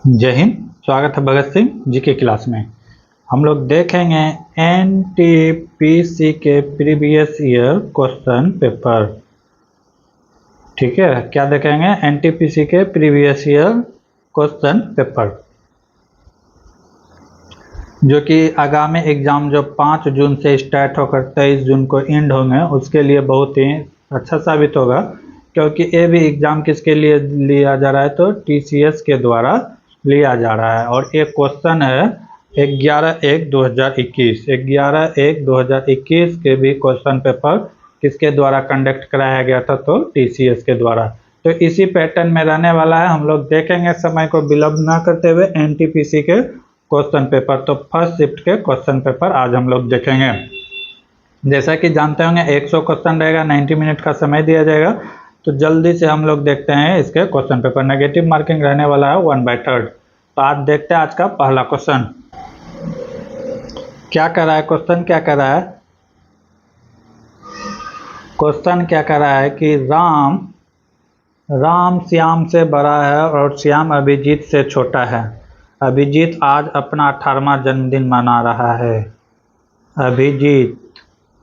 जय हिंद। स्वागत है भगत सिंह जी के क्लास में। हम लोग देखेंगे एनटीपीसी के प्रीवियस ईयर क्वेश्चन पेपर। ठीक है, क्या देखेंगे? एनटीपीसी के प्रीवियस ईयर क्वेश्चन पेपर, जो कि आगामी एग्जाम जो 5 जून से स्टार्ट होकर 23 जून को एंड होंगे, उसके लिए बहुत ही अच्छा साबित होगा। क्योंकि ये भी एग्जाम किसके लिए लिया जा रहा है? तो टीसीएस के द्वारा लिया जा रहा है। और एक क्वेश्चन है 11/1/2021 11/1/2021 के भी क्वेश्चन पेपर किसके द्वारा कंडक्ट कराया गया था? तो टीसीएस के द्वारा। तो इसी पैटर्न में रहने वाला है। हम लोग देखेंगे समय को विलंब ना करते हुए एनटीपीसी के क्वेश्चन पेपर। तो फर्स्ट शिफ्ट के क्वेश्चन पेपर आज हम लोग देखेंगे। जैसा कि जानते होंगे 100 क्वेश्चन रहेगा, 90 मिनट का समय दिया जाएगा। तो जल्दी से हम लोग देखते हैं इसके क्वेश्चन पेपर। नेगेटिव मार्किंग रहने वाला है 1/3। तो आज देखते हैं आज का पहला क्वेश्चन क्या कर रहा है। क्वेश्चन क्या कर रहा है? क्वेश्चन क्या कर रहा है कि राम श्याम से बड़ा है और श्याम अभिजीत से छोटा है। अभिजीत आज अपना 18वां जन्मदिन मना रहा है।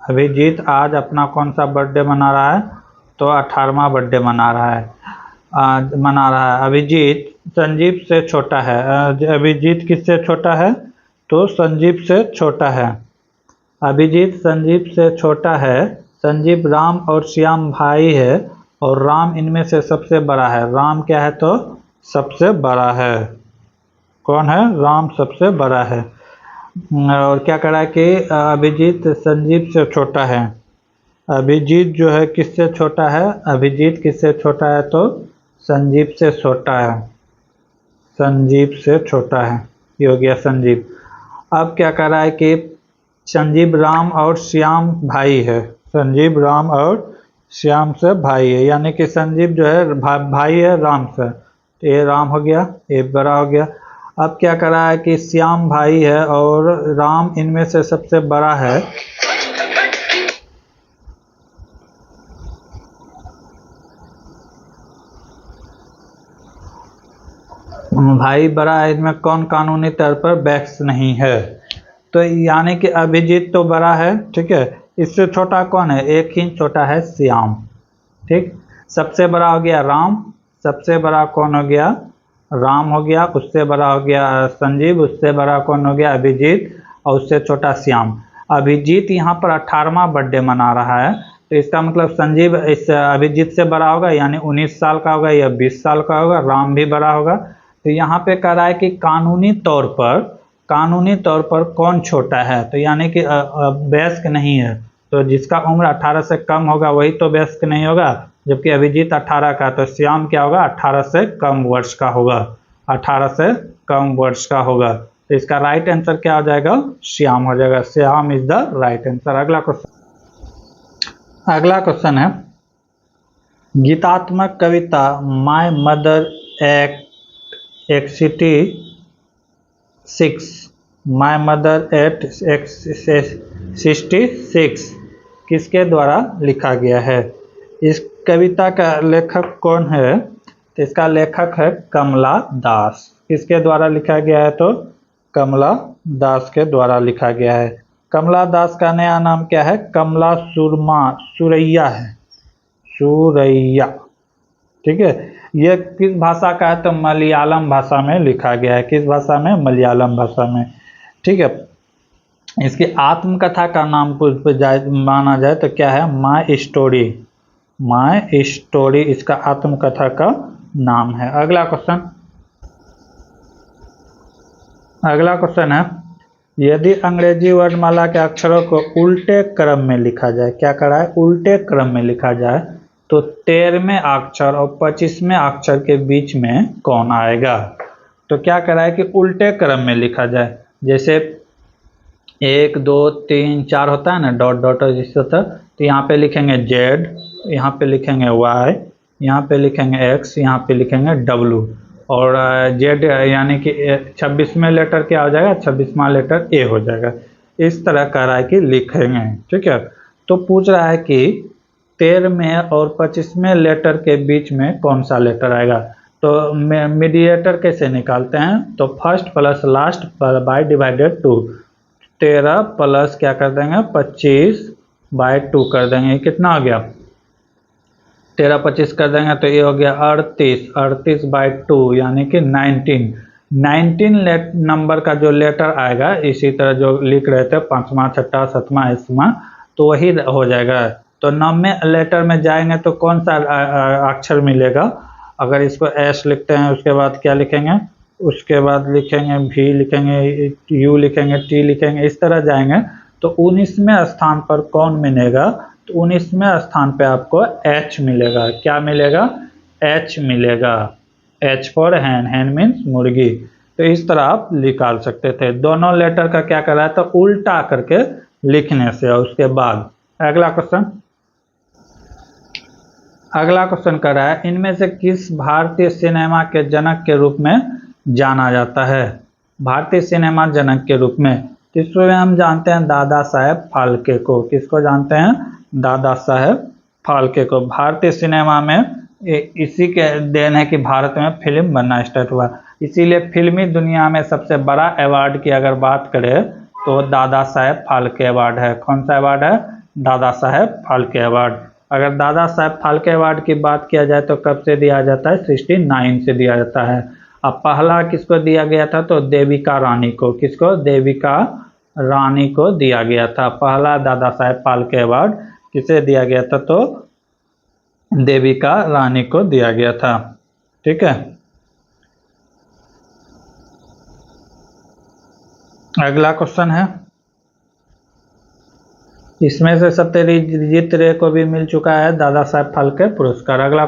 अभिजीत आज अपना कौन सा बर्थडे मना रहा है? तो 18वां बर्थडे मना रहा है। अभिजीत संजीव से छोटा है। अभिजीत किससे छोटा है? तो संजीव से छोटा है। अभिजीत संजीव से छोटा है। संजीव राम और श्याम भाई है और राम इनमें से सबसे बड़ा है। राम क्या है? तो सबसे बड़ा है। कौन है? राम सबसे बड़ा है। और क्या कह रहा है कि अभिजीत संजीव से छोटा है। अभिजीत जो है किससे छोटा है? अभिजीत किससे छोटा है? तो संजीव से छोटा है। संजीव से छोटा है, ये हो गया संजीव। अब क्या कह रहा है कि संजीव राम और श्याम भाई है। संजीव राम और श्याम से भाई है, यानी कि संजीव जो है भाई है राम से। तो ये राम हो गया, ये बड़ा हो गया। अब क्या कर रहा है कि श्याम भाई है और राम इनमें से सबसे बड़ा है। भाई बड़ा है, इनमें कौन कानूनी तौर पर बैक्स नहीं है? तो यानी कि अभिजीत तो बड़ा है, ठीक है। इससे छोटा कौन है? एक ही छोटा है, श्याम। ठीक, सबसे बड़ा हो गया राम। सबसे बड़ा कौन हो गया? राम हो गया। उससे बड़ा हो गया संजीव। उससे बड़ा कौन हो गया? अभिजीत। और उससे छोटा श्याम। अभिजीत यहाँ पर 18वां बर्थडे मना रहा है। तो इसका मतलब संजीव इस अभिजीत से बड़ा होगा, यानी 19 साल का होगा या 20 साल का होगा। राम भी बड़ा होगा। तो यहाँ पे कह रहा है कि कानूनी तौर पर कौन छोटा है? तो यानी कि वयस्क नहीं है। तो जिसका उम्र 18 से कम होगा वही तो वयस्क नहीं होगा। जबकि अभिजीत 18 का, तो श्याम क्या होगा? 18 से कम वर्ष का होगा। 18 से कम वर्ष का होगा। तो इसका राइट आंसर क्या हो जाएगा? श्याम हो जाएगा। Shyam is the right answer. अगला क्वेश्चन है गीतात्मक कविता माय मदर एट 66 किसके द्वारा लिखा गया है? इस कविता का लेखक कौन है? तो इसका लेखक है कमला दास। किसके द्वारा लिखा गया है? तो कमला दास के द्वारा लिखा गया है। कमला दास का नया नाम क्या है? कमला सुरैया है। सुरैया, ठीक है। यह किस भाषा का है? तो मलयालम भाषा में लिखा गया है। किस भाषा में? मलयालम भाषा में, ठीक है। इसकी आत्मकथा का नाम माना जाए तो क्या है? माय स्टोरी इसका आत्मकथा का नाम है। अगला क्वेश्चन है यदि अंग्रेजी वर्णमाला के अक्षरों को उल्टे क्रम में लिखा जाए। क्या करा है? उल्टे क्रम में लिखा जाए तो 13वें अक्षर और 25वें अक्षर के बीच में कौन आएगा? तो क्या करा है कि उल्टे क्रम में लिखा जाए। जैसे 1 2 3 4 होता है ना, डॉट डॉट जिससे होता है। तो यहाँ पे लिखेंगे Z, यहाँ पे लिखेंगे Y, यहाँ पे लिखेंगे X, यहाँ पे लिखेंगे W। और Z यानी कि 26वें लेटर क्या हो जाएगा? 26वां लेटर A हो जाएगा। इस तरह कह रहा है कि लिखेंगे, ठीक है। तो पूछ रहा है कि 13वें और 25वें लेटर के बीच में कौन सा लेटर आएगा? तो मीडिएटर कैसे निकालते हैं, तो first plus last by divided 2, 13 plus क्या कर देंगे 25/2 कर देंगे, ये कितना हो गया 13 25 कर देंगे तो ये हो गया 38/2 यानी कि 19 नंबर का जो लेटर आएगा, इसी तरह जो लिख रहे थे 5वां 6वां 7वां 8वां, तो वही हो जाएगा। तो 9वें लेटर में जाएंगे तो कौन सा अक्षर मिलेगा, अगर इसको एस लिखते हैं उसके बाद क्या लिखेंगे, उसके बाद लिखेंगे भी लिखेंगे, यू लिखेंगे, टी लिखेंगे, इस तरह जाएंगे तो 19वें स्थान पर कौन मिलेगा, तो 19वें स्थान पे आपको एच मिलेगा। क्या मिलेगा, एच मिलेगा। H for hen, Hahn means मुर्गी। तो इस तरह आप निकाल सकते थे। दोनों लेटर का क्या कर रहा है, तो उल्टा करके लिखने से। उसके बाद अगला क्वेश्चन कर रहा है, इनमें से किस भारतीय सिनेमा के जनक के रूप में जाना जाता है। भारतीय सिनेमा जनक के रूप में, इसमें हम जानते हैं दादा साहेब फाल्के को। किसको जानते हैं, दादा साहेब फाल्के को। भारतीय सिनेमा में इसी के देन है कि भारत में फिल्म बनना स्टार्ट हुआ, इसीलिए फिल्मी दुनिया में सबसे बड़ा अवार्ड की अगर बात करें तो दादा साहेब फाल्के अवार्ड है। कौन सा अवार्ड है, दादा साहेब फाल्के अवार्ड। अगर दादा साहेब फाल्के अवार्ड की बात किया जाए तो कब से दिया जाता है, 69 से दिया जाता है। अब पहला किसको दिया गया था, तो देविका रानी को। किसको, देविका रानी को दिया गया था पहला दादा साहेब फाल्के अवार्ड। किसे दिया गया था, तो देविका रानी को दिया गया था। ठीक है, अगला क्वेश्चन है, इसमें से सत्यजीत रे को भी मिल चुका है दादा साहेब फाल्के पुरस्कार। अगला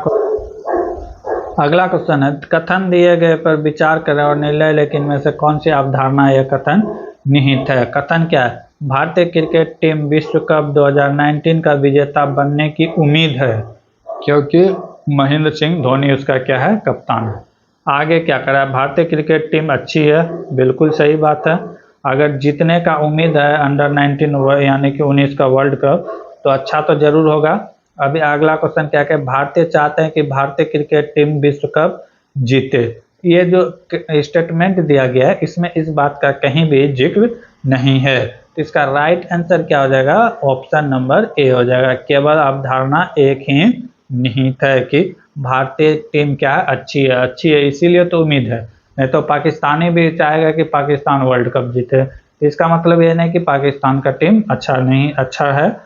क्वेश्चन है, कथन दिए गए पर विचार करें और निर्णय लेकिन में से कौन सी अवधारणा यह कथन निहित है। कथन क्या है, भारतीय क्रिकेट टीम विश्व कप 2019 का विजेता बनने की उम्मीद है क्योंकि महेंद्र सिंह धोनी उसका क्या है, कप्तान है। आगे क्या करा है, भारतीय क्रिकेट टीम अच्छी है, बिल्कुल सही बात है। अगर जीतने का उम्मीद है अंडर 19 यानी कि 19 का वर्ल्ड कप, तो अच्छा तो जरूर होगा। अभी अगला क्वेश्चन क्या है, भारतीय चाहते हैं कि भारतीय क्रिकेट टीम विश्व कप जीते। ये जो स्टेटमेंट दिया गया है इसमें इस बात का कहीं भी जिक्र नहीं है, तो इसका राइट आंसर क्या हो जाएगा, ऑप्शन नंबर ए हो जाएगा। केवल अवधारणा एक ही निहित है कि भारतीय टीम क्या है, अच्छी है इसीलिए तो उम्मीद है। नहीं तो पाकिस्तानी भी चाहेगा कि पाकिस्तान वर्ल्ड कप जीते, इसका मतलब ये नहीं कि पाकिस्तान का टीम अच्छा है।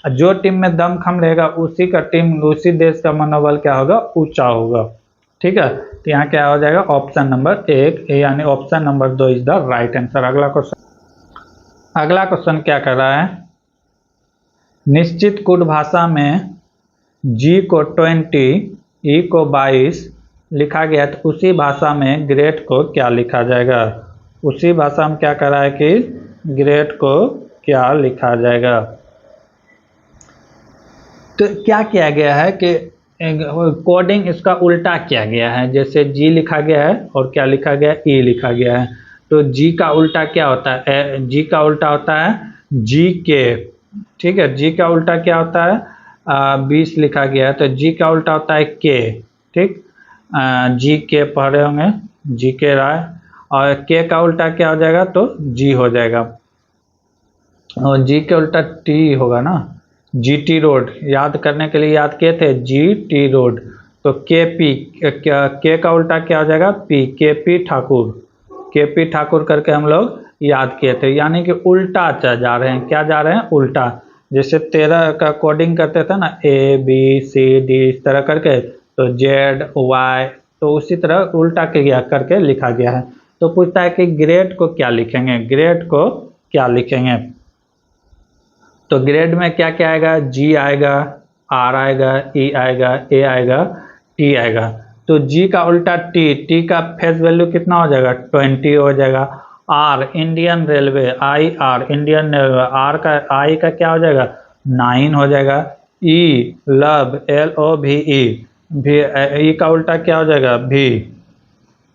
जो टीम में दमखम रहेगा उसी का टीम, उसी देश का मनोबल क्या होगा, ऊंचा होगा। ठीक है, तो यहाँ क्या हो जाएगा, ऑप्शन नंबर 1 यानी option number 2 is the right answer. अगला क्वेश्चन क्या कर रहा है, निश्चित कूट भाषा में जी को 20 ई को 22 लिखा गया, तो उसी भाषा में ग्रेट को क्या लिखा जाएगा। उसी भाषा में क्या कर रहा है कि ग्रेट को क्या लिखा जाएगा। तो क्या किया गया है कि कोडिंग इसका उल्टा किया गया है। जैसे जी लिखा गया है और क्या लिखा गया है, ई लिखा गया है। तो जी का उल्टा क्या होता है, जी का उल्टा होता है जी के। ठीक है, जी का उल्टा क्या होता है, 20 लिखा गया है तो जी का उल्टा होता है के। ठीक, जी के पढ़े होंगे, जी के राय, और के का उल्टा क्या हो जाएगा, तो जी हो जाएगा। और जी के उल्टा टी होगा ना, जीटी रोड। याद करने के लिए याद किए थे, जीटी रोड। तो के पी, के का उल्टा क्या हो जाएगा, पी, के पी ठाकुर। के पी ठाकुर करके हम लोग याद किए थे, यानी कि उल्टा जा रहे हैं। क्या जा रहे हैं, उल्टा। जैसे 13 का कोडिंग करते थे ना, ए बी सी डी इस तरह करके, तो जेड वाई, तो उसी तरह उल्टा करके लिखा गया है। तो पूछता है कि ग्रेड को क्या लिखेंगे, ग्रेड को क्या लिखेंगे। तो ग्रेड में क्या क्या आएगा, जी आएगा, आर आएगा, ई आएगा, ए आएगा, टी आएगा। तो जी का उल्टा टी, टी का फेस वैल्यू कितना हो जाएगा, 20 हो जाएगा। R Indian railway, I R Indian railway, R का आई का क्या हो जाएगा, 9 हो जाएगा। ई लव, एल ओ भी ई, भी ई का उल्टा क्या हो जाएगा, भी।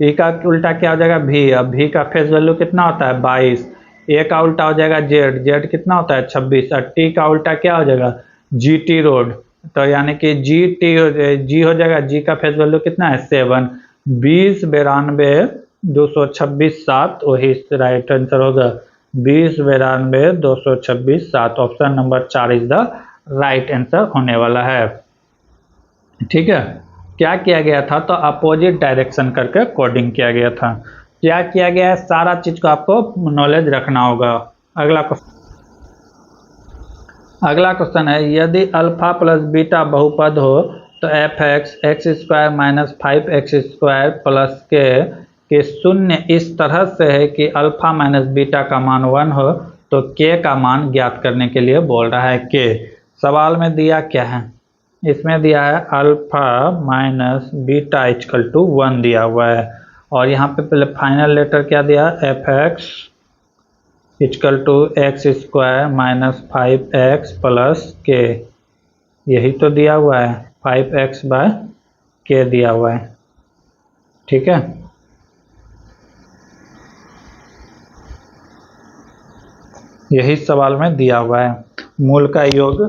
ई का उल्टा क्या हो जाएगा, भी। अब भी का फेस वैल्यू कितना होता है, 22। ए का उल्टा हो जाएगा जेड, जेड कितना होता है, 26। और टी का उल्टा क्या हो जाएगा, जी टी रोड। तो यानी कि जी टी जी हो जाएगा, जी का फेस वैल्यू कितना है, 7। 2092 226 7, वही राइट आंसर होगा। 2092 226 7, option number 4 is the right answer होने वाला है। ठीक है, क्या किया गया था, तो अपोजिट डायरेक्शन करके कोडिंग किया गया था। क्या किया गया है, सारा चीज को आपको नॉलेज रखना होगा। अगला क्वेश्चन है, यदि अल्फा प्लस बीटा बहुपद हो तो F x square minus 5x² plus के शून्य इस तरह से है कि अल्फा माइनस बीटा का मान 1 हो, तो के का मान ज्ञात करने के लिए बोल रहा है। के सवाल में दिया क्या है, इसमें दिया है alpha minus beta equal to 1 दिया हुआ है, और यहाँ पे पहले फाइनल लेटर क्या दिया, F X equal to x² minus 5x plus K, यही तो दिया हुआ है, 5x/k दिया हुआ है। ठीक है, यही सवाल में दिया हुआ है। मूल का योग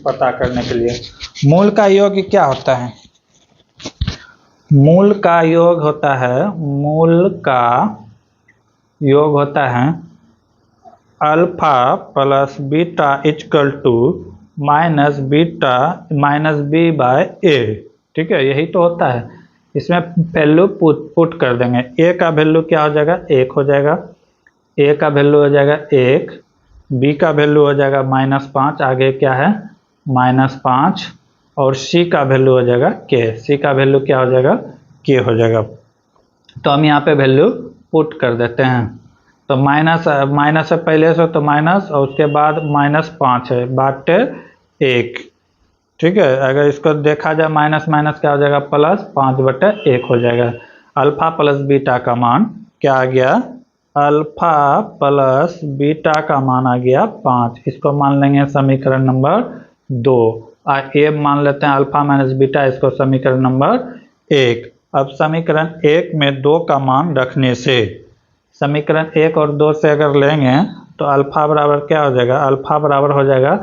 पता करने के लिए, मूल का योग क्या होता है, मूल का योग होता है, मूल का योग होता है alpha plus beta equal to minus beta minus b/a। ठीक है, यही तो होता है। इसमें वैल्यू पुट कर देंगे, a का वैल्यू क्या हो जाएगा, 1 हो जाएगा, a का वैल्यू हो जाएगा 1, b का वैल्यू हो जाएगा -5, आगे क्या है -5, और c का वैल्यू हो जाएगा k, c का वैल्यू क्या हो जाएगा, k हो जाएगा। तो हम यहाँ पे वैल्यू पुट कर देते हैं, तो माइनस है पहले से, तो माइनस, और उसके बाद -5 है बाटे 1। ठीक है, अगर इसको देखा जाए माइनस माइनस क्या हो जाएगा, प्लस 5/1 हो जाएगा। अल्फा प्लस बीटा का मान क्या आ गया, अल्फा प्लस बीटा का मान आ गया 5, इसको मान लेंगे समीकरण नंबर 2, और ए मान लेते हैं अल्फा माइनस बीटा, इसको समीकरण नंबर 1। अब समीकरण 1 में 2 का मान रखने से, समीकरण 1 और 2 से अगर लेंगे तो अल्फा बराबर क्या हो जाएगा, अल्फा बराबर हो जाएगा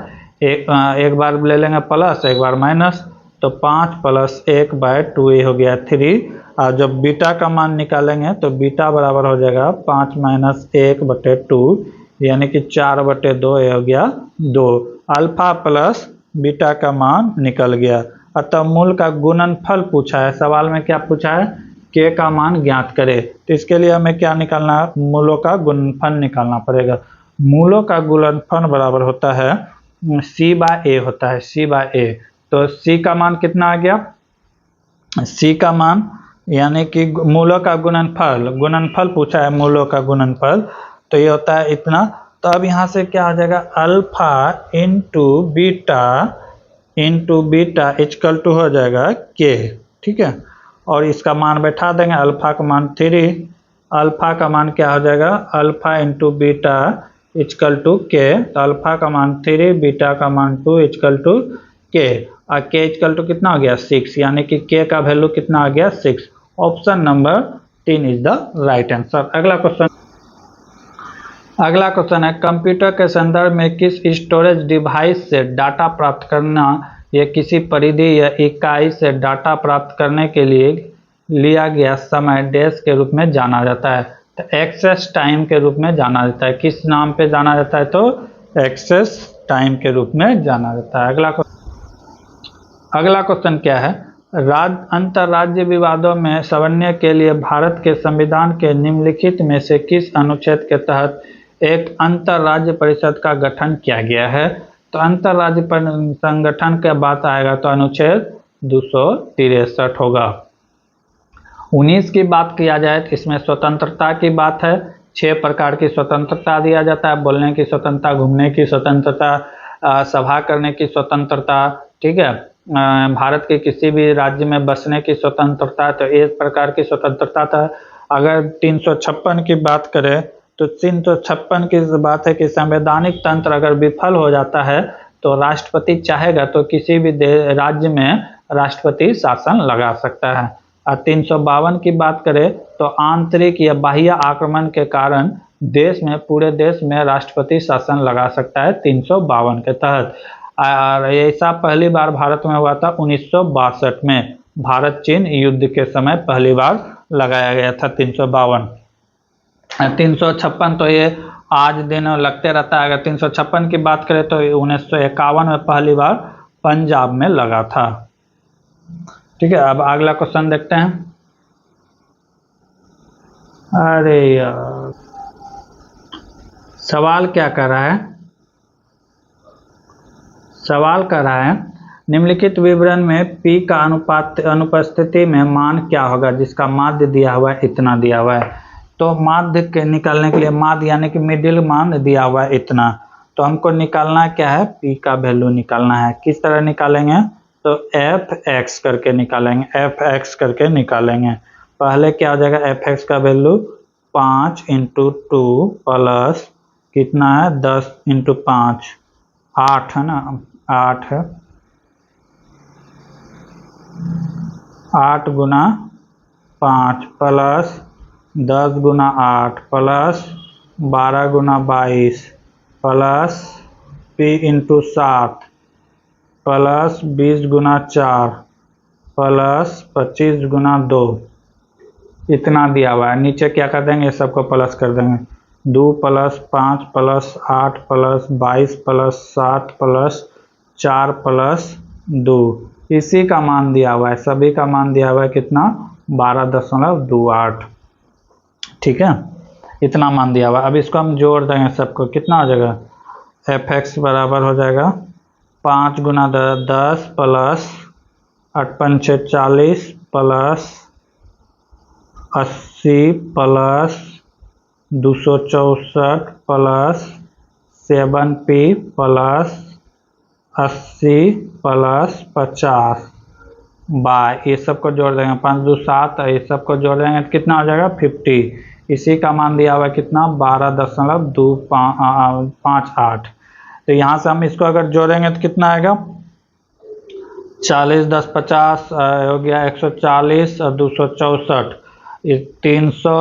एक बार ले लेंगे प्लस, एक बार माइनस, तो 5 + 1/2 ये हो गया 3, और जब बीटा का मान निकालेंगे तो बीटा बराबर हो जाएगा 5 - 1/2, यानी कि 4/2 ये हो गया 2। अल्फा प्लस बीटा का मान निकल गया। अतः मूल का गुणनफल पूछा है, सवाल में क्या पूछा है, के का मान ज्ञात करे, तो इसके लिए हमें क्या निकालना है, मूलों का गुणनफल निकालना पड़ेगा। मूलों का गुणनफल बराबर होता है c/a होता है, c/a। तो c का मान कितना आ गया, c का मान यानी कि मूलों का गुणनफल पूछा है, मूलों का गुणनफल, तो ये होता है इतना। तो अब यहाँ से क्या हो जाएगा, alpha into beta equal to हो जाएगा k। ठीक है, और इसका मान बैठा देंगे, अल्फा का मान 3, अल्फा का मान क्या हो जाएगा, alpha into beta equal to K, तो अल्फा का मान 3, बीटा का मान 2 इक्वल टू के, और के इक्वल टू कितना हो गया 6, यानी कि के का वैल्यू कितना आ गया 6। Option number 3 is the right answer. अगला क्वेश्चन है, कंप्यूटर के संदर्भ में किस स्टोरेज डिवाइस से डाटा प्राप्त करना या किसी परिधि या इकाई से डाटा प्राप्त करने के लिए लिया गया समय डैश के रूप में जाना जाता है, तो एक्सेस टाइम के रूप में जाना जाता है। किस नाम पे जाना जाता है, तो एक्सेस टाइम के रूप में जाना जाता है। अगला क्वेश्चन क्या है, अंतर्राज्य विवादों में समन्वय के लिए भारत के संविधान के निम्नलिखित में से किस अनुच्छेद के तहत एक अंतर्राज्य परिषद का गठन किया गया है, तो अंतर्राज्य संगठन का बात आएगा तो अनुच्छेद 263 होगा। 19 की बात किया जाए तो इसमें स्वतंत्रता की बात है, 6 प्रकार की स्वतंत्रता दिया जाता है, बोलने की स्वतंत्रता, घूमने की स्वतंत्रता, सभा करने की स्वतंत्रता। ठीक है, भारत के किसी भी राज्य में बसने की स्वतंत्रता, तो इस प्रकार की स्वतंत्रता था। अगर 356 की बात करें तो 356 की बात है कि संवैधानिक तंत्र अगर विफल हो जाता है तो राष्ट्रपति चाहेगा तो किसी भी राज्य में राष्ट्रपति शासन लगा सकता है। और 352 की बात करें तो आंतरिक या बाह्य आक्रमण के कारण देश में, पूरे देश में राष्ट्रपति शासन लगा सकता है 352 के तहत। और ऐसा पहली बार भारत में हुआ था 1962 में, भारत चीन युद्ध के समय पहली बार लगाया गया था 352। 356 तो ये आज दिन लगते रहता है। अगर 356 की बात करें तो 1951 में पहली बार पंजाब में लगा था। ठीक है, अब अगला क्वेश्चन देखते हैं। अरे यार, सवाल क्या कर रहा है? सवाल कर रहा है निम्नलिखित विवरण में P का अनुपस्थिति में मान क्या होगा जिसका माध्य दिया हुआ है, इतना दिया हुआ है। तो माध्य के निकालने के लिए, माध्य यानी कि मिडिल मान दिया हुआ है इतना, तो हमको निकालना क्या है, P का वैल्यू निकालना है। किस तरह निकालेंगे? तो fx करके निकालेंगे, fx करके निकालेंगे। पहले क्या हो जाएगा, fx का वैल्यू 5 × 2 प्लस कितना है 10 × 5, 8 है ना, 8 है, 8 × 5 plus 10 × 8 plus 12 × 22 plus P × 7 plus 20 × 4 plus 25 × 2, इतना दिया हुआ है। नीचे क्या कर देंगे, सबको प्लस कर देंगे। 2 + 5 + 8 + 22 + 7 + 4 + 2, इसी का मान दिया हुआ है, सभी का मान दिया हुआ है कितना, 12.28। ठीक है, इतना मान दिया हुआ है। अब इसको हम जोड़ देंगे सबको, कितना हो जाएगा, fx बराबर हो जाएगा 5 × 10 plus 8 × 5 = 40 plus 80 plus 264 plus 7p plus 80 plus 50 by, ये सबको जोड़ देंगे, 5 × 2 = 7, ये सबको जोड़ देंगे तो कितना हो जाएगा 50। इसी का मान दिया हुआ है कितना, 12.258। तो यहाँ से हम इसको अगर जोड़ेंगे तो कितना आएगा, 40 × 10 = 50 हो गया, 140 और 264, 300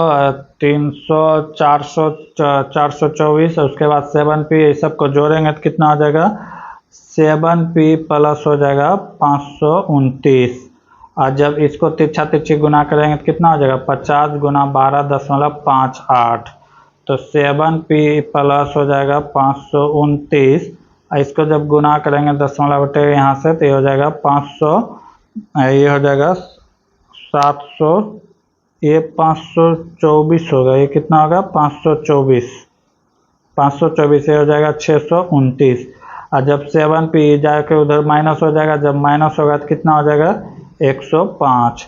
424, और उसके बाद 7p, ये सबको जोड़ेंगे तो कितना हो जाएगा, 7p प्लस हो जाएगा 529। और जब इसको तिरछा तिरछी गुना करेंगे तो कितना हो जाएगा, 50 × 12.58, तो 7p प्लस हो जाएगा 529। इसको जब गुना करेंगे दशमलव बटे यहाँ से, तो ये हो जाएगा 500, ये हो जाएगा 700, ये 524 होगा, ये कितना होगा 524, 524 ये हो जाएगा 629। और जब 7p जाके उधर माइनस हो जाएगा, जब माइनस होगा तो कितना हो जाएगा 105।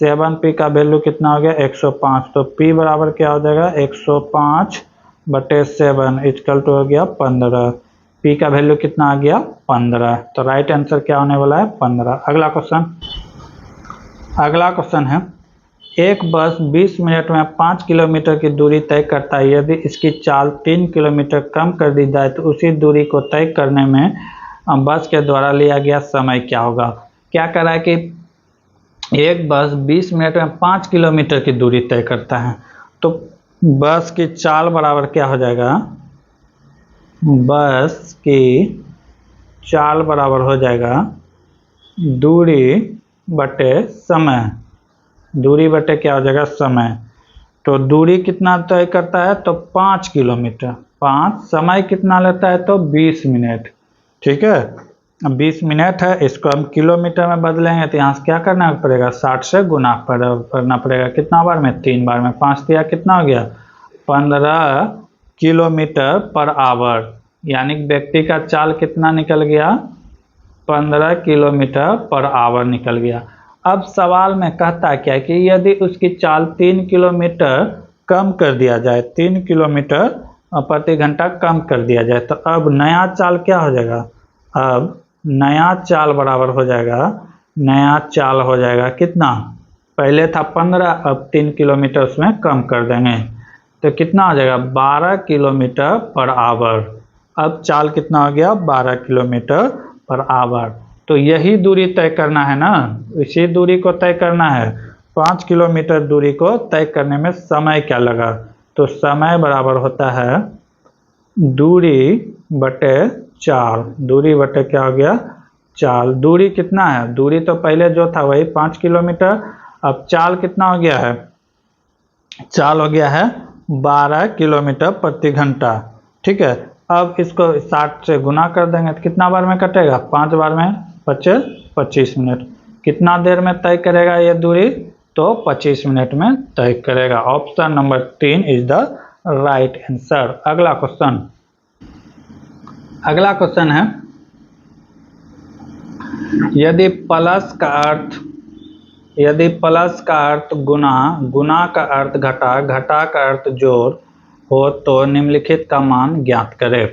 7p का वैल्यू कितना हो गया 105, तो p बराबर क्या हो जाएगा 105/7 = हो गया 15। p का वैल्यू कितना आ गया 15, तो राइट आंसर क्या होने वाला है 15। अगला क्वेश्चन है, एक बस 20 मिनट में 5 किलोमीटर की दूरी तय करता है। यदि इसकी चाल 3 किलोमीटर कम कर दी जाए तो उसी दूरी को तय करने में बस के द्वारा लिया गया समय क्या होगा। क्या कर रहा है कि एक बस 20 मिनट में 5 किलोमीटर की दूरी तय करता है, तो बस की चाल बराबर क्या हो जाएगा, बस की चाल बराबर हो जाएगा दूरी बटे समय, दूरी बटे क्या हो जाएगा समय। तो दूरी कितना तय करता है, तो 5 किलोमीटर, 5, समय कितना लेता है तो 20 मिनट। ठीक है, 20 मिनट है, इसको हम किलोमीटर में बदलेंगे तो यहाँ से क्या करना पड़ेगा, 60 से गुना करना पड़ेगा। कितना बार में, 3 बार में, 5 दिया कितना हो गया 15 km/h, यानी व्यक्ति का चाल कितना निकल गया 15 km/h निकल गया। अब सवाल में कहता क्या है कि यदि उसकी चाल 3 किलोमीटर कम कर दिया जाए, 3 किलोमीटर प्रति घंटा कम कर दिया जाए, तो अब नया चाल क्या हो जाएगा, अब नया चाल बराबर हो जाएगा, नया चाल हो जाएगा कितना, पहले था 15, अब 3 किलोमीटर उसमें कम कर देंगे तो कितना हो जाएगा 12 km/h। अब चाल कितना हो गया 12 km/h। तो यही दूरी तय करना है ना, इसी दूरी को तय करना है। 5 किलोमीटर दूरी को तय करने में समय क्या लगा, तो समय बराबर होता है दूरी बटे चाल, दूरी बटे क्या हो गया चाल। दूरी कितना है, दूरी तो पहले जो था वही 5 किलोमीटर, अब चाल कितना हो गया है चाल हो गया है 12 किलोमीटर प्रति घंटा। ठीक है, अब इसको 60 से गुना कर देंगे तो कितना बार में कटेगा, 5 बार में 25 मिनट। कितना देर में तय करेगा ये दूरी, तो 25 मिनट में तय करेगा। Option number 3 is the right answer. अगला क्वेश्चन है, यदि प्लस का अर्थ गुना, गुना का अर्थ घटा, घटा का अर्थ जोड़ हो तो निम्नलिखित का मान ज्ञात करें।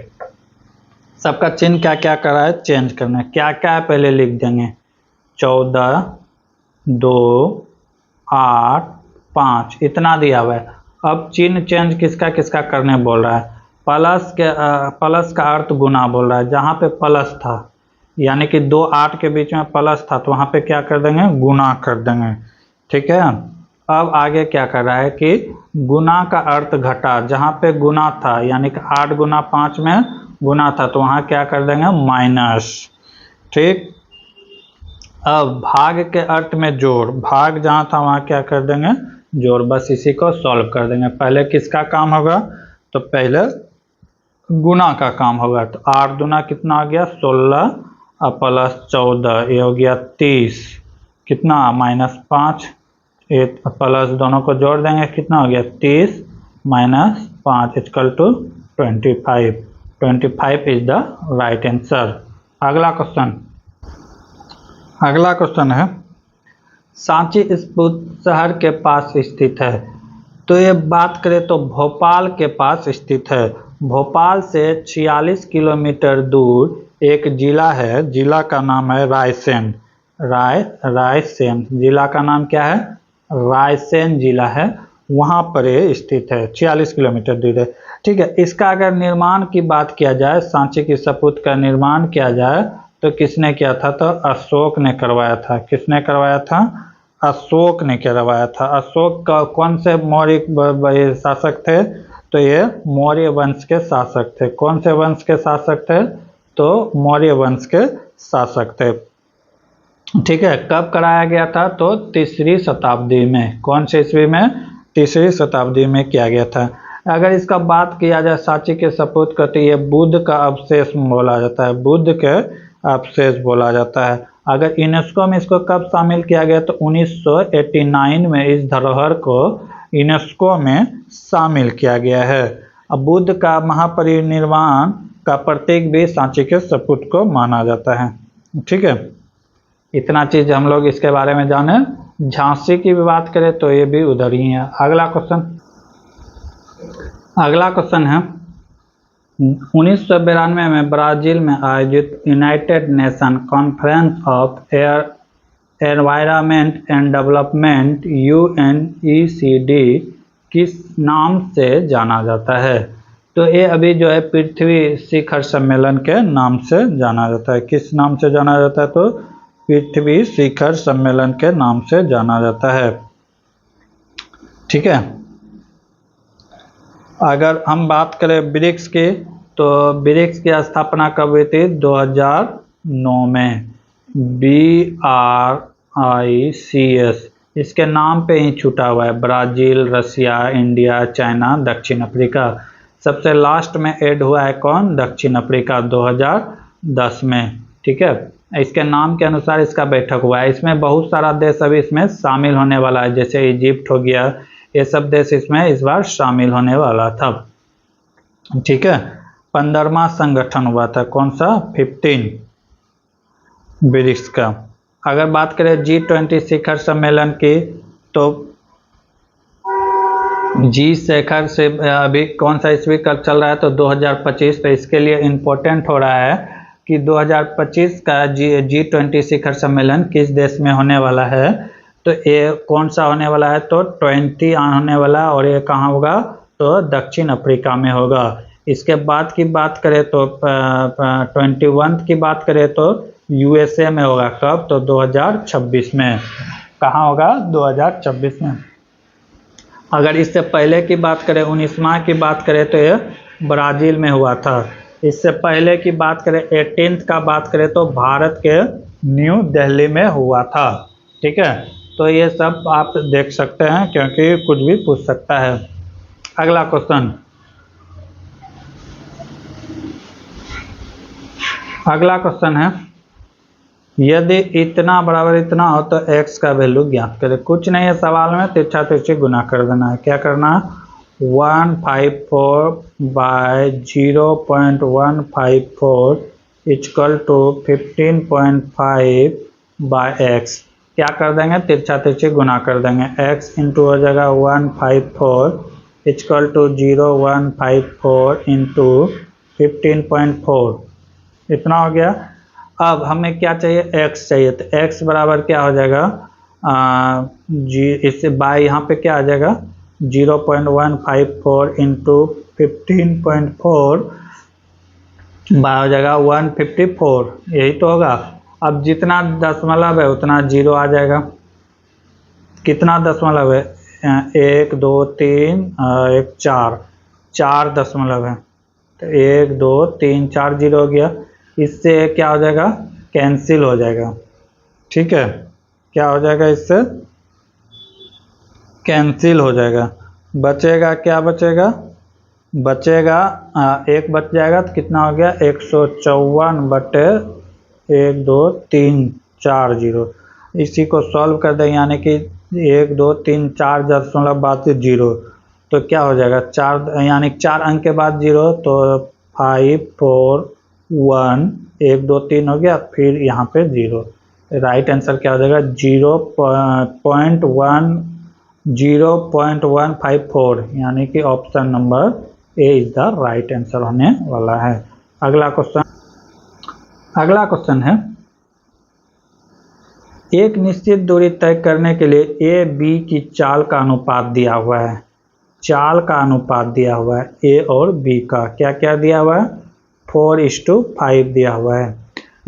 सबका चिन्ह क्या क्या करा है, चेंज करना है। क्या क्या है पहले लिख देंगे, 14, 2, 8, 5 इतना दिया हुआ है। अब चिन्ह चेंज किसका किसका करने बोल रहा है, प्लस का अर्थ गुना बोल रहा है। जहाँ पे प्लस था यानी कि 2 8 के बीच में प्लस था तो वहाँ पे क्या कर देंगे, गुना कर देंगे। ठीक है, अब आगे क्या कर रहा है कि गुना का अर्थ घटा, जहाँ पे गुना था यानी कि 8 गुना 5 में गुना था तो वहाँ क्या कर देंगे, माइनस। ठीक, अब भाग के अर्थ में जोड़, भाग जहाँ था वहाँ क्या कर देंगे, जोड़। बस इसी को सॉल्व कर देंगे। पहले किसका काम होगा, तो पहले गुना का काम होगा। तो 8 दूना कितना हो गया, 16 और प्लस 14 ये हो गया 30, कितना -5, ये प्लस दोनों को जोड़ देंगे कितना हो गया, 30 - 5 equal to 25। 25 is the right answer. अगला क्वेश्चन है, सांची इस शहर के पास स्थित है। तो ये बात करें तो भोपाल के पास स्थित है। भोपाल से 46 किलोमीटर दूर एक जिला है, जिला का नाम है रायसेन। रायसेन जिला का नाम क्या है, रायसेन जिला है, वहाँ पर ये स्थित है, 46 किलोमीटर दूर है। ठीक है, इसका अगर निर्माण की बात किया जाए, सांची की सपूत का निर्माण किया जाए तो किसने किया था, तो अशोक ने करवाया था। किसने करवाया था, अशोक ने करवाया था। अशोक का कौन से मौर्य शासक थे, तो ये मौर्य वंश के शासक थे। कौन से वंश के शासक थे, तो मौर्य वंश के शासक थे। ठीक है, कब कराया गया था, तो 3री शताब्दी में। कौन से ईस्वी में, 3री शताब्दी में किया गया था। अगर इसका बात किया जाए सांची के सपूत का, तो ये बुद्ध का अवशेष बोला जाता है, बुद्ध के अवशेष बोला जाता है। अगर यूनेस्को में इसको कब शामिल किया गया, तो 1989 में इस धरोहर को यूनेस्को में शामिल किया गया है। अब बुद्ध का महापरिनिर्वाण का प्रतीक भी सांची के सपूत को माना जाता है। ठीक है, इतना चीज हम लोग इसके बारे में जाने। झांसी की भी बात करें तो ये भी उधर ही है। अगला क्वेश्चन है, 1992 में ब्राजील में आयोजित United nation conference of environment and development UNECD किस नाम से जाना जाता है। तो ये अभी जो है पृथ्वी शिखर सम्मेलन के नाम से जाना जाता है। किस नाम से जाना जाता है, तो पृथ्वी शिखर सम्मेलन के नाम से जाना जाता है। ठीक है, अगर हम बात करें ब्रिक्स की, तो ब्रिक्स की स्थापना कब हुई थी, 2009 में। BRICS इसके नाम पे ही छूटा हुआ है। ब्राज़ील, रसिया, इंडिया, चाइना, दक्षिण अफ्रीका। सबसे लास्ट में ऐड हुआ है कौन, दक्षिण अफ्रीका 2010 में। ठीक है, इसके नाम के अनुसार इसका बैठक हुआ है। इसमें बहुत सारा देश अभी इसमें शामिल होने वाला है, जैसे इजिप्ट हो गया, ये सब देश इसमें इस बार शामिल होने वाला था। ठीक है, 15वां संगठन हुआ था, कौन सा, 15 ब्रिक्स का। अगर बात करें G20 शिखर सम्मेलन की, तो जी शिखर से अभी कौन सा ईस्वी कब चल रहा है, तो 2025 पे। इसके लिए इम्पोर्टेंट हो रहा है कि 2025 का G20 शिखर सम्मेलन किस देश में होने वाला है। तो ये कौन सा होने वाला है, तो 20 होने वाला है, और ये कहाँ होगा, तो दक्षिण अफ्रीका में होगा। इसके बाद की बात करें तो 21 की बात करें तो USA में होगा। कब, तो 2026 में। कहाँ होगा, 2026 में। अगर इससे पहले की बात करें, 19वां की बात करें तो ये ब्राज़ील में हुआ था। इससे पहले की बात करें, 18th का बात करें तो भारत के न्यू दिल्ली में हुआ था। ठीक है, तो ये सब आप देख सकते हैं, क्योंकि कुछ भी पूछ सकता है। अगला क्वेश्चन, अगला क्वेश्चन है, यदि इतना बराबर इतना हो तो x का वैल्यू ज्ञात करें। कुछ नहीं है, सवाल में तिरछा तिरछी गुना कर देना है। क्या करना है, 154 by 0.154 equal to 15.5 by x। क्या कर देंगे, तिरछा तिरछी गुना कर देंगे। x इंटू हो जाएगा 154 इक्वल टू 0154 इंटू 15.4, इतना हो गया। अब हमें क्या चाहिए, x चाहिए, तो x बराबर क्या हो जाएगा, इससे बाय यहाँ पे क्या आ जाएगा, 0.154 इंटू 15.4 बाय हो जाएगा 154, यही तो होगा। अब जितना दशमलव है उतना जीरो आ जाएगा। कितना दशमलव है, 1 2 3 1 4 दशमलव है, तो 1 2 3 4 जीरो हो गया। इससे क्या हो जाएगा, कैंसिल हो जाएगा। ठीक है, क्या हो जाएगा, इससे कैंसिल हो जाएगा। बचेगा, क्या बचेगा, बचेगा एक बच जाएगा, तो कितना हो गया, 154 बटे 1 2 3 4 जीरो। इसी को सॉल्व कर दें, यानी कि 1 2 3 4 दशमलव बाद जीरो, तो क्या हो जाएगा, 4 यानी 4 अंक के बाद जीरो, तो 5 4 1 1 2 3 हो गया, फिर यहाँ पे जीरो। राइट आंसर क्या हो जाएगा, 0.154, यानी कि option number A is the right answer होने वाला है। अगला क्वेश्चन, अगला क्वेश्चन है, एक निश्चित दूरी तय करने के लिए ए बी की चाल का अनुपात दिया हुआ है। चाल का अनुपात दिया हुआ है, ए और बी का क्या क्या दिया हुआ है, 4:5 दिया हुआ है।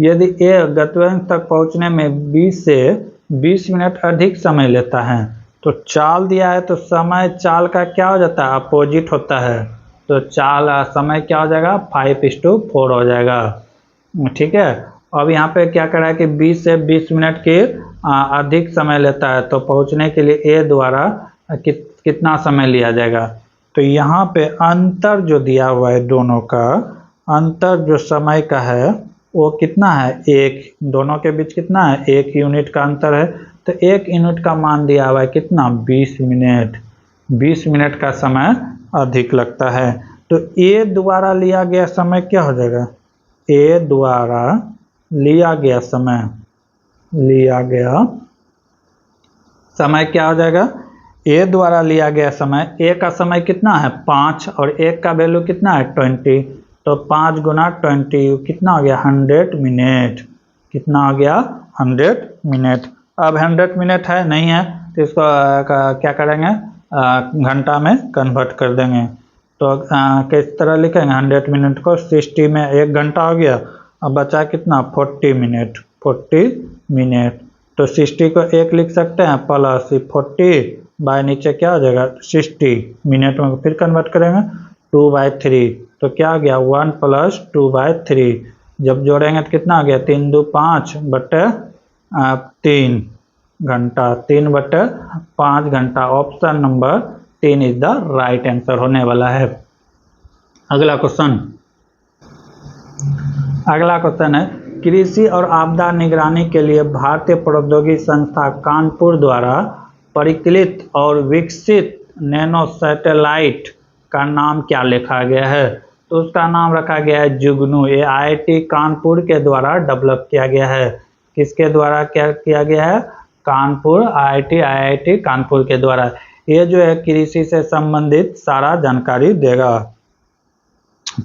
यदि ए गंतव्य तक पहुंचने में 20 से 20 मिनट अधिक समय लेता है, तो चाल दिया है, तो समय चाल का क्या हो जाता है, अपोजिट होता है, तो चाल समय क्या हो जाएगा, 5:4 हो जाएगा। ठीक है, अब यहाँ पे क्या करा है कि 20 से 20 मिनट के अधिक समय लेता है, तो पहुंचने के लिए ए द्वारा कितना समय लिया जाएगा। तो यहाँ पे अंतर जो दिया हुआ है, दोनों का अंतर जो समय का है वो कितना है, एक, दोनों के बीच कितना है, 1 यूनिट का अंतर है, तो 1 यूनिट का मान दिया हुआ है कितना, 20 मिनट। 20 मिनट का समय अधिक लगता है, तो ए द्वारा लिया गया समय क्या हो जाएगा, ए द्वारा लिया गया समय, लिया गया समय क्या हो जाएगा, ए द्वारा लिया गया समय, ए का समय कितना है 5 और एक का वैल्यू कितना है 20, तो 5 गुना 20 कितना हो गया 100 मिनट। कितना हो गया 100 मिनट। अब 100 मिनट है नहीं है, तो इसको क्या करेंगे, घंटा में कन्वर्ट कर देंगे। तो किस तरह लिखेंगे, 100 मिनट को 60 में 1 घंटा हो गया, अब बचा कितना 40 मिनट, 40 मिनट। तो 60 को 1 लिख सकते हैं प्लस 40 बाय नीचे क्या हो जाएगा 60 मिनट में फिर कन्वर्ट करेंगे 2/3, तो क्या हो गया 1 + 2/3। जब जोड़ेंगे तो कितना आ गया 3 2 5 बटे 3 घंटा, 3/5 घंटा। Option number 3 is the right answer होने वाला है। अगला क्वेश्चन, अगला क्वेश्चन है, कृषि और आपदा निगरानी के लिए भारतीय प्रौद्योगिकी संस्था कानपुर द्वारा परिकलित और विकसित नैनो सैटेलाइट का नाम क्या लिखा गया है। तो उसका नाम रखा गया है जुगनू। ये IIT कानपुर के द्वारा डेवलप किया गया है। किसके द्वारा क्या किया गया है, कानपुर IIT कानपुर के द्वारा। ये जो है कृषि से संबंधित सारा जानकारी देगा।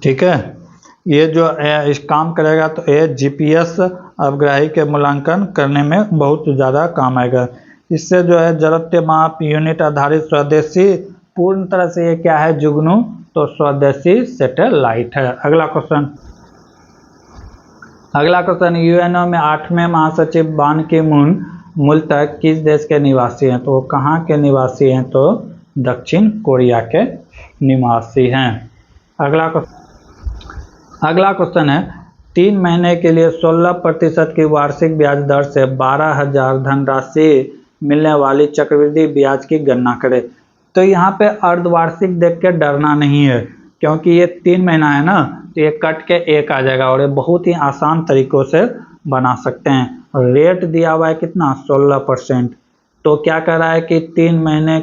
ठीक है, ये जो इस काम करेगा, तो ये GPS अवग्राही के मूल्यांकन करने में बहुत ज़्यादा काम आएगा। इससे जो है जड़त्व माप यूनिट आधारित स्वदेशी, पूर्ण तरह से ये क्या है जुगनू, तो स्वदेशी सैटेलाइट है। अगला क्वेश्चन, अगला क्वेश्चन, UNO में 8वें महासचिव बान की मून मूलतः किस देश के निवासी हैं। तो वो कहाँ के निवासी हैं, तो दक्षिण कोरिया के निवासी हैं। अगला क्वेश्चन है, 3 महीने के लिए 16% की वार्षिक ब्याज दर से 12,000 धनराशि मिलने वाली चक्रवृद्धि ब्याज की गणना करें। तो यहाँ पे अर्धवार्षिक देख के डरना नहीं है, क्योंकि ये 3 महीना है ना, तो ये कट के 1 आ जाएगा और ये बहुत ही आसान तरीकों से बना सकते हैं। रेट दिया हुआ है कितना, 16%। तो क्या कर रहा है कि 3 महीने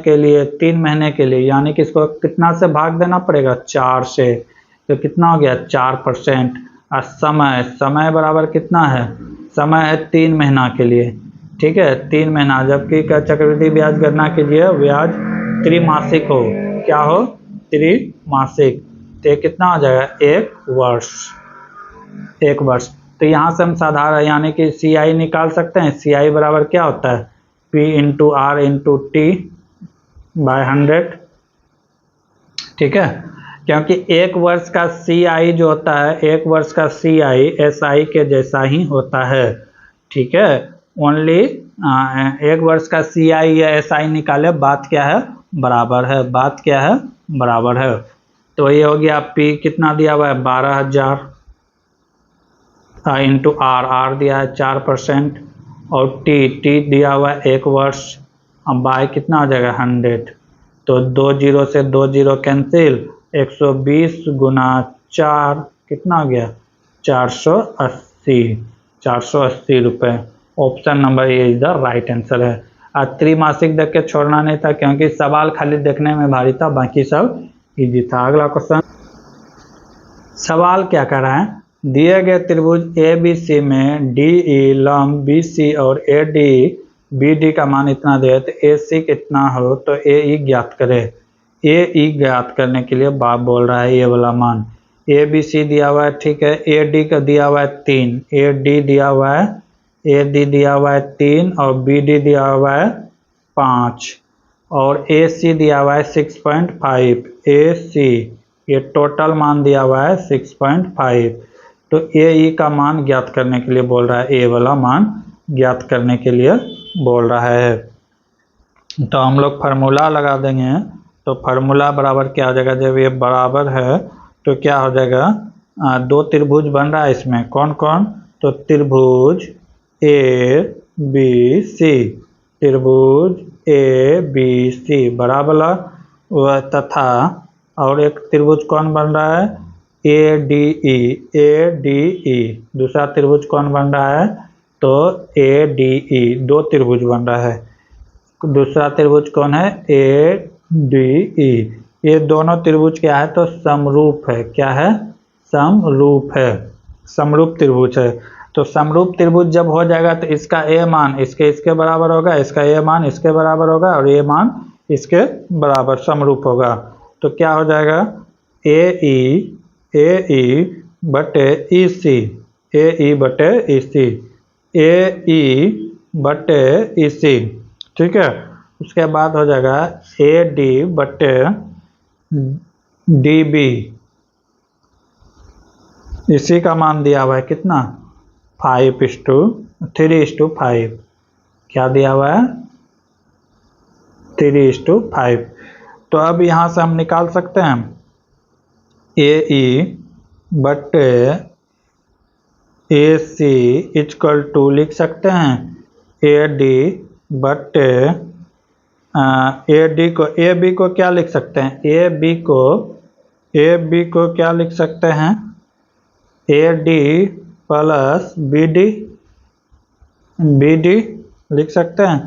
के लिए यानी कि इसको कितना से भाग देना पड़ेगा, 4 से। तो कितना हो गया, 4%। और समय बराबर कितना है, समय है 3 महीना के लिए, ठीक है, 3 महीना। जबकि चक्रवृद्धि ब्याज गणना कीजिए, ब्याज त्रिमासिक हो, क्या हो, त्रिमासिक। तो ये कितना हो जाएगा, 1 वर्ष। तो यहाँ से हम साधारण यानी कि CI निकाल सकते हैं। CI बराबर क्या होता है, P into R into T by 100, ठीक है। क्योंकि 1 वर्ष का CI जो होता है, 1 वर्ष का CI SI के जैसा ही होता है, ठीक है। ओनली 1 वर्ष का CI या SI निकाले, बात क्या है, बराबर है, बात क्या है, बराबर है। तो ये हो गया, P कितना दिया हुआ है, 12,000 इंटू R दिया है 4%, और T दिया हुआ है 1 वर्ष। अब बाय कितना हो जाएगा, 100। तो 2 0 से 2 0 कैंसिल, 120 गुना 4 कितना हो गया, 480 रुपये। Option number A is the right answer है। आज त्रिमासिक देख के छोड़ना नहीं था, क्योंकि सवाल खाली देखने में भारी था, बाकी सब इजी था। अगला क्वेश्चन, सवाल क्या कर रहा है, दिए गए त्रिभुज ABC में DE लंब BC और AD BD का मान इतना दे तो AC कितना हो, तो AE ज्ञात करे। AE ज्ञात करने के लिए बाप बोल रहा है ये वाला मान। ABC दिया हुआ है, ठीक है, AD का दिया हुआ है 3, AD दिया हुआ है, AD दिया हुआ है 3 और BD दिया हुआ है 5 और AC दिया हुआ है 6.5। AC ये टोटल मान दिया हुआ है 6.5। तो AE का मान ज्ञात करने के लिए बोल रहा है, ए वाला मान ज्ञात करने के लिए बोल रहा है। तो हम लोग फार्मूला लगा देंगे। तो फार्मूला बराबर क्या हो जाएगा, जब ये बराबर है तो क्या हो जाएगा, 2 त्रिभुज बन रहा है इसमें, कौन कौन, तो त्रिभुज ABC, त्रिभुज ABC बराबर, तथा और एक त्रिभुज कौन बन रहा है, ADE। दूसरा त्रिभुज कौन बन रहा है, तो ADE। 2 त्रिभुज बन रहा है। दूसरा त्रिभुज कौन है, ADE। ये दोनों त्रिभुज क्या है, तो समरूप है। क्या है, समरूप है, समरूप त्रिभुज है। तो समरूप त्रिभुज जब हो जाएगा तो इसका A मान इसके बराबर होगा, इसका A मान इसके बराबर होगा और A मान इसके बराबर समरूप होगा। तो क्या हो जाएगा, AE बटे EC, AE बटे EC, AE बटे EC, ठीक है। उसके बाद हो जाएगा AD बटे DB। इसी का मान दिया हुआ है कितना, 5:3:5। क्या दिया हुआ है, 3:5। तो अब यहाँ से हम निकाल सकते हैं AE बटे AC इक्वल टू लिख सकते हैं AD बटे AD को AB को क्या लिख सकते हैं, AB को क्या लिख सकते हैं, AD प्लस BD लिख सकते हैं।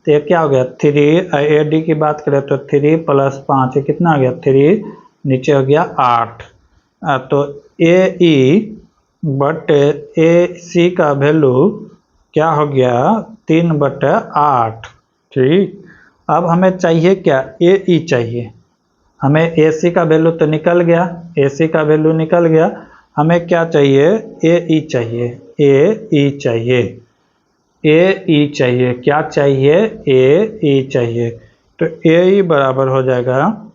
तो ये क्या हो गया, 3 AD की बात करें तो 3 + 5 कितना हो गया, 3 नीचे हो गया 8। तो AE बटे AC का वैल्यू क्या हो गया, 3/8, ठीक। अब हमें चाहिए क्या, AE चाहिए। हमें AC का वैल्यू तो निकल गया, AC का वैल्यू निकल गया, हमें क्या चाहिए, AE चाहिए, AE चाहिए, AE चाहिए, क्या चाहिए, AE चाहिए। तो AE बराबर हो जाएगा,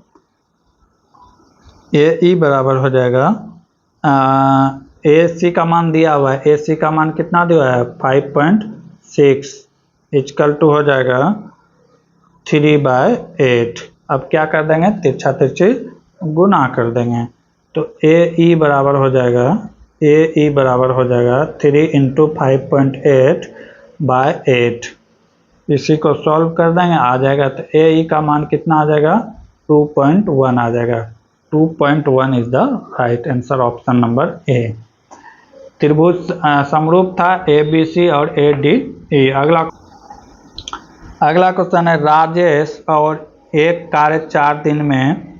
AE बराबर हो जाएगा, AC का मान दिया हुआ है, AC का मान कितना दिया है, 5.6 इक्वल टू हो जाएगा 3/8। अब क्या कर देंगे, तिरछा तिरछी गुना कर देंगे। तो AE बराबर हो जाएगा, AE बराबर हो जाएगा 3 × 5.8/8। इसी को सॉल्व कर देंगे, आ जाएगा। तो ए ई का मान कितना आ जाएगा, 2.1 आ जाएगा। 2.1 is the right answer, option number A. त्रिभुज समरूप था ए बी सी और ए डी ई। अगला क्वेश्चन है, राजेश और एक कार्य 4 दिन में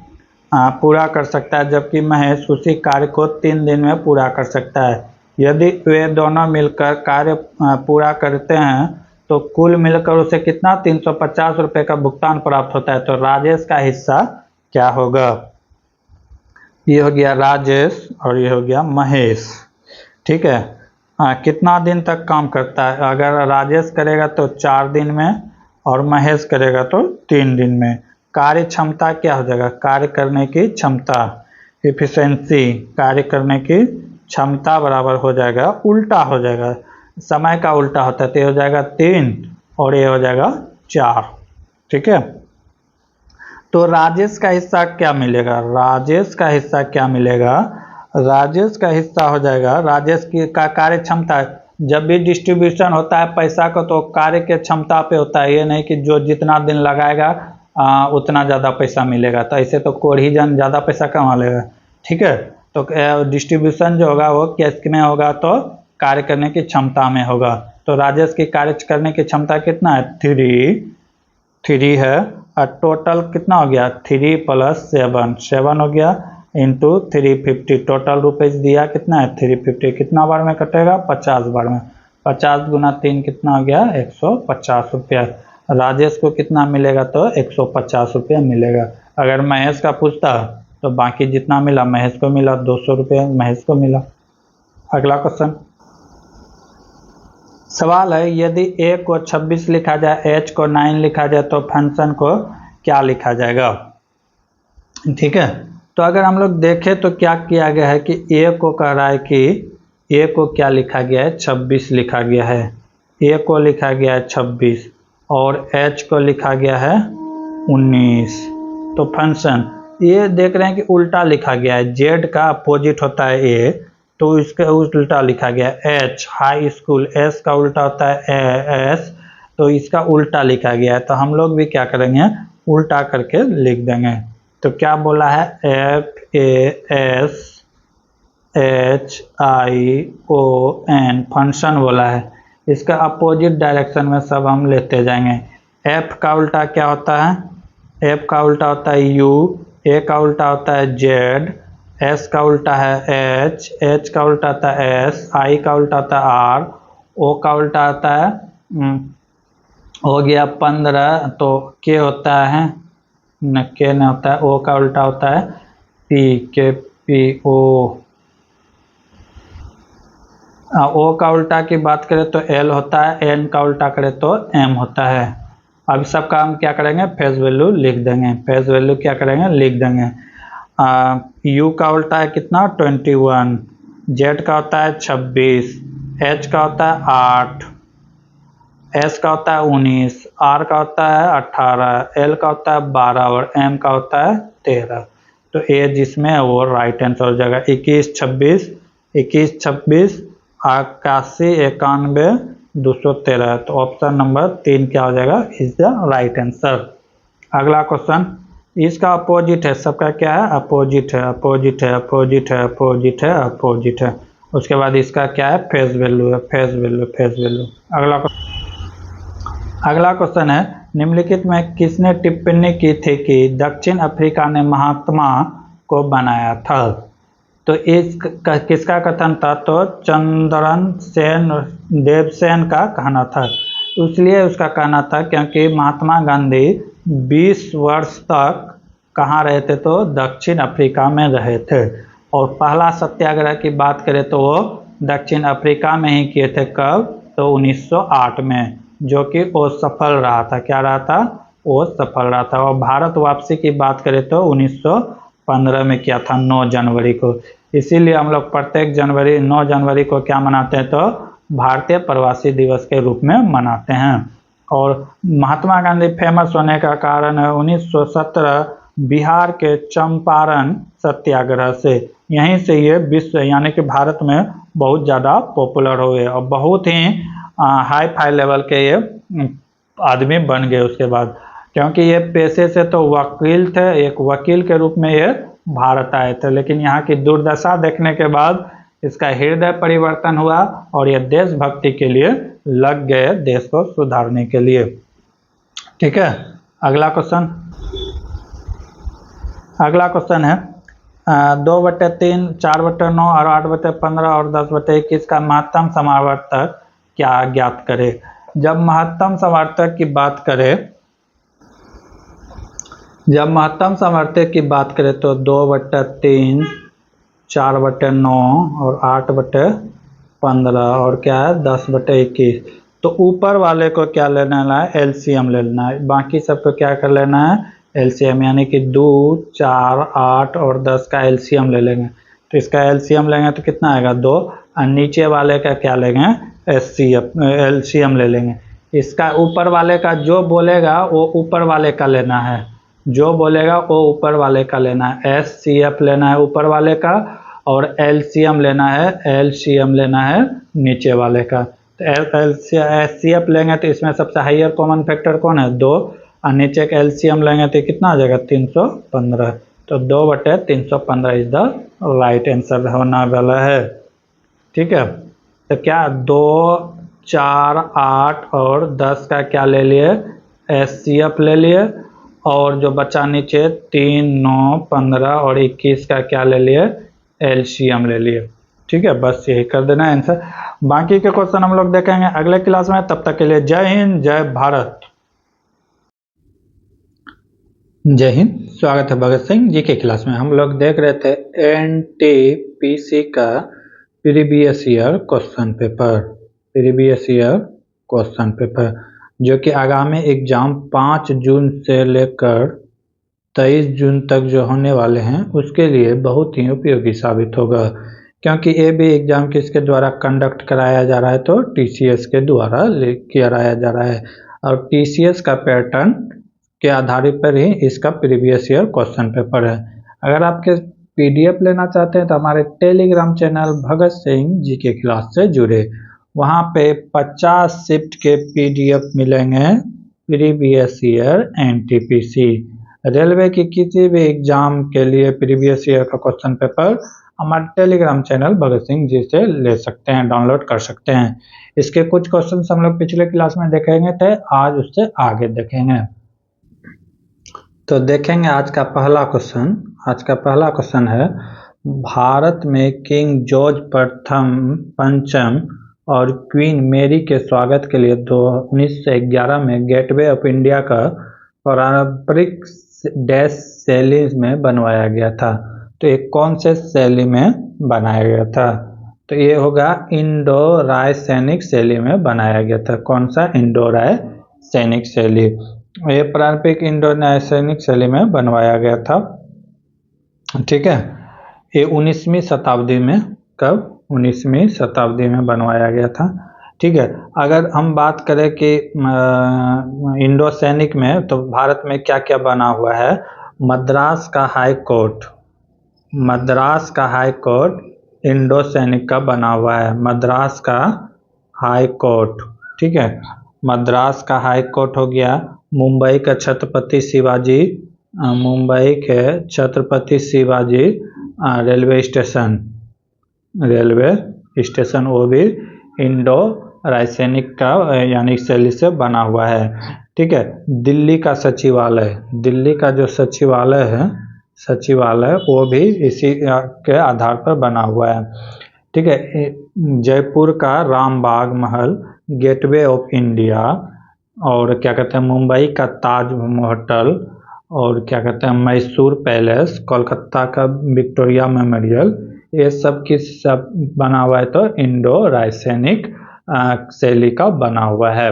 पूरा कर सकता है, जबकि महेश उसी कार्य को 3 दिन में पूरा कर सकता है। यदि वे दोनों मिलकर कार्य पूरा करते हैं तो कुल मिलकर उसे कितना 350 रुपये का भुगतान प्राप्त होता है। तो राजेश का हिस्सा क्या होगा। ये हो गया राजेश और ये हो गया महेश, ठीक है। कितना दिन तक काम करता है, अगर राजेश करेगा तो 4 दिन में और महेश करेगा तो 3 दिन में। कार्य क्षमता क्या हो जाएगा, कार्य करने की क्षमता, एफिशिएंसी, कार्य करने की क्षमता बराबर हो जाएगा, उल्टा हो जाएगा, समय का उल्टा होता है, तो ये हो जाएगा 3 और ये हो जाएगा 4, ठीक है। तो राजेश का हिस्सा क्या मिलेगा, राजेश का हिस्सा क्या मिलेगा, राजेश का हिस्सा हो जाएगा, राजेश की का कार्य क्षमता। जब भी डिस्ट्रीब्यूशन होता है पैसा का तो कार्य के क्षमता पे होता है, ये नहीं कि जो जितना दिन लगाएगा उतना ज़्यादा पैसा मिलेगा। तो ऐसे तो कोढ़ीजन ज़्यादा पैसा कमा लेगा, ठीक है। तो डिस्ट्रीब्यूशन जो होगा वो किस में होगा, तो कार्य करने की क्षमता में होगा। तो राजेश की कार्य करने की क्षमता कितना है, 3 है। और टोटल कितना हो गया, 3 + 7 हो गया, इंटू 350। टोटल रुपीज़ दिया कितना है, 350। कितना बार में कटेगा, 50 बार में। 50 × 3 कितना हो गया, 150 रुपया। राजेश को कितना मिलेगा, तो 150 रुपया मिलेगा। अगर महेश का पूछता तो बाकी जितना मिला महेश को मिला, 200 रुपया महेश को मिला। अगला क्वेश्चन, सवाल है, यदि ए को 26 लिखा जाए, एच को 9 लिखा जाए तो फंक्शन को क्या लिखा जाएगा, ठीक है। तो अगर हम लोग देखें तो क्या किया गया है कि ए को कह रहा है कि ए को क्या लिखा गया है, 26 लिखा गया है। ए को लिखा गया है 26 और एच को लिखा गया है 19। तो फंक्शन ये देख रहे हैं कि उल्टा लिखा गया है, जेड का अपोजिट होता है ए, तो इसका उल्टा लिखा गया है एच, हाई स्कूल। एस का उल्टा होता है एस, तो इसका उल्टा लिखा गया है। तो हम लोग भी क्या करेंगे, उल्टा करके लिख देंगे। तो क्या बोला है, FASHION फंक्शन बोला है। इसका अपोजिट डायरेक्शन में सब हम लेते जाएंगे। एफ का उल्टा क्या होता है, एफ का उल्टा होता है यू, ए का उल्टा होता है जेड, एस का उल्टा है एच, एच का उल्टा होता है एस, आई का उल्टा होता है आर, ओ का उल्टा होता है हो गया 15, तो के होता है न, के न होता है, ओ का उल्टा होता है पी, के पी ओ। ओ का उल्टा की बात करें तो एल होता है, एन का उल्टा करें तो एम होता है। अब सबका हम क्या करेंगे, फेस वैल्यू लिख देंगे। फेस वैल्यू क्या करेंगे, लिख देंगे। यू का उल्टा है कितना, 21, जेड का होता है 26, एच का होता है 8, एस का होता है 19, आर का होता है 18, एल का होता है 12 और एम का होता है 13। तो ए जिसमें है वो राइट आंसर हो जाएगा। 21 26 21 26 81 91 213। तो ऑप्शन नंबर 3 क्या हो जाएगा, इज द राइट आंसर। अगला क्वेश्चन, इसका अपोजिट है, सबका क्या है, अपोजिट है, अपोजिट है, अपोजिट है, अपोजिट है, अपोजिट है। उसके बाद इसका क्या है, फेस वैल्यू है, फेस वैल्यू, फेस वैल्यू। अगला क्वेश्चन है, निम्नलिखित में किसने टिप्पणी की थी कि दक्षिण अफ्रीका ने महात्मा को बनाया था। तो इस किसका कथन था, तो चंद्रन सेन देवसेन का कहना था। इसलिए उसका कहना था क्योंकि महात्मा गांधी 20 वर्ष तक कहाँ रहे थे, तो दक्षिण अफ्रीका में रहे थे। और पहला सत्याग्रह की बात करें तो वो दक्षिण अफ्रीका में ही किए थे, कब, तो 1908 में, जो कि वो सफल रहा था। क्या रहा था, वो सफल रहा था। और भारत वापसी की बात करें तो 1915 में किया था, 9 जनवरी को। इसीलिए हम लोग प्रत्येक 9 जनवरी को क्या मनाते हैं, तो भारतीय प्रवासी दिवस के रूप में मनाते हैं। और महात्मा गांधी फेमस होने का कारण है 1917 बिहार के चंपारण सत्याग्रह से। यहीं से ये विश्व यानी कि भारत में बहुत ज़्यादा पॉपुलर हुए और बहुत ही हाई फाई लेवल के ये आदमी बन गए उसके बाद, क्योंकि ये पेशे से तो वकील थे, एक वकील के रूप में ये भारत आए थे, लेकिन यहाँ की दुर्दशा देखने के बाद इसका हृदय परिवर्तन हुआ और ये देशभक्ति के लिए लग गए, देश को सुधारने के लिए। ठीक है, अगला क्वेश्चन है 2/3, 4/9 और 8/15 और 10/21 का महत्तम समावर्तक क्या ज्ञात करे। जब महत्तम समावर्तक की बात करें तो 2/3, 4/9 और 8/15 और क्या है 10/21। तो ऊपर वाले को क्या लेना है, एलसीएम लेना है, बाकी सबको क्या कर लेना है, एलसीएम, यानी कि 2, 4, 8 और 10 का एलसीएम ले लेंगे। तो इसका एलसीएम लेंगे तो कितना आएगा 2, और नीचे वाले का क्या लेंगे, एलसीएम ले लेंगे। इसका ऊपर वाले का जो बोलेगा वो ऊपर वाले का लेना है, जो बोलेगा वो ऊपर वाले का लेना है, एचसीएफ लेना है ऊपर वाले का, और एलसीएम लेना है नीचे वाले का। तो एचसीएफ लेंगे तो इसमें सबसे हाईयर कॉमन फैक्टर कौन है, 2, और नीचे का एलसीएम लेंगे तो कितना आ जाएगा 315। तो 2/315 इज द राइट आंसर होने वाला है। ठीक है, तो क्या 2, 4, 8 और 10 का क्या ले लिए, एचसीएफ ले लिए, और जो बचा नीचे 3, 9, 15 और 21 का क्या ले लिए, एलसीएम ले लिए। ठीक है, बस यही कर देना आंसर। बाकी के क्वेश्चन हम लोग देखेंगे अगले क्लास में, तब तक के लिए जय हिंद, जय भारत। जय हिंद, स्वागत है भगत सिंह जी के क्लास में। हम लोग देख रहे थे एनटीपीसी का प्रीवियस ईयर क्वेश्चन पेपर, जो कि आगामी एग्जाम 5 जून से लेकर 23 जून तक जो होने वाले हैं उसके लिए बहुत ही उपयोगी साबित होगा, क्योंकि ये भी एग्जाम किसके द्वारा कंडक्ट कराया जा रहा है, तो टीसीएस के द्वारा कराया जा रहा है, और टीसीएस का पैटर्न के आधारित पर ही इसका प्रीवियस ईयर क्वेश्चन पेपर है। अगर आपके पीडीएफ लेना चाहते हैं तो हमारे टेलीग्राम चैनल भगत सिंह जी के क्लास से जुड़े, वहाँ पे 50 शिफ्ट के पीडीएफ मिलेंगे प्रीवियस ईयर एनटीपीसी। रेलवे की किसी भी एग्जाम के लिए प्रीवियस ईयर का क्वेश्चन पेपर हमारे टेलीग्राम चैनल भगत सिंह जी से ले सकते हैं, डाउनलोड कर सकते हैं। इसके कुछ क्वेश्चन हम लोग पिछले क्लास में देखेंगे थे, आज उससे आगे देखेंगे। तो देखेंगे आज का पहला क्वेश्चन है, भारत में किंग जॉर्ज पंचम और क्वीन मेरी के स्वागत के लिए 1911 में गेटवे ऑफ इंडिया का पारंपरिक डैश शैली में बनवाया गया था। तो ये कौन से शैली में बनाया गया था, तो ये होगा इंडो राय सैनिक शैली में बनाया गया था। कौन सा, इंडो राय सैनिक शैली, ये पारंपरिक इंडो राय सैनिक शैली में बनवाया गया था। ठीक है, ये 19वीं शताब्दी में, कब, 19वीं शताब्दी में बनवाया गया था। ठीक है, अगर हम बात करें कि इंडो सैनिक में, तो भारत में क्या क्या बना हुआ है, मद्रास का हाई कोर्ट इंडो सैनिक का बना हुआ है, मद्रास का हाई कोर्ट। ठीक है, मद्रास का हाई कोर्ट हो गया। मुंबई के छत्रपति शिवाजी रेलवे स्टेशन वो भी इंडो रायसैनिक का यानी शैली से बना हुआ है। ठीक है, दिल्ली का जो सचिवालय वो भी इसी के आधार पर बना हुआ है। ठीक है, जयपुर का रामबाग महल गेटवे ऑफ इंडिया, और क्या कहते हैं मुंबई का ताज होटल, और क्या कहते हैं मैसूर पैलेस, कोलकाता का विक्टोरिया मेमोरियल, ये सब बना हुआ है, तो इंडो रायसैनिक शैली का बना हुआ है।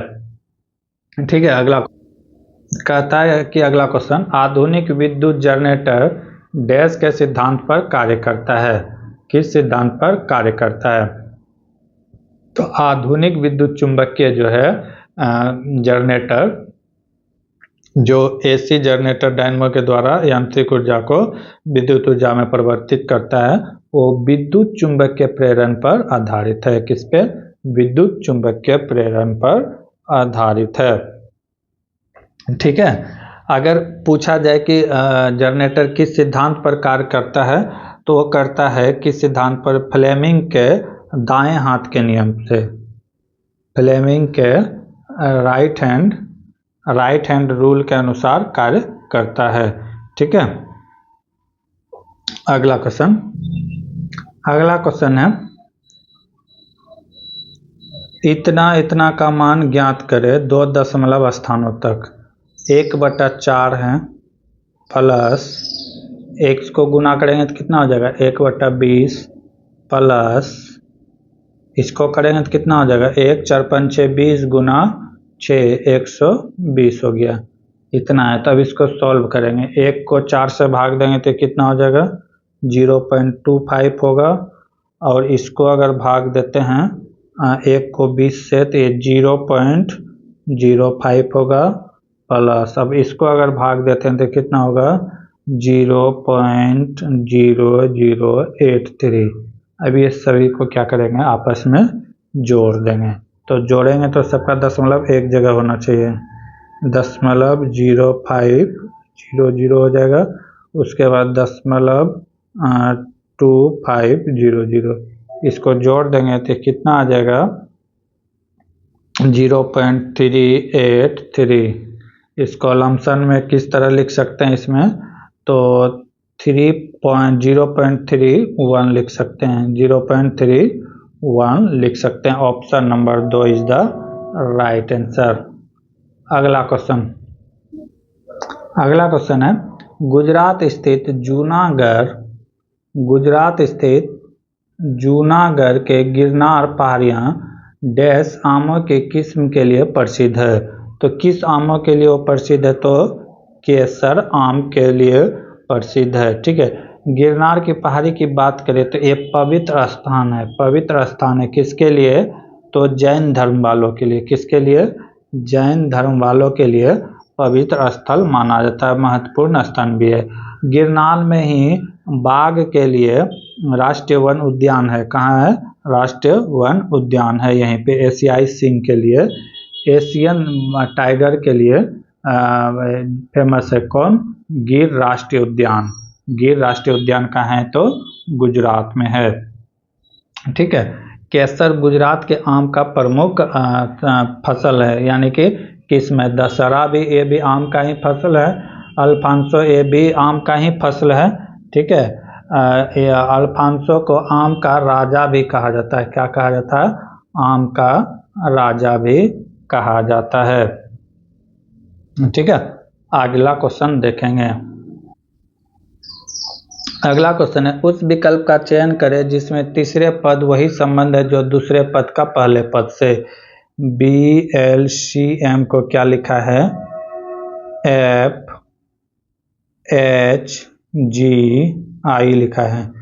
ठीक है, अगला कहता है कि अगला क्वेश्चन, आधुनिक विद्युत जनरेटर डैश के सिद्धांत पर कार्य करता है, किस सिद्धांत पर कार्य करता है, तो आधुनिक विद्युत चुंबकीय जो है जनरेटर, जो एसी जनरेटर डायनेमो के द्वारा यांत्रिक ऊर्जा को विद्युत ऊर्जा में परिवर्तित करता है, वो विद्युत चुंबकीय प्रेरण पर आधारित है। किस पे, विद्युत चुंबकीय प्रेरण पर आधारित है। ठीक है। अगर पूछा जाए कि जनरेटर किस सिद्धांत पर कार्य करता है, तो वो करता है किस सिद्धांत पर, फ्लेमिंग के दाएं हाथ के नियम से, फ्लेमिंग के राइट हैंड रूल के अनुसार कार्य करता है। ठीक है। अगला क्वेश्चन है, इतना का मान ज्ञात करे 2 दशमलव स्थानों तक। 1/4 है प्लस, x को गुना करेंगे तो कितना हो जाएगा 1/20 प्लस, इसको करेंगे तो कितना हो जाएगा 1 4 5 6 20 गुना 6 120 हो गया। इतना है। तब इसको सॉल्व करेंगे, 1 को 4 से भाग देंगे तो कितना हो जाएगा 0.25 होगा, और इसको अगर भाग देते हैं 1 को 20 से तो ये 0.05 होगा प्लस, अब इसको अगर भाग देते हैं तो कितना होगा 0.0083। अब ये सभी को क्या करेंगे आपस में जोड़ देंगे, तो जोड़ेंगे तो सबका दशमलव एक जगह होना चाहिए, 0.0500 हो जाएगा। उसके बाद 0.2500, इसको जोड़ देंगे तो कितना आ जाएगा 0.383। इसको लमसम में किस तरह लिख सकते हैं इसमें, तो 0.31 लिख सकते हैं, 0.31 लिख सकते हैं। Option number 2 is the right answer. अगला क्वेश्चन है, गुजरात स्थित जूनागढ़ के गिरनार पहाड़ियाँ डैश आमों के किस्म के लिए प्रसिद्ध है। तो किस आमों के लिए वो प्रसिद्ध है, तो केसर आम के लिए प्रसिद्ध है। ठीक है। गिरनार की पहाड़ी की बात करें तो ये पवित्र स्थान है किसके लिए, तो जैन धर्म वालों के लिए। किसके लिए, जैन धर्म वालों के लिए पवित्र स्थल माना जाता है, महत्वपूर्ण स्थान भी है। गिरनार में ही बाघ के लिए राष्ट्रीय वन उद्यान है। कहाँ है, राष्ट्रीय वन उद्यान है यहीं पे। एशियाई सिंह के लिए, एशियन टाइगर के लिए फेमस है कौन, गिर राष्ट्रीय उद्यान। गिर राष्ट्रीय उद्यान कहाँ है, तो गुजरात में है। ठीक है। केसर गुजरात के आम का प्रमुख फसल है, यानी कि किस्म है। दशहरा भी, ये भी आम का ही फसल है। अल्फांसो, ये भी आम का ही फसल है। ठीक है। अल्फांसो को आम का राजा भी कहा जाता है। क्या कहा जाता है, आम का राजा भी कहा जाता है। ठीक है। अगला क्वेश्चन देखेंगे। अगला क्वेश्चन है, उस विकल्प का चयन करें जिसमें तीसरे पद वही संबंध है जो दूसरे पद का पहले पद से। BLCM को क्या लिखा है, FHGI लिखा है।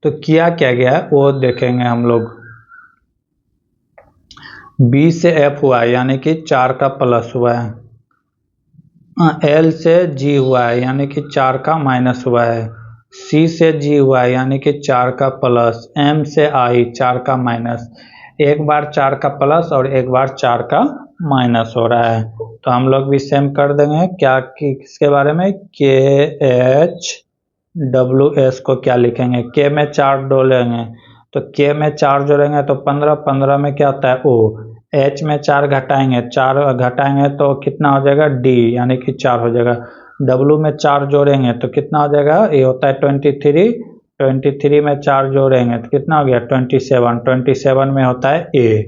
तो किया क्या गया वो देखेंगे हम लोग। B से F हुआ है, यानी कि 4 का प्लस हुआ है। L से G हुआ है, यानी कि 4 का माइनस हुआ है। C से G हुआ है, यानी कि 4 का प्लस। M से I 4 का माइनस। एक बार 4 का प्लस और एक बार 4 का माइनस हो रहा है। तो हम लोग भी सेम कर देंगे। क्या किसके बारे में, KHWS को क्या लिखेंगे, K में 4 जोड़ेंगे तो K में 4 जोड़ेंगे तो 15, 15 में क्या होता है O। H में 4 घटाएंगे तो कितना हो जाएगा D, यानी कि 4 हो जाएगा। W में 4 जोड़ेंगे तो कितना हो जाएगा, ये होता है 23 में 4 जोड़ेंगे तो कितना हो गया 27 में होता है A।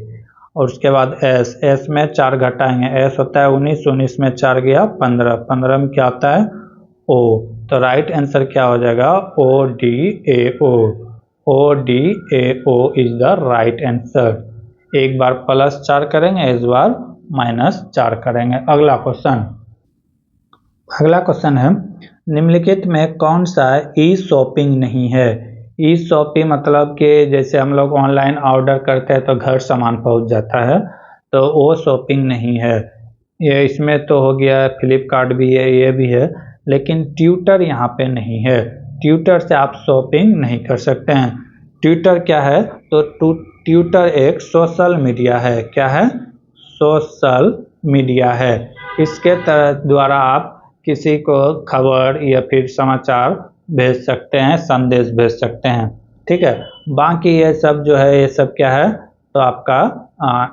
और उसके बाद S में 4 घटाएंगे, S होता है 19 में 4 गया 15 में क्या होता है O। तो राइट आंसर क्या हो जाएगा, ODAO is the right answer. एक बार प्लस 4 करेंगे, इस बार माइनस 4 करेंगे। अगला क्वेश्चन है, निम्नलिखित में कौन सा ई शॉपिंग नहीं है। ई शॉपिंग मतलब कि जैसे हम लोग ऑनलाइन ऑर्डर करते हैं तो घर सामान पहुंच जाता है, तो वो शॉपिंग नहीं है। ये इसमें तो हो गया, फ्लिपकार्ट भी है, ये भी है, लेकिन ट्विटर यहाँ पे नहीं है। ट्विटर से आप शॉपिंग नहीं कर सकते हैं। ट्विटर क्या है, तो ट्विटर एक सोशल मीडिया है। क्या है, सोशल मीडिया है। इसके द्वारा आप किसी को खबर या फिर समाचार भेज सकते हैं, संदेश भेज सकते हैं। ठीक है, बाकी ये सब जो है, ये सब क्या है, तो आपका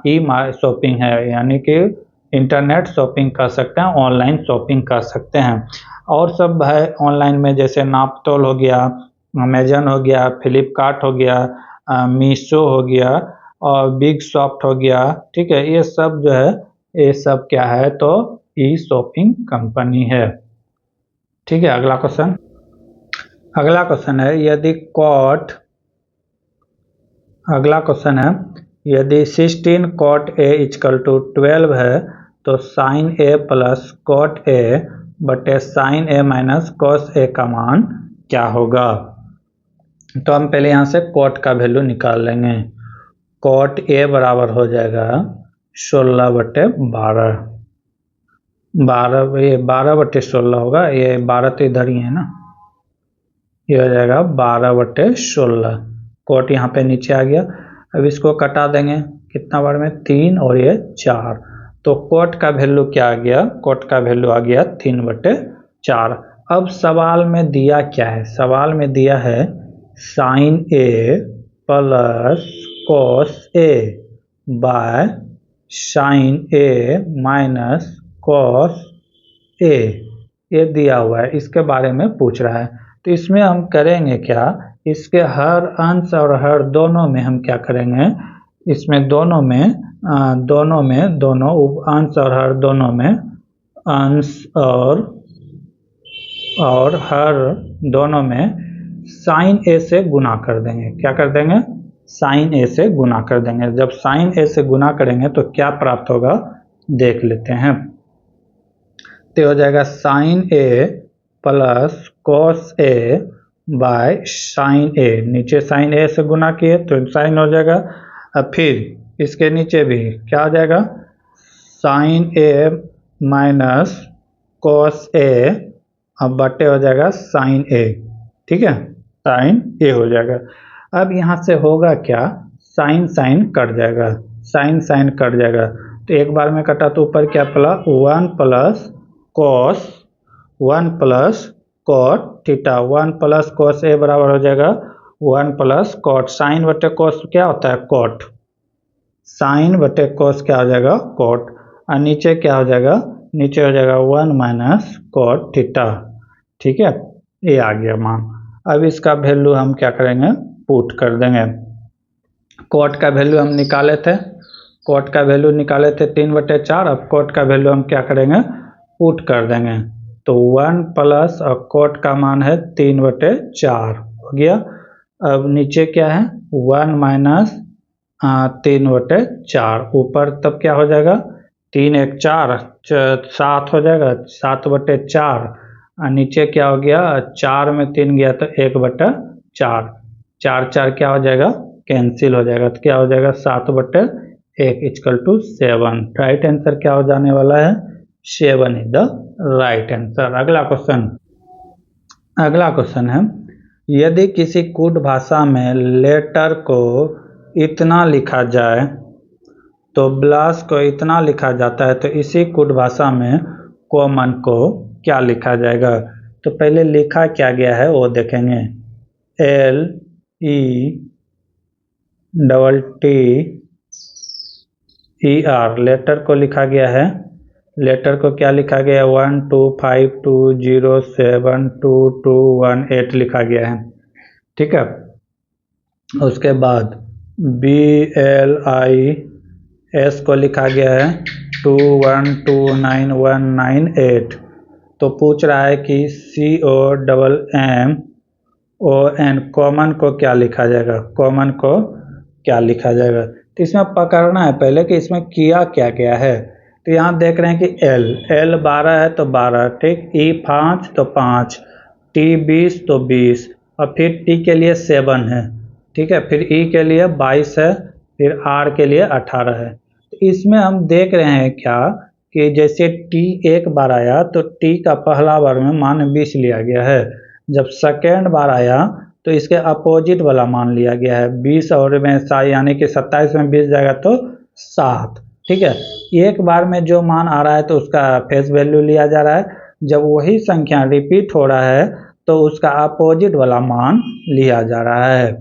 ई शॉपिंग है, यानी कि इंटरनेट शॉपिंग कर सकते हैं, ऑनलाइन शॉपिंग कर सकते हैं। और सब है ऑनलाइन में, जैसे नापतोल हो गया, अमेजन हो गया, फ्लिपकार्ट हो गया, मीशो हो गया और बिग सॉफ्ट हो गया। ठीक है, ये सब जो है, ये सब क्या है, तो ई शॉपिंग कंपनी है। ठीक है, अगला क्वेश्चन है, अगला क्वेश्चन है, यदि 16 cot A = 12 है तो sin A plus cot A बटे sin A minus cos A का मान क्या होगा। तो हम पहले यहाँ से cot का वैल्यू निकाल लेंगे। cot A बराबर हो जाएगा 16/12, 12 ये 12/16 होगा, ये 12 तो इधर ही है ना, ये हो जाएगा 12/16। कोट यहाँ पे नीचे आ गया। अब इसको कटा देंगे कितना बार में, 3 और ये 4, तो कोट का वैल्यू क्या आ गया, कोट का वैल्यू आ गया 3/4। अब सवाल में दिया क्या है, सवाल में दिया है sin A plus cos A by sin A minus cos A, ये दिया हुआ है, इसके बारे में पूछ रहा है। तो इसमें हम करेंगे क्या, इसके हर अंश और हर दोनों में हम क्या करेंगे, इसमें दोनों अंश और हर दोनों में अंश और हर दोनों में sin A से गुना कर देंगे। क्या कर देंगे, sin A से गुना कर देंगे। जब sin A से गुना करेंगे तो क्या प्राप्त होगा, देख लेते हैं। तो हो जाएगा sin A plus cos A by sin A, नीचे sin A से गुना किए तो sin हो जाएगा। अब फिर इसके नीचे भी क्या हो जाएगा, sin A minus cos A, अब बटे हो जाएगा sin A। ठीक है, sin A हो जाएगा। अब यहाँ से होगा क्या, sin कट जाएगा, sin कट जाएगा, तो एक बार में कटा तो ऊपर क्या पड़ा, 1 plus cot theta, 1 plus cos A बराबर हो जाएगा 1 प्लस cot, साइन बटे cos क्या होता है, cot, साइन बटे cos क्या हो जाएगा, cot, और नीचे क्या हो जाएगा, नीचे हो जाएगा 1 माइनस cot थीटा। ठीक है, ये आ गया मान। अब इसका वैल्यू हम क्या करेंगे, पुट कर देंगे। cot का वैल्यू हम निकाले थे, cot का वैल्यू निकाले थे 3/4, अब cot का वैल्यू हम क्या करेंगे, पुट कर देंगे। तो 1 प्लस और cot का मान है 3/4 हो गया। अब नीचे क्या है, 1 माइनस 3/4, ऊपर तब क्या हो जाएगा, 3 1 4 7 हो जाएगा, 7/4, और नीचे क्या हो गया, 4 में 3 गया तो 1/4, 4 4 क्या हो जाएगा, कैंसिल हो जाएगा, तो क्या हो जाएगा 7/1 = 7। राइट आंसर क्या हो जाने वाला है, 7 इज द राइट आंसर। अगला क्वेश्चन है, यदि किसी कूट भाषा में लेटर को इतना लिखा जाए तो ब्लास को इतना लिखा जाता है, तो इसी कूट भाषा में कॉमन को क्या लिखा जाएगा। तो पहले लिखा क्या गया है वो देखेंगे, LETTER, लेटर को लिखा गया है, लेटर को क्या लिखा गया है, 12520722218 लिखा गया है। ठीक है, उसके बाद BLIS को लिखा गया है 2129198। तो पूछ रहा है कि COMMON कॉमन को क्या लिखा जाएगा, कॉमन को क्या लिखा जाएगा। तो इसमें पकड़ना है पहले कि इसमें किया क्या क्या है। तो यहाँ देख रहे हैं कि L 12 है तो 12, ठीक, E 5 तो 5, T 20 तो 20, और फिर T के लिए 7 है, ठीक है, फिर E के लिए 22 है, फिर R के लिए 18 है। तो इसमें हम देख रहे हैं क्या कि जैसे T एक बार आया तो T का पहला बार में मान 20 लिया गया है, जब सेकेंड बार आया तो इसके अपोजिट वाला मान लिया गया है 20, और में यानी कि 27 में 20 जाएगा तो 7, ठीक है। एक बार में जो मान आ रहा है तो उसका फेस वैल्यू लिया जा रहा है, जब वही संख्या रिपीट हो रहा है तो उसका अपोजिट वाला मान लिया जा रहा है।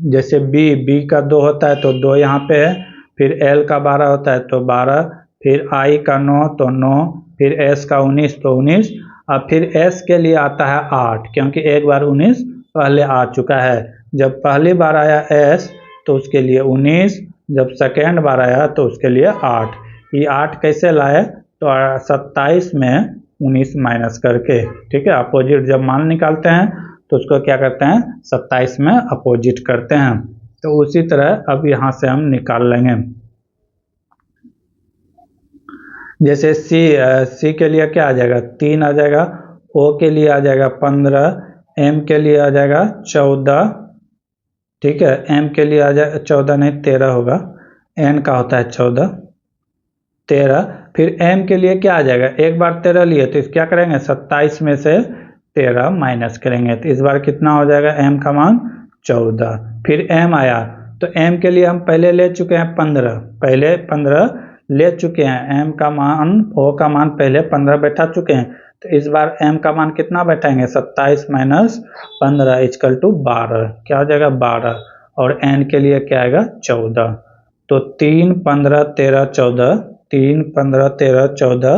जैसे बी का 2 होता है तो 2 यहाँ पे है, फिर एल का 12 होता है तो 12, फिर आई का 9 तो 9, फिर एस का 19 तो 19, और फिर एस के लिए आता है 8, क्योंकि एक बार 19 पहले आ चुका है। जब पहली बार आया एस तो उसके लिए 19, जब सेकेंड बार आया तो उसके लिए 8। ये 8 कैसे लाए, तो 27 में 19 माइनस करके, ठीक है। अपोजिट जब मान निकालते हैं तो उसको क्या करते हैं, 27 में अपोजिट करते हैं। तो उसी तरह अब यहाँ से हम निकाल लेंगे। जैसे सी के लिए क्या आ जाएगा, 3 आ जाएगा, ओ के लिए आ जाएगा 15, एम के लिए आ जाएगा 14, ठीक है। एम के लिए आ जाएगा 14 नहीं 13 होगा, एन का होता है 14, 13। फिर एम के लिए क्या आ जाएगा, एक बार 13 लिए तो क्या करेंगे, 27 में से 13 माइनस करेंगे, तो इस बार कितना हो जाएगा, एम का मान 14। फिर एम आया तो एम के लिए हम पहले ले चुके हैं 15, पहले 15 ले चुके हैं, एम का मान, ओ का मान पहले 15 बैठा चुके हैं, तो इस बार एम का मान कितना बैठाएंगे, 27 माइनस 15 इक्वल टू 12, क्या हो जाएगा 12, और एन के लिए क्या आएगा 14। तो 3, 15, 13, 14, 3, 15, 13, 14,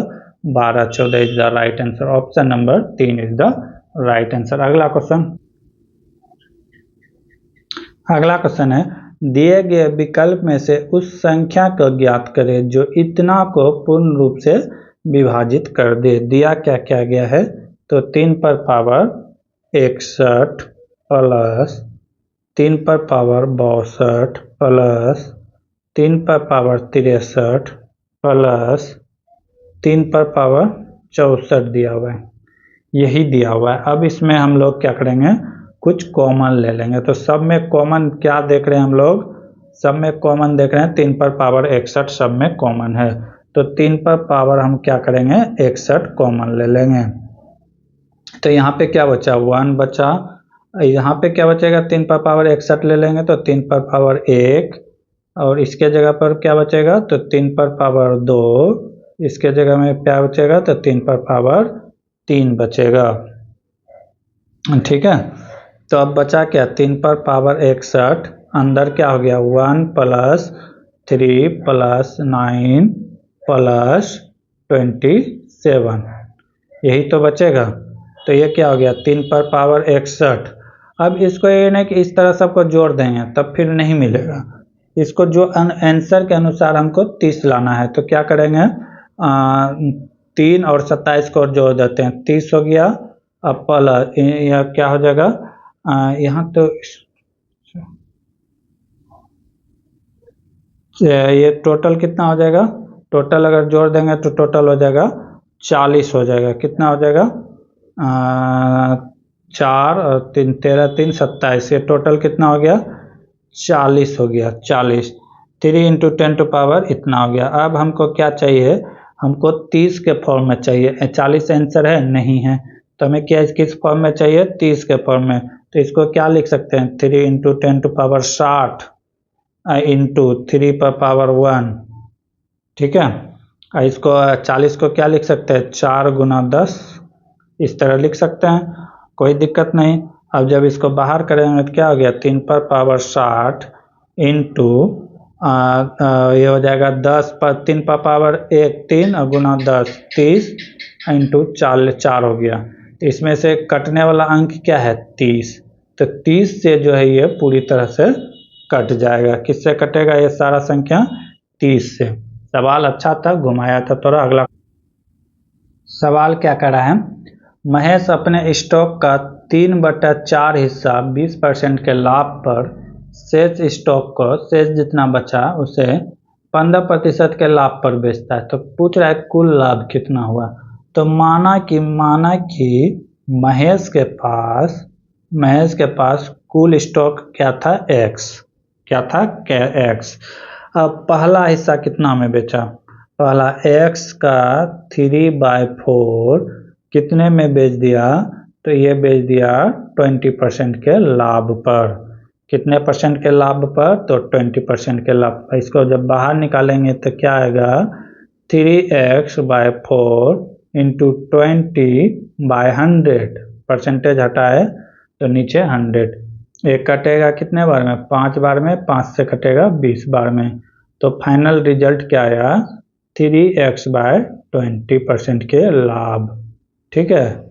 12, 14 is the right answer. Option number 3 is the right answer. अगला क्वेश्चन है, दिए गए विकल्प में से उस संख्या को ज्ञात करें जो इतना को पूर्ण रूप से विभाजित कर दे। दिया क्या क्या गया है, तो 3 पर पावर 61 प्लस 3 पर पावर 62 प्लस 3 पर पावर 63 प्लस 3 पर पावर 64 दिया हुआ है, यही दिया हुआ है। अब इसमें हम लोग क्या करेंगे, कुछ कॉमन ले लेंगे। तो सब में कॉमन क्या देख रहे हैं हम लोग, सब में कॉमन देख रहे हैं 3 पर पावर 61 सब में कॉमन है, तो 3 पर पावर हम क्या करेंगे 61 कॉमन ले लेंगे। तो यहाँ पे क्या बचा, 1 बचा, यहाँ पे क्या बचेगा, 3 पर पावर 61 ले लेंगे तो 3 पर पावर 1, और इसके जगह पर क्या बचेगा, तो 3 पर पावर 2, इसके जगह में क्या बचेगा, तो 3 पर पावर 3 बचेगा, ठीक है। तो अब बचा क्या, 3 पर पावर 61, अंदर क्या हो गया 1 प्लस 3 प्लस 9 प्लस 27, यही तो बचेगा। तो ये क्या हो गया 3 पर पावर 61। अब इसको ये नहीं कि इस तरह सबको जोड़ देंगे तब फिर नहीं मिलेगा, इसको जो आंसर के अनुसार हमको 30 लाना है, तो क्या करेंगे 3 और 27 को जोड़ देते हैं, 30 हो गया। अब प्लस यह क्या हो जाएगा, यहाँ तो ये टोटल कितना हो जाएगा, टोटल अगर जोड़ देंगे तो टोटल हो जाएगा 40 हो जाएगा, कितना हो जाएगा 4 और 3 13 3 27, ये टोटल कितना हो गया 40 हो गया, 40, 3 × 10⁻, इतना हो गया। अब हमको क्या चाहिए, हमको 30 के फॉर्म में चाहिए, 40 आंसर है नहीं है, तो हमें क्या किस फॉर्म में चाहिए 30 के फॉर्म में। तो इसको क्या लिख सकते हैं, 3 × 10⁻60 इंटू 3 पर पावर 1, ठीक है। इसको 40 को क्या लिख सकते हैं 4 × 10, इस तरह लिख सकते हैं, कोई दिक्कत नहीं। अब जब इसको बाहर करेंगे तो क्या हो गया 3 पर पावर 60 इंटू ये हो जाएगा 10 पर 3 पर पावर 1 3 और गुना 10 30 इंटू 4 हो गया। तो इसमें से कटने वाला अंक क्या है 30, तो 30 से जो है ये पूरी तरह से कट जाएगा, किससे कटेगा ये सारा संख्या 30 से। सवाल अच्छा था, घुमाया था थोड़ा। अगला सवाल क्या कर रहा है, महेश अपने स्टॉक का 3/4 हिस्सा 20% के लाभ पर शेष स्टॉक को शेष जितना बचा उसे 15% के लाभ पर बेचता है। तो पूछ रहा है कुल लाभ कितना हुआ। तो माना कि महेश के पास कुल स्टॉक क्या था x, क्या था x। अब पहला हिस्सा कितना में बेचा, पहला x का 3/4 कितने में बेच दिया, तो ये बेच दिया 20% के लाभ पर, कितने परसेंट के लाभ पर? तो 20% के लाभ पर। इसको जब बाहर निकालेंगे तो क्या आएगा? 3x/4 into 20/100। परसेंटेज हटाए तो नीचे 100। एक कटेगा कितने बार में? 5 बार में। 5 से कटेगा 20 बार में। तो फाइनल रिजल्ट क्या आया? 3x/20% के लाभ। ठीक है।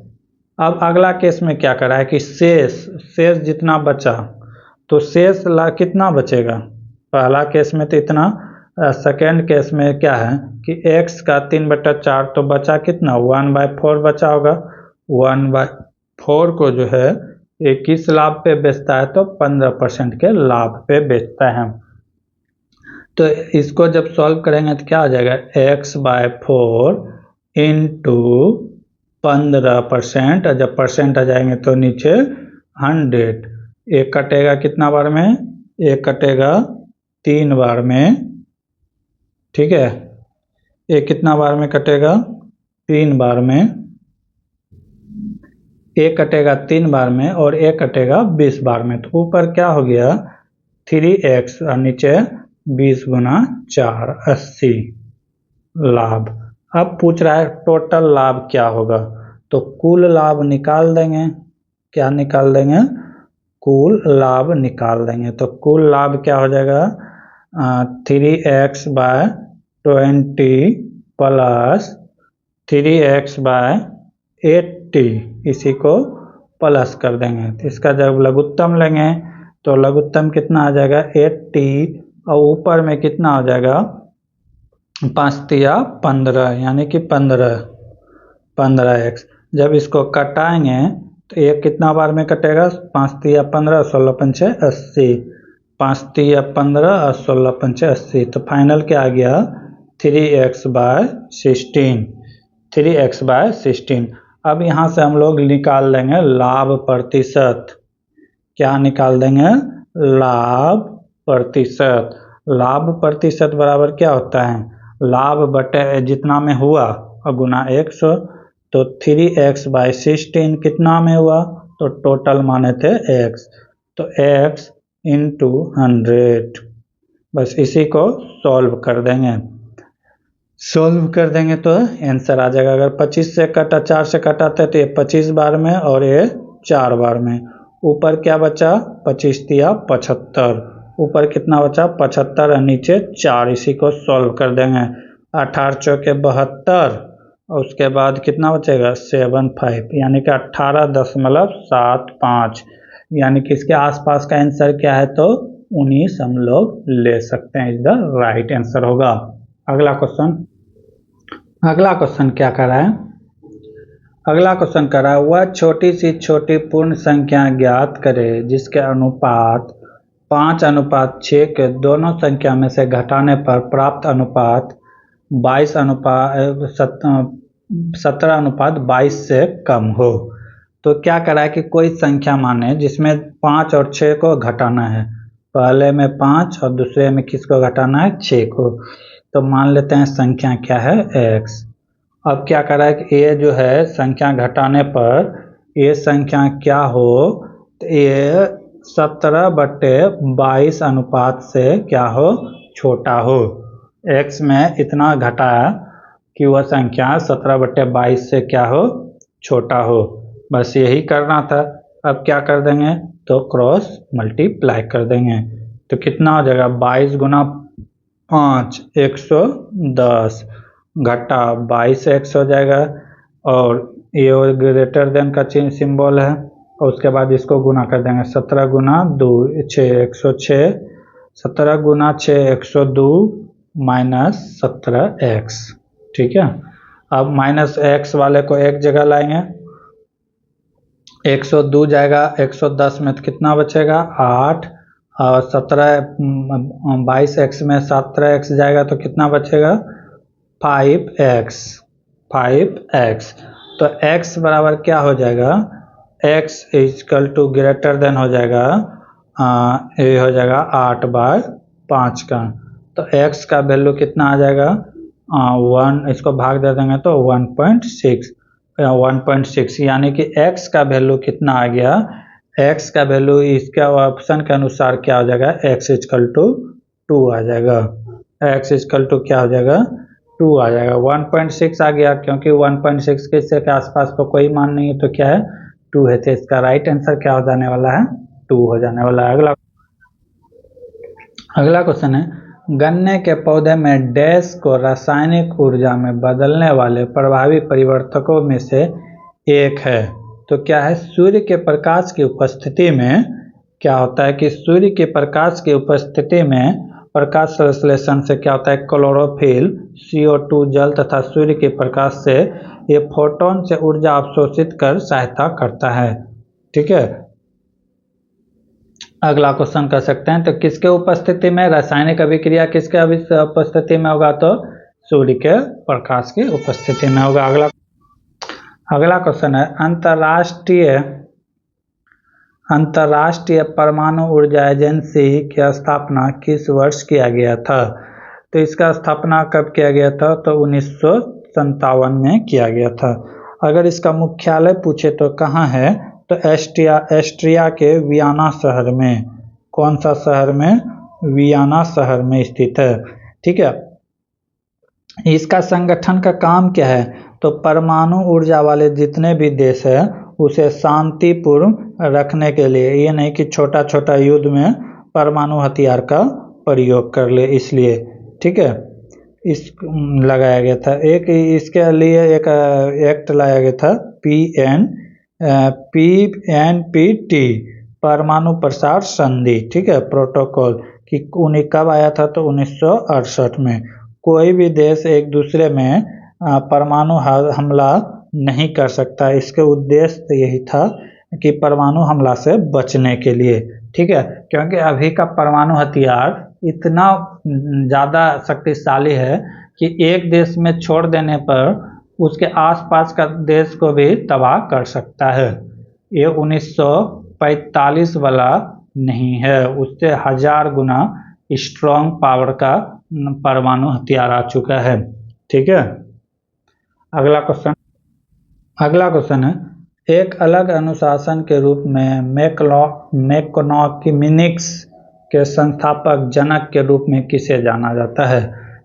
अब अगला केस में क्या करा है कि शेष जितना बचा, तो शेष कितना बचेगा? पहला केस में तो इतना, सेकेंड केस में क्या है कि x का 3/4 तो बचा कितना? 1/4 बचा होगा। 1/4 को जो है ये किस लाभ पे बेचता है? तो 15% के लाभ पे बेचता है। तो इसको जब सॉल्व करेंगे तो क्या आ जाएगा? x/4 इंटू 15%, और जब परसेंट आ जाएंगे तो नीचे 100। एक कटेगा कितना बार में? एक कटेगा 3 बार में। ठीक है। एक कितना बार में कटेगा? 3 बार में। एक कटेगा 3 बार में और एक कटेगा 20 बार में। तो ऊपर क्या हो गया? 3x और नीचे 20 गुना 4, 80 लाभ। अब पूछ रहा है टोटल लाभ क्या होगा? तो कुल लाभ निकाल देंगे। क्या निकाल देंगे? कुल लाभ निकाल देंगे। तो कुल लाभ क्या हो जाएगा? 3x/20 प्लस 3x/80, इसी को प्लस कर देंगे। तो इसका जब लघुत्तम लेंगे तो लघुत्तम कितना आ जाएगा? 80, और ऊपर में कितना हो जाएगा? 5 तिया 15, यानी कि 15x। जब इसको कटाएंगे तो एक कितना बार में कटेगा? 5 तिया 15, 16 पंचे 80। 5 तिया 15 और 16 पंचे 80। तो फाइनल क्या आ गया? 3x/16। 3x/16। अब यहाँ से हम लोग निकाल देंगे लाभ प्रतिशत। क्या निकाल देंगे? लाभ प्रतिशत। लाभ प्रतिशत बराबर क्या होता है? लाभ बटे जितना में हुआ और गुना 100। तो 3x/16 कितना में हुआ? तो टोटल माने थे x, तो x इंटू 100। बस इसी को सॉल्व कर देंगे। सॉल्व कर देंगे तो आंसर आ जाएगा। अगर 25 से कटा, 4 से कटाते तो ये 25 बार में और ये 4 बार में। ऊपर क्या बचा? 25 तिया 75। ऊपर कितना बचा? 75 और नीचे 4। इसी को सॉल्व कर देंगे। 18 चौके 72 और उसके बाद कितना बचेगा? 75, यानी कि 18.75। यानी कि इसके आसपास का आंसर क्या है? तो 19 हम लोग ले सकते हैं। इज द राइट आंसर होगा। अगला क्वेश्चन क्या कर रहा है? अगला क्वेश्चन कर रहा है वह छोटी सी छोटी पूर्ण संख्या ज्ञात करे जिसके अनुपात 5:6 के दोनों संख्या में से घटाने पर प्राप्त अनुपात 17:22 से कम हो। तो क्या करा है कि कोई संख्या माने जिसमें 5 और 6 को घटाना है। पहले में 5 और दूसरे में किसको घटाना है? 6 को। तो मान लेते हैं संख्या क्या है? x। अब क्या करा है कि ये जो है संख्या घटाने पर ये संख्या क्या हो? तो ये 17/22 अनुपात से क्या हो? छोटा हो। x में इतना घटाया कि वह संख्या 17/22 से क्या हो? छोटा हो। बस यही करना था। अब क्या कर देंगे? तो क्रॉस मल्टीप्लाई कर देंगे। तो कितना हो जाएगा? 22 गुना 5, 110 घटा 22x हो जाएगा। और ये ग्रेटर देन का चिन्ह सिंबल है, और उसके बाद इसको गुना कर देंगे। 17 गुना 2 6, 106। 17 गुना 6 102 माइनस 17x। ठीक है। अब माइनस x वाले को एक जगह लाएंगे। 102 जाएगा 110 में, तो कितना बचेगा? 8। और 22x में 17x जाएगा तो कितना बचेगा? 5x। 5x। तो x बराबर क्या हो जाएगा? x equal to greater than हो जाएगा, ये हो जाएगा 8/5 का। तो x का वैल्यू कितना आ जाएगा? 1। इसको भाग दे देंगे तो 1.6, यानी कि x का वैल्यू कितना आ गया? एक्स का वैल्यू इसका ऑप्शन के अनुसार क्या हो जाएगा, एक्स इजकल टू 2 आ जाएगा। एक्स इजकल टू क्या हो जाएगा, 2 आ जाएगा। 1.6 आ गया क्योंकि 1.6 के आसपास तो कोई मान नहीं है, तो क्या है 2 है। तो इसका राइट आंसर क्या हो जाने वाला है, 2 हो जाने वाला है। अगला क्वेश्चन है, गन्ने के पौधे में डैश को रासायनिक ऊर्जा में बदलने वाले प्रभावी परिवर्तकों में से एक है। तो क्या है, सूर्य के प्रकाश की उपस्थिति में क्या होता है कि सूर्य के प्रकाश की उपस्थिति में प्रकाश संश्लेषण से क्या होता है, क्लोरोफिल, CO2 जल तथा सूर्य के प्रकाश से ये फोटोन से ऊर्जा अवशोषित कर सहायता करता है। ठीक है, अगला क्वेश्चन कर सकते हैं, तो किसके उपस्थिति में रासायनिक अभिक्रिया किसके उपस्थिति में होगा, तो सूर्य के प्रकाश की उपस्थिति में होगा। अगला क्वेश्चन है, अंतर्राष्ट्रीय परमाणु ऊर्जा एजेंसी की स्थापना किस वर्ष किया गया था। तो इसका स्थापना कब किया गया था, तो 1957 में किया गया था। अगर इसका मुख्यालय पूछे तो कहाँ है, तो ऑस्ट्रिया के वियना शहर में। कौन सा शहर में, वियना शहर में स्थित है। ठीक है, इसका संगठन का काम क्या है, तो परमाणु ऊर्जा वाले जितने भी देश है उसे शांतिपूर्ण रखने के लिए, ये नहीं कि छोटा छोटा युद्ध में परमाणु हथियार का प्रयोग कर ले, इसलिए। ठीक है, इस लगाया गया था। एक इसके लिए एक एक्ट लाया गया था, PNPT, परमाणु प्रसार संधि। ठीक है, प्रोटोकॉल, कि उन्हें कब आया था, तो 1968 में। कोई भी देश एक दूसरे में परमाणु हमला नहीं कर सकता। इसके उद्देश्य यही था कि परमाणु हमला से बचने के लिए। ठीक है, क्योंकि अभी का परमाणु हथियार इतना ज़्यादा शक्तिशाली है कि एक देश में छोड़ देने पर उसके आसपास का देश को भी तबाह कर सकता है। ये 1945 वाला नहीं है, उससे 1000 गुना स्ट्रॉन्ग पावर का परमाणु हथियार आ चुका है। ठीक है, अगला क्वेश्चन है, एक अलग अनुशासन के रूप में मैक्रोइकॉनॉमिक्स के संस्थापक जनक के रूप में किसे जाना जाता है।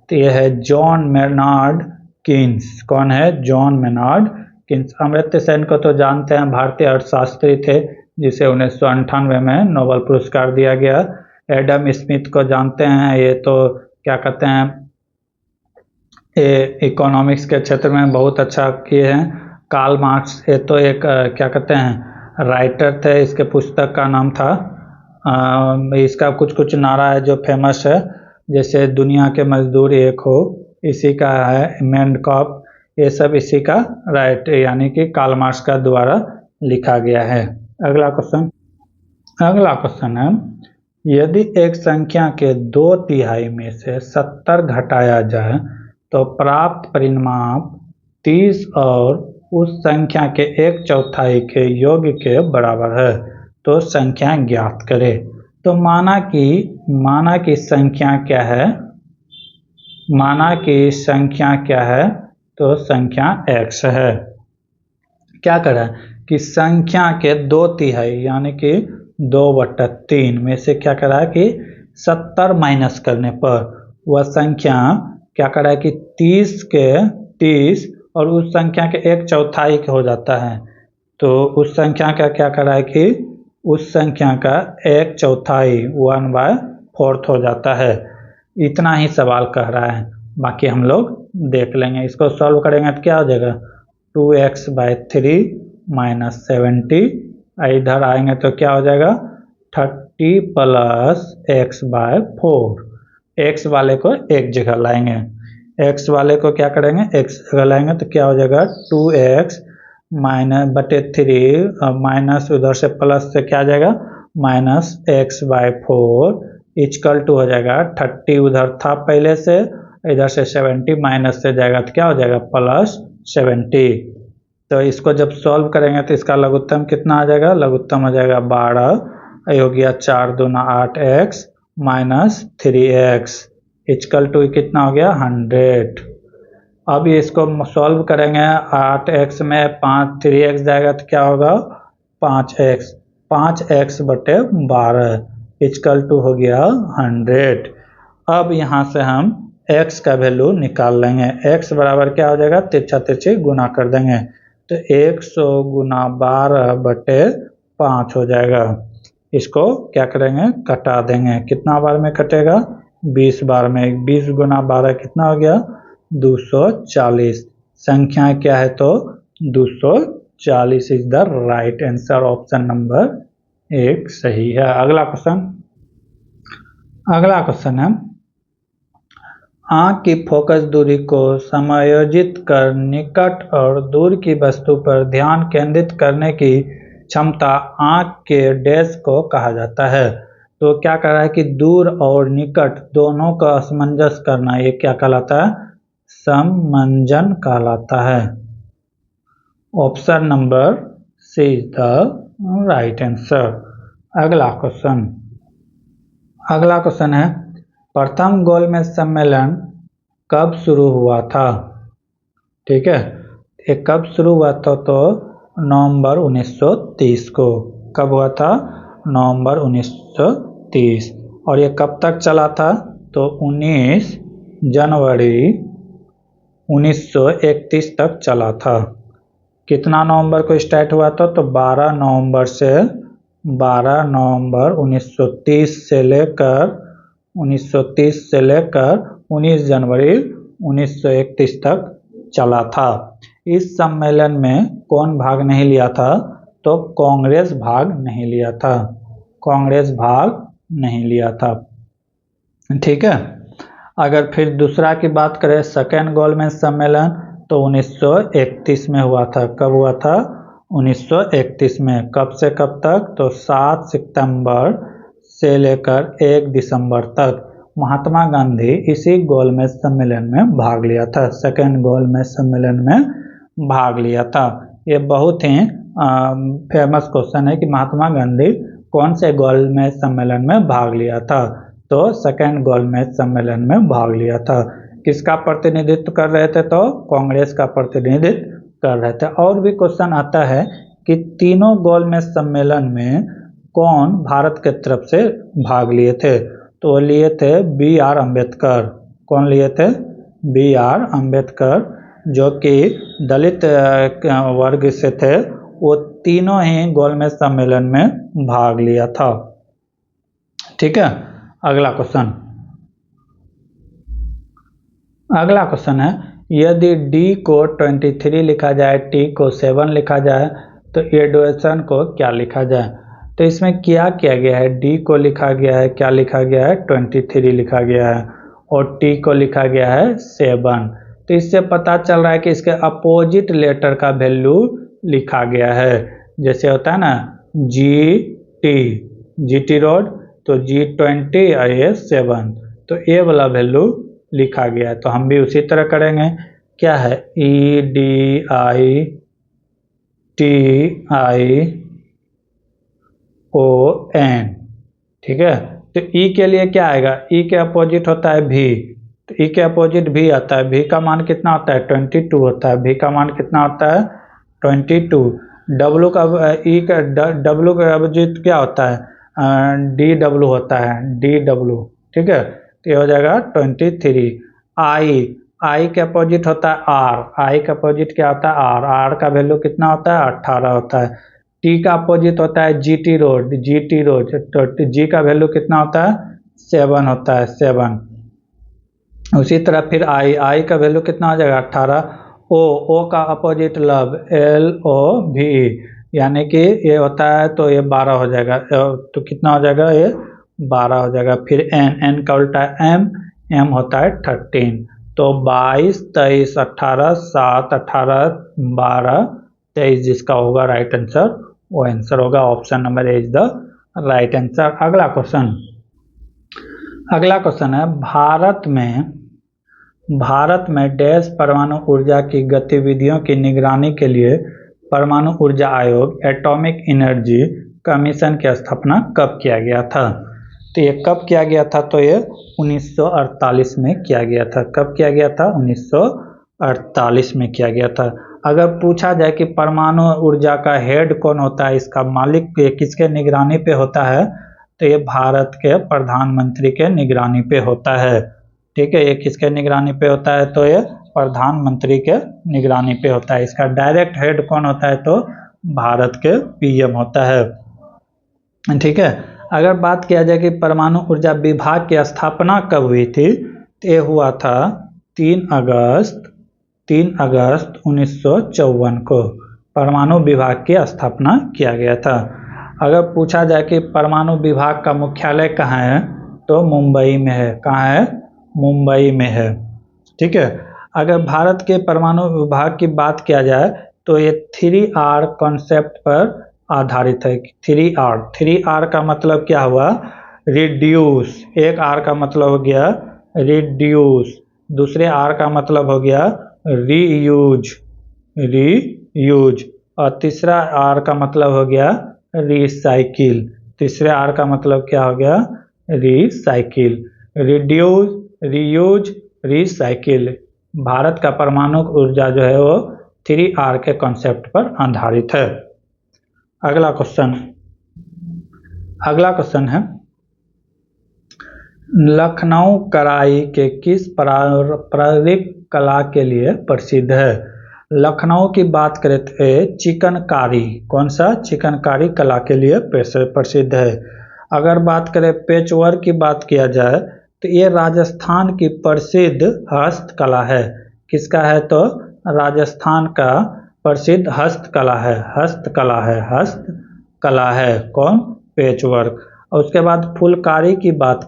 तो यह है जॉन मेनार्ड कीन्स। कौन है, John Maynard Keynes. Amartya Sen को तो जानते हैं, भारतीय अर्थशास्त्री थे जिसे 1998 में नोबेल पुरस्कार दिया गया। एडम स्मिथ को जानते हैं, ये तो क्या कहते हैं, इकोनॉमिक्स के क्षेत्र में बहुत अच्छा किए हैं। कार्ल मार्क्स, ये तो एक क्या कहते हैं राइटर थे, इसके पुस्तक का नाम था इसका कुछ नारा है जो फेमस है, जैसे दुनिया के मजदूर एक हो, इसी का है मेनकॉफ। ये सब इसी का राइट, यानी कि कार्ल मार्क्स का द्वारा लिखा गया है। अगला क्वेश्चन है, यदि एक संख्या के 2/3 में से 70 घटाया जाए तो प्राप्त परिणाम 30 और उस संख्या के 1/4 के योग के बराबर है, तो संख्या ज्ञात करें। तो माना कि संख्या क्या है, तो संख्या x है। क्या करें कि संख्या के 2/3 यानी कि 2/3 में से क्या करा है कि 70 माइनस करने पर वह संख्या क्या करा है कि 30 और उस संख्या के 1/4 के हो जाता है। तो उस संख्या का क्या करा है कि उस संख्या का 1/4 1/4 हो जाता है। इतना ही सवाल कह रहा है, बाकी हम लोग देख लेंगे। इसको सॉल्व करेंगे तो क्या हो जाएगा, 2x/3 - 70। इधर आएंगे तो क्या हो जाएगा, 30 + x/4। x वाले को एक जगह लाएंगे, x वाले को क्या करेंगे, x जगह लाएंगे तो क्या हो जाएगा, 2x -/3 माइनस उधर से प्लस से क्या आ जाएगा, -x/4 इक्वल टू हो जाएगा 30 उधर था पहले से, इधर से 70 माइनस से जाएगा तो क्या हो जाएगा, +70। तो इसको जब सॉल्व करेंगे तो इसका लघुत्तम कितना आ जाएगा, लघुत्तम हो जाएगा 12, हो गया 4 दूना 8x - 3x इक्वल टू कितना हो गया, 100। अब इसको सॉल्व करेंगे, 8x में 3x जाएगा तो क्या होगा, 5x। 5x/12 इक्वल टू हो गया 100। अब यहाँ से हम x का वैल्यू निकाल लेंगे। x बराबर क्या हो जाएगा, तिरछा तिरछी गुना कर देंगे तो 100 गुना 12/5 हो जाएगा। इसको क्या करेंगे, कटा देंगे। कितना बार में कटेगा, 20 बार में। 20 गुना 12 कितना हो गया, 240। संख्या क्या है तो 240 is the right answer. Option number 1 सही है। अगला क्वेश्चन है, आंख की फोकस दूरी को समायोजित कर निकट और दूर की वस्तु पर ध्यान केंद्रित करने की क्षमता आंख के डैश को कहा जाता है। तो क्या कह रहा है कि दूर और निकट दोनों का असमंजस करना, ये क्या कहलाता है, समंजन कहलाता है। Option number C is the right answer. अगला क्वेश्चन है, प्रथम गोलमेज सम्मेलन कब शुरू हुआ था। ठीक है, ये कब शुरू हुआ था तो नवंबर 1930 को। कब हुआ था, नवंबर 1930। और ये कब तक चला था तो 19 जनवरी 1931 तक चला था। कितना नवंबर को स्टार्ट हुआ था तो 12 नवंबर 1930 से लेकर 19 जनवरी 1931 तक चला था। इस सम्मेलन में कौन भाग नहीं लिया था तो कांग्रेस भाग नहीं लिया था। कांग्रेस भाग नहीं लिया था। ठीक है, अगर फिर दूसरा की बात करें, सेकेंड गोलमेज सम्मेलन तो 1931 में हुआ था। कब हुआ था, 1931 में। कब से कब तक तो 7 सितंबर से लेकर 1 दिसंबर तक महात्मा गांधी इसी गोलमेज सम्मेलन में भाग लिया था। सेकेंड गोलमेज सम्मेलन में भाग लिया था। ये बहुत ही फेमस क्वेश्चन है कि महात्मा गांधी कौन से गोलमेज सम्मेलन में भाग लिया था तो सेकेंड गोलमेज सम्मेलन में भाग लिया था। किसका प्रतिनिधित्व कर रहे थे तो कांग्रेस का प्रतिनिधित्व कर रहे थे। और भी क्वेश्चन आता है कि तीनों गोलमेज सम्मेलन में कौन भारत के तरफ से भाग लिए थे तो लिए थे B.R. अम्बेडकर। कौन लिए थे, B.R. अम्बेडकर, जो कि दलित वर्ग से थे। वो तीनों ही गोलमेज सम्मेलन में भाग लिया था। ठीक है, अगला क्वेश्चन है, यदि D को 23 लिखा जाए, T को 7 लिखा जाए तो एडुएशन को क्या लिखा जाए। तो इसमें क्या किया गया है, D को लिखा गया है, क्या लिखा गया है, 23 लिखा गया है, और T को लिखा गया है 7। तो इससे पता चल रहा है कि इसके अपोजिट लेटर का वैल्यू लिखा गया है। जैसे होता है ना GT रोड तो G20 और ये 7, तो ये वाला वैल्यू लिखा गया है। तो हम भी उसी तरह करेंगे। क्या है, EDITION। ठीक है, तो E के लिए क्या आएगा, E के अपोजिट होता है V, तो E के अपोजिट V आता है। V का मान कितना होता है, 22 होता है। V का मान कितना होता है, 22। W का W का अपोजिट क्या होता है, DW होता है, DW। ठीक है, तो ये हो जाएगा 23। I के अपोजिट होता है R, I का अपोजिट क्या होता है R, R का वैल्यू कितना होता है, 18 होता है। T का अपोजिट होता है GT रोड, तो G का वैल्यू कितना होता है, 7 होता है, 7। उसी तरह फिर I का वैल्यू कितना हो जाएगा, 18। O का अपोजिट लव, LOVE, यानी कि ये होता है तो ये 12 हो जाएगा। तो कितना हो जाएगा, ये 12 हो जाएगा। फिर N का उल्टा M होता है 13। तो 22, 23, 18, 7, 18, 12, 23 जिसका होगा राइट आंसर, वो आंसर होगा। Option number is the right answer. अगला क्वेश्चन है, भारत में डैश परमाणु ऊर्जा की गतिविधियों की निगरानी के लिए परमाणु ऊर्जा आयोग एटॉमिक एनर्जी कमीशन की स्थापना कब किया गया था। तो ये कब किया गया था तो ये 1948 में किया गया था। कब किया गया था, 1948 में किया गया था। अगर पूछा जाए कि परमाणु ऊर्जा का हेड कौन होता है, इसका मालिक किसके निगरानी पे होता है, तो ये भारत के प्रधानमंत्री के निगरानी पे होता है। ठीक है, ये किसके निगरानी पे होता है, तो ये प्रधानमंत्री के निगरानी पे होता है। इसका डायरेक्ट हेड कौन होता है, तो भारत के पीएम होता है। ठीक है, अगर बात किया जाए कि परमाणु ऊर्जा विभाग की स्थापना कब हुई थी, तो ये हुआ था 3 अगस्त 1954 को परमाणु विभाग की स्थापना किया गया था। अगर पूछा जाए कि परमाणु विभाग का मुख्यालय कहाँ है, तो मुंबई में है। कहाँ है, मुंबई में है। ठीक है, अगर भारत के परमाणु विभाग की बात किया जाए तो ये 3R कॉन्सेप्ट पर आधारित है। 3R का मतलब क्या हुआ, रिड्यूस। एक R का मतलब हो गया रिड्यूस, दूसरे R का मतलब हो गया रीयूज, और तीसरा R का मतलब हो गया रिसाइकिल। तीसरे R का मतलब क्या हो गया, recycle. Reduce, reuse, recycle. Bharat का परमाणु ऊर्जा जो है वो 3R के कॉन्सेप्ट पर आधारित है। अगला क्वेश्चन है, लखनऊ कढ़ाई के किस पारंपरिक कला के लिए प्रसिद्ध है। लखनऊ की बात करें तो चिकनकारी, कौन सा, चिकनकारी कला के लिए प्रसिद्ध है। अगर बात करें पेचवर्क की बात किया जाए तो ये राजस्थान की प्रसिद्ध हस्तकला है। किसका है, तो राजस्थान का प्रसिद्ध हस्तकला है। कौन, पेचवर्क। और उसके बाद फुलकारी की बात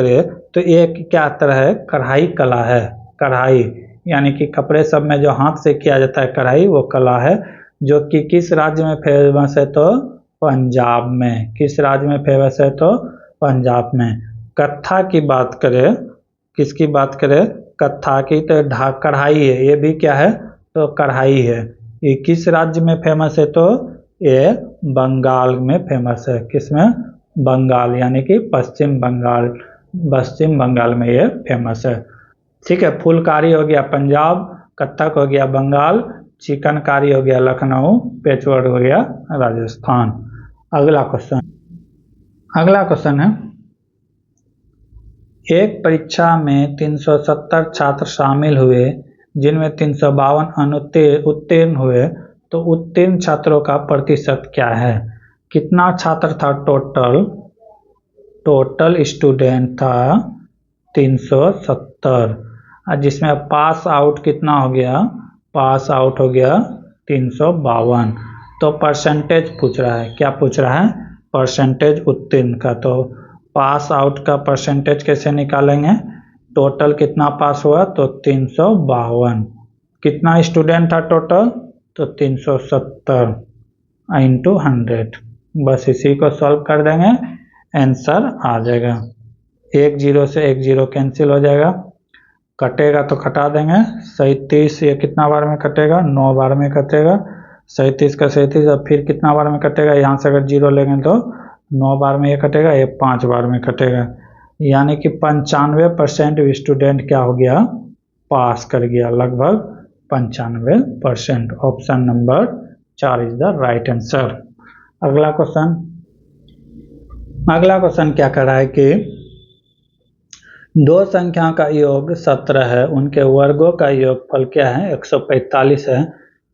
करें तो ये क्या तरह है, कढ़ाई कला है। कढ़ाई यानी कि कपड़े सब में जो हाथ से किया जाता है कढ़ाई, वो कला है, जो कि किस राज्य में फेमस है, तो पंजाब में। किस राज्य में फेमस है, तो पंजाब में। कत्था की बात करें, किसकी बात करें, कत्था की, तो कढ़ाई है। ये भी क्या है, तो कढ़ाई है। ये किस राज्य में फेमस है, तो ये बंगाल में फेमस है। किसमें, बंगाल, यानी कि पश्चिम बंगाल में ये फेमस है। ठीक है, फुलकारी हो गया पंजाब, कथक हो गया बंगाल, चिकनकारी हो गया लखनऊ, पेचवर्क हो गया राजस्थान। अगला क्वेश्चन है, एक परीक्षा में 370 छात्र शामिल हुए जिनमें 352 उत्तीर्ण हुए, तो उत्तीर्ण छात्रों का प्रतिशत क्या है। कितना छात्र था, टोटल स्टूडेंट था 370, जिसमें पास आउट कितना हो गया, पास आउट हो गया 352। तो परसेंटेज पूछ रहा है, क्या पूछ रहा है, परसेंटेज उत्तीर्ण का। तो पास आउट का परसेंटेज कैसे निकालेंगे, टोटल कितना पास हुआ, तो 352। कितना स्टूडेंट था टोटल, तो 370 इंटू 100। बस इसी को सॉल्व कर देंगे, आंसर आ जाएगा। 1 0 से 1 0 कैंसिल हो जाएगा, कटेगा तो कटा देंगे। 37 ये कितना बार में कटेगा, 9 बार में कटेगा। 37 का 37, अब फिर कितना बार में कटेगा, यहाँ से अगर 0 लेंगे तो 9 बार में ये कटेगा, ये 5 बार में कटेगा। यानी कि 95% स्टूडेंट क्या हो गया, पास कर गया, लगभग 95%। Option number 4 is the right answer. अगला क्वेश्चन क्या कर रहा है कि दो संख्या का योग 17 है, उनके वर्गों का योगफल क्या है, 145 है।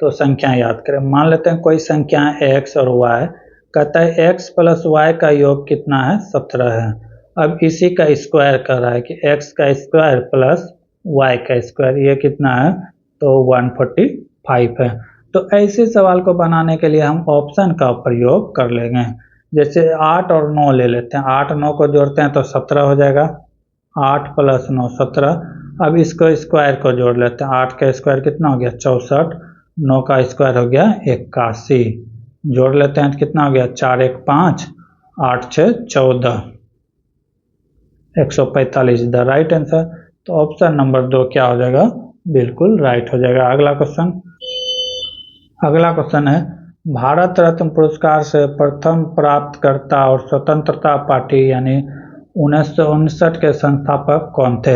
तो संख्या याद करें। मान लेते हैं कोई संख्या है x और y, कहता है x प्लस y का योग कितना है, 17 है। अब इसी का स्क्वायर कर रहा है कि x का स्क्वायर प्लस y का स्क्वायर, ये कितना है, तो 145 है। तो ऐसे सवाल को बनाने के लिए हम ऑप्शन का प्रयोग कर लेंगे। जैसे 8 और 9 ले लेते हैं, 8 9 को जोड़ते हैं तो 17 हो जाएगा, 8 प्लस 9 17। अब इसको स्क्वायर को जोड़ लेते हैं, 8 का स्क्वायर कितना हो गया, 64, 9 का स्क्वायर हो गया 81, जोड़ लेते हैं तो कितना हो गया, 4 1 5, 8 6 14, 145 द राइट आंसर। तो ऑप्शन नंबर 2 क्या हो जाएगा, बिल्कुल राइट हो जाएगा। अगला क्वेश्चन है, भारत रत्न पुरस्कार से प्रथम प्राप्तकर्ता और स्वतंत्रता पार्टी यानी 1959 के संस्थापक कौन थे।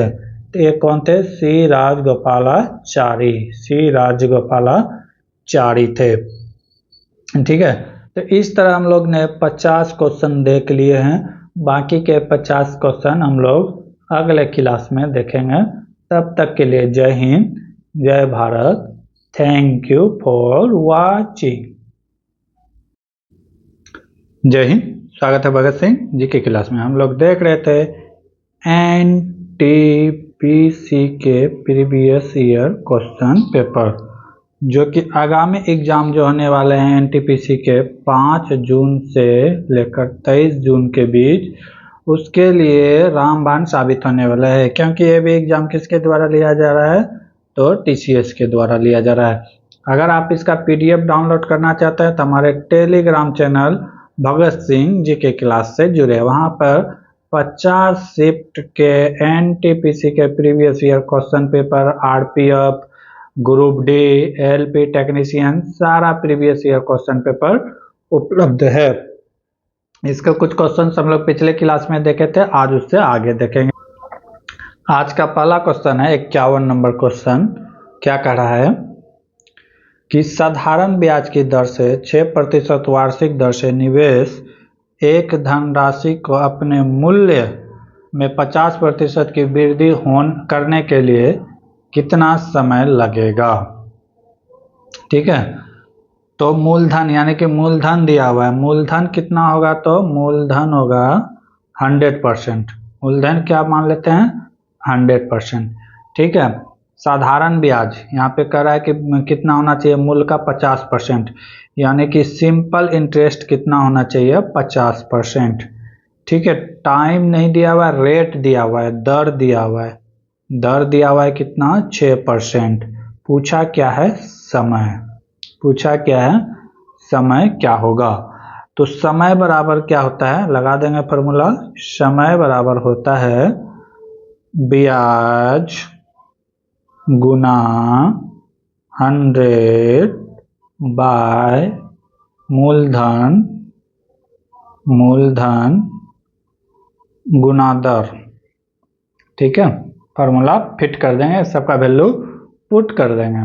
तो ये कौन थे? सी राजगोपालाचारी, सी राजगोपालाचारी थे। ठीक है, तो इस तरह हम लोग ने 50 क्वेश्चन देख लिए हैं। बाकी के 50 क्वेश्चन हम लोग अगले क्लास में देखेंगे। तब तक के लिए जय हिंद, जय Bharat. Thank you for watching. जय हिंद, स्वागत है भगत सिंह जी के क्लास में। हम लोग देख रहे थे एनटीपीसी के प्रीवियस ईयर क्वेश्चन पेपर, जो कि आगामी एग्जाम जो होने वाले हैं एनटीपीसी के 5 जून से लेकर 23 जून के बीच, उसके लिए रामबाण साबित होने वाला है। क्योंकि ये भी एग्जाम किसके द्वारा लिया जा रहा है? तो टीसीएस के द्वारा लिया जा रहा है। अगर आप इसका पीडीएफ डाउनलोड करना चाहते हैं तो हमारे टेलीग्राम चैनल भगत सिंह जी के क्लास से जुड़े। वहाँ पर 50 शिफ्ट के एनटीपीसी के previous year question paper, RPF, group D, LP technician, सारा प्रीवियस ईयर क्वेश्चन पेपर उपलब्ध है। इसके कुछ क्वेश्चन हम लोग पिछले क्लास में देखे थे, आज उससे आगे देखेंगे। आज का पहला क्वेश्चन है 51 नंबर क्वेश्चन। क्या कह रहा है कि साधारण ब्याज की दर से 6% वार्षिक दर से निवेश एक धनराशि को अपने मूल्य में 50% की वृद्धि करने के लिए कितना समय लगेगा? ठीक है, तो मूलधन यानी कि मूलधन दिया हुआ है। मूलधन कितना होगा? तो मूलधन होगा 100%। मूलधन क्या मान लेते हैं? 100%। ठीक है, साधारण ब्याज यहाँ पे कह रहा है कि कितना होना चाहिए? मूल का 50%, यानी कि सिंपल इंटरेस्ट कितना होना चाहिए? 50%। ठीक है, टाइम नहीं दिया हुआ है, रेट दिया हुआ है, दर दिया हुआ है। दर दिया हुआ है कितना? 6%। पूछा क्या है? समय। पूछा क्या है? समय क्या होगा? तो समय बराबर क्या होता है? लगा देंगे फॉर्मूला। समय बराबर होता है ब्याज गुना 100 बाय मूलधन गुना दर। ठीक है, फॉर्मूला फिट कर देंगे, सबका वैल्यू पुट कर देंगे।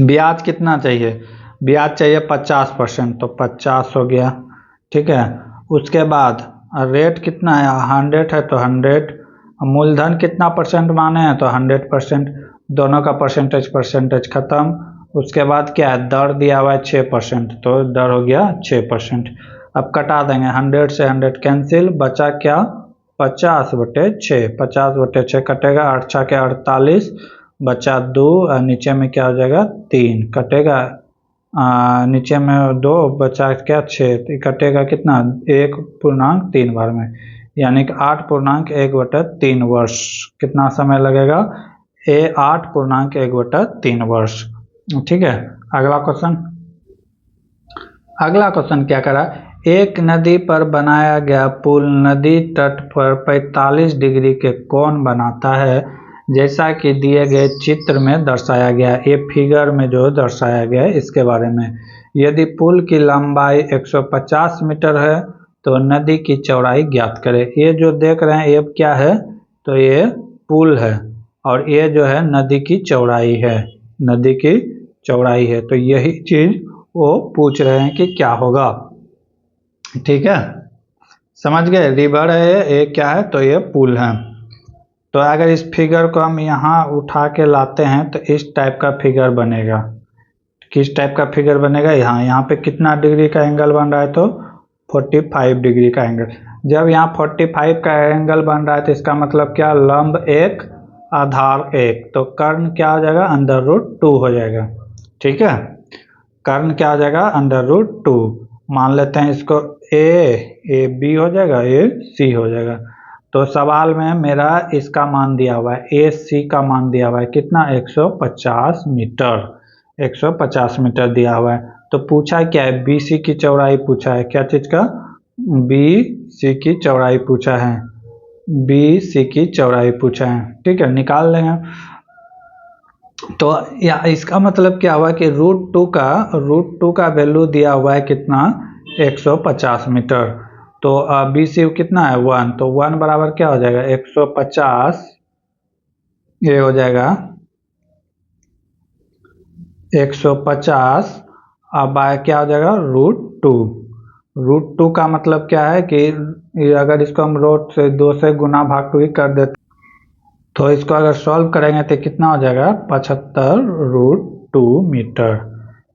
ब्याज कितना चाहिए? ब्याज चाहिए 50%, तो 50 हो गया। ठीक है, उसके बाद रेट कितना है? 100 है तो 100। मूलधन कितना परसेंट माने हैं? तो 100%। दोनों का परसेंटेज खत्म। उसके बाद क्या है? दर दिया हुआ है 6%, तो दर हो गया 6%। अब कटा देंगे, 100 से 100 कैंसिल, बचा क्या? 50/6। 50/6 कटेगा, 8 6 के 48, बचा 2, और नीचे में क्या हो जाएगा? 3 कटेगा। नीचे में 2 बचा क्या? 6 कटेगा कितना? 1.3 बार में, यानी कि 8.1/3 वर्ष। कितना समय लगेगा? 8.1/3 वर्ष। ठीक है, अगला क्वेश्चन। अगला क्वेश्चन क्या करा? एक नदी पर बनाया गया पुल नदी तट पर 45 डिग्री के कोण बनाता है, जैसा कि दिए गए चित्र में दर्शाया गया। ये फिगर में जो दर्शाया गया है इसके बारे में। यदि पुल की लंबाई 150 मीटर है तो नदी की चौड़ाई ज्ञात करें। ये जो देख रहे हैं ये क्या है? तो ये पुल है, और ये जो है नदी की चौड़ाई है। नदी की चौड़ाई है, तो यही चीज वो पूछ रहे हैं कि क्या होगा। ठीक है, समझ गए? रिवर है, ये क्या है? तो ये पुल है। तो अगर इस फिगर को हम यहाँ उठा के लाते हैं तो इस टाइप का फिगर बनेगा। किस टाइप का फिगर बनेगा? यहाँ पे कितना डिग्री का एंगल बन रहा है? तो 45 डिग्री का एंगल। जब यहाँ 45 का एंगल बन रहा है तो इसका मतलब क्या? लंब 1 आधार 1, तो कर्ण क्या हो जाएगा? √2 हो जाएगा। ठीक है, कर्ण क्या हो जाएगा? √2। मान लेते हैं इसको ए बी हो जाएगा, ए सी हो जाएगा। तो सवाल में मेरा इसका मान दिया हुआ है, ए सी का मान दिया हुआ है कितना? 150 मीटर। 150 मीटर दिया हुआ है। तो पूछा क्या है? बी सी की चौड़ाई पूछा है। क्या चीज का? बी सी की चौड़ाई पूछा है। बी सी की चौड़ाई पूछा है। ठीक है, निकाल लेंगे। तो या इसका मतलब क्या हुआ कि √2 का वैल्यू दिया हुआ है कितना? 150 मीटर। तो बी सी कितना है? 1। तो 1 बराबर क्या हो जाएगा? 150 ये हो जाएगा 150। अब क्या हो जाएगा √2। √2 का मतलब क्या है कि अगर इसको हम रूट से 2 से गुना भाग भी कर देते तो इसको अगर सॉल्व करेंगे तो कितना हो जाएगा 75√2 मीटर।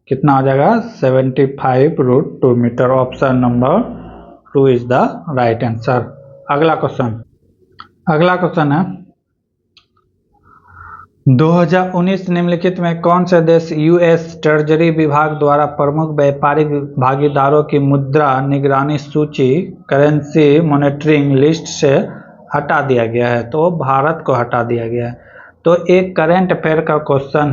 कितना हो जाएगा 75√2 metre. Option number 2 is the right answer. अगला क्वेश्चन है 2019 निम्नलिखित में कौन से देश यूएस ट्रेजरी विभाग द्वारा प्रमुख व्यापारिक भागीदारों की मुद्रा निगरानी सूची करेंसी मॉनिटरिंग लिस्ट से हटा दिया गया है? तो भारत को हटा दिया गया है। तो एक करंट अफेयर का क्वेश्चन